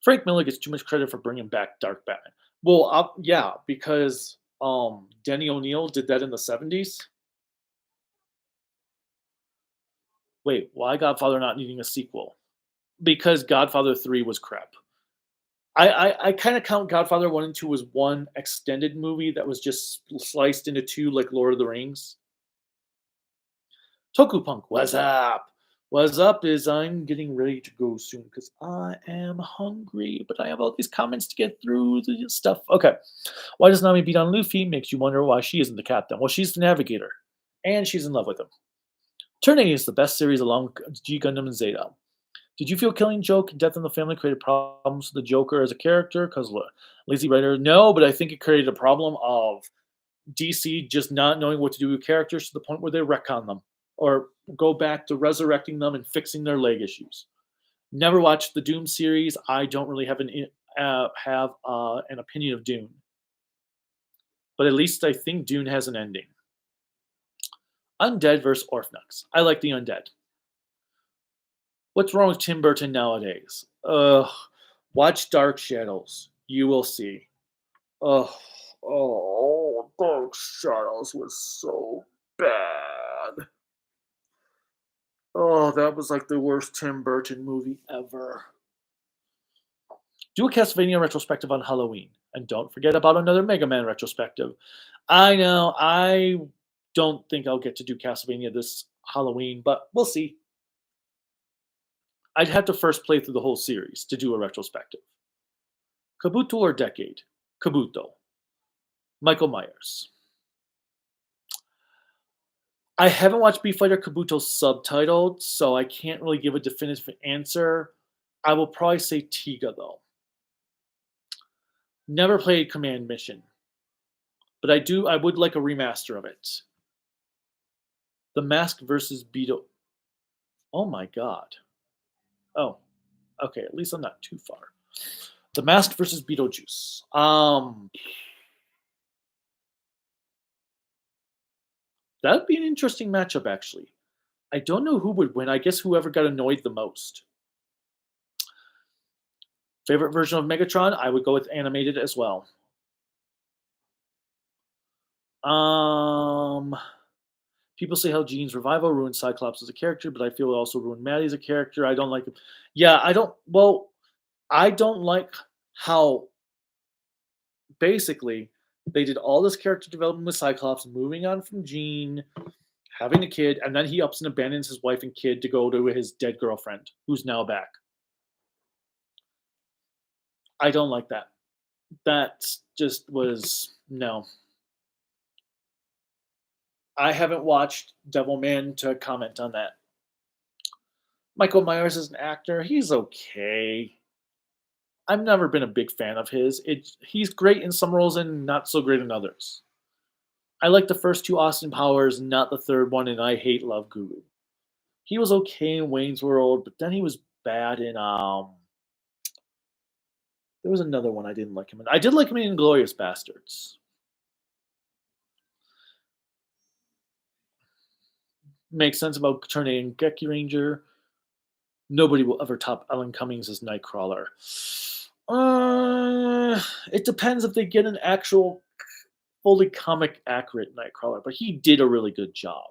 [SPEAKER 1] Frank Miller gets too much credit for bringing back Dark Batman. Well, yeah, because Denny O'Neil did that in the 70s. Wait, why Godfather not needing a sequel? Because Godfather 3 was crap. I kind of count Godfather 1 and 2 as one extended movie that was just sliced into two like Lord of the Rings. Toku Punk, what's up? What's up is I'm getting ready to go soon because I am hungry, but I have all these comments to get through the stuff. Okay. Why does Nami beat on Luffy? Makes you wonder why she isn't the captain. Well, she's the navigator, and she's in love with him. Turn 8 is the best series along with G Gundam and Zeta. Did you feel Killing Joke and Death in the Family created problems with the Joker as a character? Because lazy writer? No, but I think it created a problem of DC just not knowing what to do with characters to the point where they retcon them or go back to resurrecting them and fixing their leg issues. Never watched the Doom series. I don't really have an opinion of Dune, but at least I think Dune has an ending. Undead versus Orphnux. I like the undead. What's wrong with Tim Burton nowadays? Watch Dark Shadows. You will see. Dark Shadows was so bad. Oh, that was like the worst Tim Burton movie ever. Do a Castlevania retrospective on Halloween. And don't forget about another Mega Man retrospective. I know, I don't think I'll get to do Castlevania this Halloween, but we'll see. I'd have to first play through the whole series to do a retrospective. Kabuto or Decade? Kabuto. Michael Myers. I haven't watched Beat Fighter Kabuto subtitled, so I can't really give a definitive answer. I will probably say Tiga, though. Never played Command Mission, but I would like a remaster of it. The Mask versus Beetle. Oh my god. Oh, okay, at least I'm not too far. The Mask versus Beetlejuice. That'd be an interesting matchup, actually. I don't know who would win. I guess whoever got annoyed the most. Favorite version of Megatron? I would go with animated as well. People say how Gene's revival ruined Cyclops as a character, but I feel it also ruined Maddie as a character. I don't like him. Yeah, I don't. Well, I don't like how basically they did all this character development with Cyclops, moving on from Gene, having a kid, and then he ups and abandons his wife and kid to go to his dead girlfriend, who's now back. I don't like that. That just was no. I haven't watched Devilman to comment on that. Michael Myers as an actor, he's okay. I've never been a big fan of his. He's great in some roles and not so great in others. I like the first two Austin Powers, not the third one, and I hate Love Guru. He was okay in Wayne's World, but then he was bad in there was another one I didn't like him in. I did like him in Inglourious Bastards. Makes sense about turning Geki Ranger. Nobody will ever top Ellen Cummings as Nightcrawler. It depends if they get an actual fully comic accurate Nightcrawler, but he did a really good job.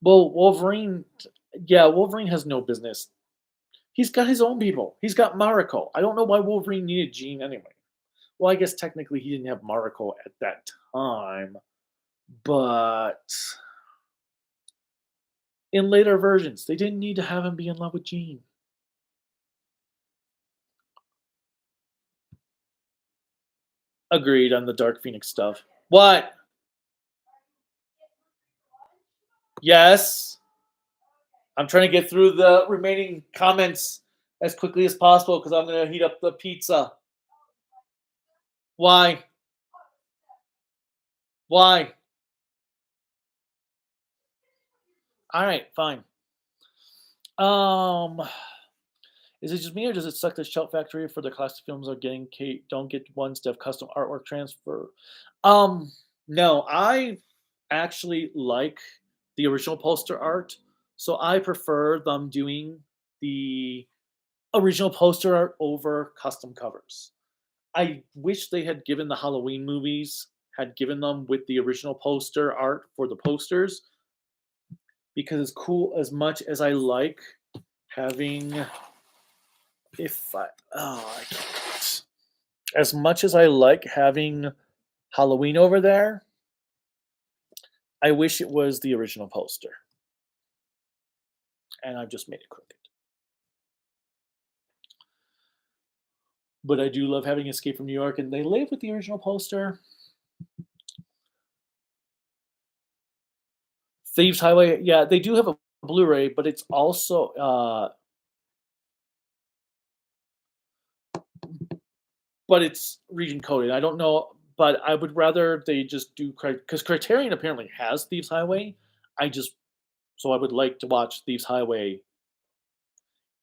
[SPEAKER 1] Well, Wolverine has no business. He's got his own people. He's got Mariko. I don't know why Wolverine needed Jean anyway. Well, I guess technically he didn't have Mariko at that time, but in later versions, they didn't need to have him be in love with Jean. Agreed on the Dark Phoenix stuff. What? Yes. I'm trying to get through the remaining comments as quickly as possible because I'm going to heat up the pizza. Why? Why? All right, fine. Um, is it just me, or does it suck that Shout Factory for the classic films are getting don't get ones to have custom artwork transfer? Um, no, I actually like the original poster art, so I prefer them doing the original poster art over custom covers. I wish they had given the Halloween movies had given them with the original poster art for the posters, because as cool as much as I like having if I oh I can't. As much as I like having Halloween over there, I wish it was the original poster. And I've just made it crooked. But I do love having Escape from New York, and they live with the original poster. Thieves Highway, yeah, they do have a Blu-ray, but it's also but it's region coded. I don't know, but I would rather they just do because Criterion apparently has Thieves Highway. I just so I would like to watch Thieves Highway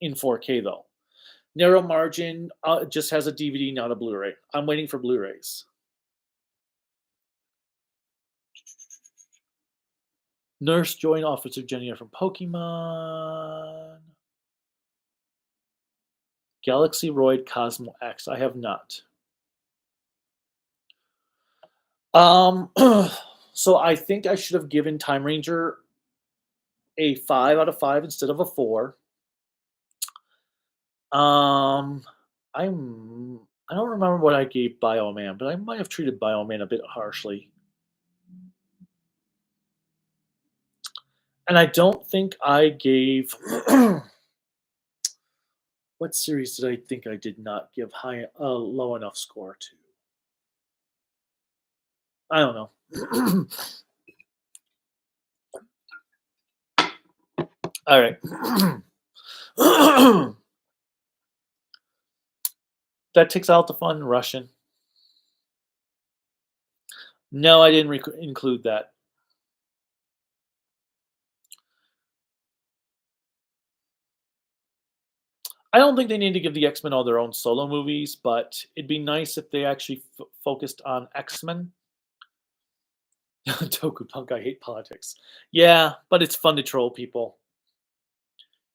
[SPEAKER 1] in 4K though. Narrow Margin just has a DVD, not a Blu-ray. I'm waiting for Blu-rays. Nurse Joy Officer Jenny are from Pokemon. Galaxy Roid Cosmo X. I have not. So I think I should have given Time Ranger a 5 out of 5 instead of a 4. Um, I don't remember what I gave Bioman, but I might have treated Bioman a bit harshly. And I don't think I gave what series did I think I did not give high low enough score to? I don't know. All right. That takes out the fun Russian. No, I didn't include that. I don't think they need to give the X Men all their own solo movies, but it'd be nice if they actually focused on X Men. Toku Punk, I hate politics. Yeah, but it's fun to troll people.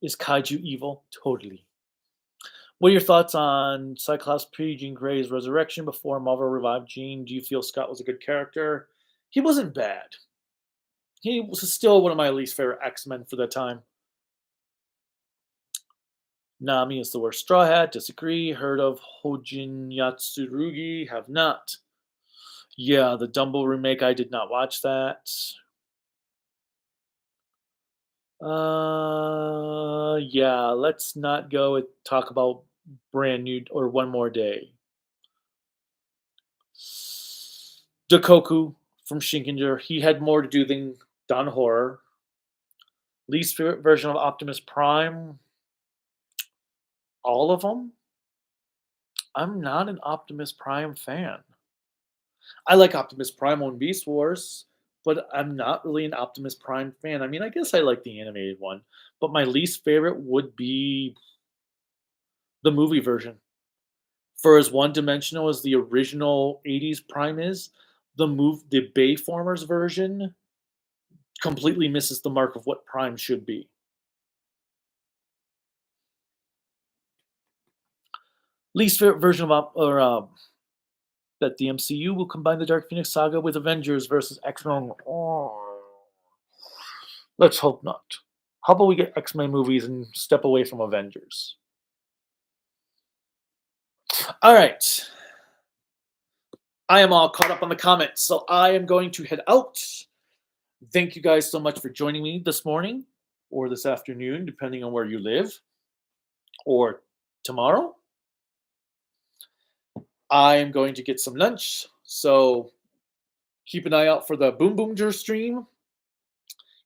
[SPEAKER 1] Is kaiju evil? Totally. What are your thoughts on Cyclops P. Jean Grey's resurrection before Marvel revived Jean? Do you feel Scott was a good character? He wasn't bad. He was still one of my least favorite X Men for the time. Nami is the worst Straw Hat. Disagree. Heard of Hojin Yatsurugi? Have not. Yeah, the Dumbo remake. I did not watch that. Yeah. Let's not go and talk about brand new or one more day. Dakoku from Shinkinger. He had more to do than Don Horror. Least favorite version of Optimus Prime. All of them. I'm not an Optimus Prime fan. I like Optimus Prime on Beast Wars, but I'm not really an Optimus Prime fan. I mean, I guess I like the animated one, but my least favorite would be the movie version. For as one-dimensional as the original '80s Prime is, the Bayformers version completely misses the mark of what Prime should be. Least favorite version of that the MCU will combine the Dark Phoenix saga with Avengers versus X-Men. Oh, let's hope not. How about we get X-Men movies and step away from Avengers? All right. I am all caught up on the comments, so I am going to head out. Thank you guys so much for joining me this morning or this afternoon, depending on where you live, or tomorrow. I am going to get some lunch, so keep an eye out for the Boom Boomger stream.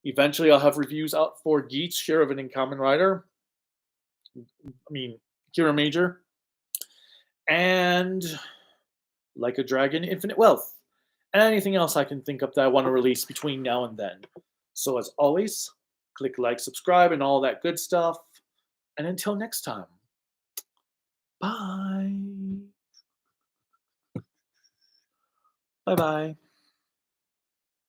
[SPEAKER 1] Eventually, I'll have reviews out for Geets, Share of an Uncommon Rider. Hero Major. And Like a Dragon, Infinite Wealth. And anything else I can think of that I want to release between now and then. So as always, Click like, subscribe, and all that good stuff. And until next time, bye. Bye-bye.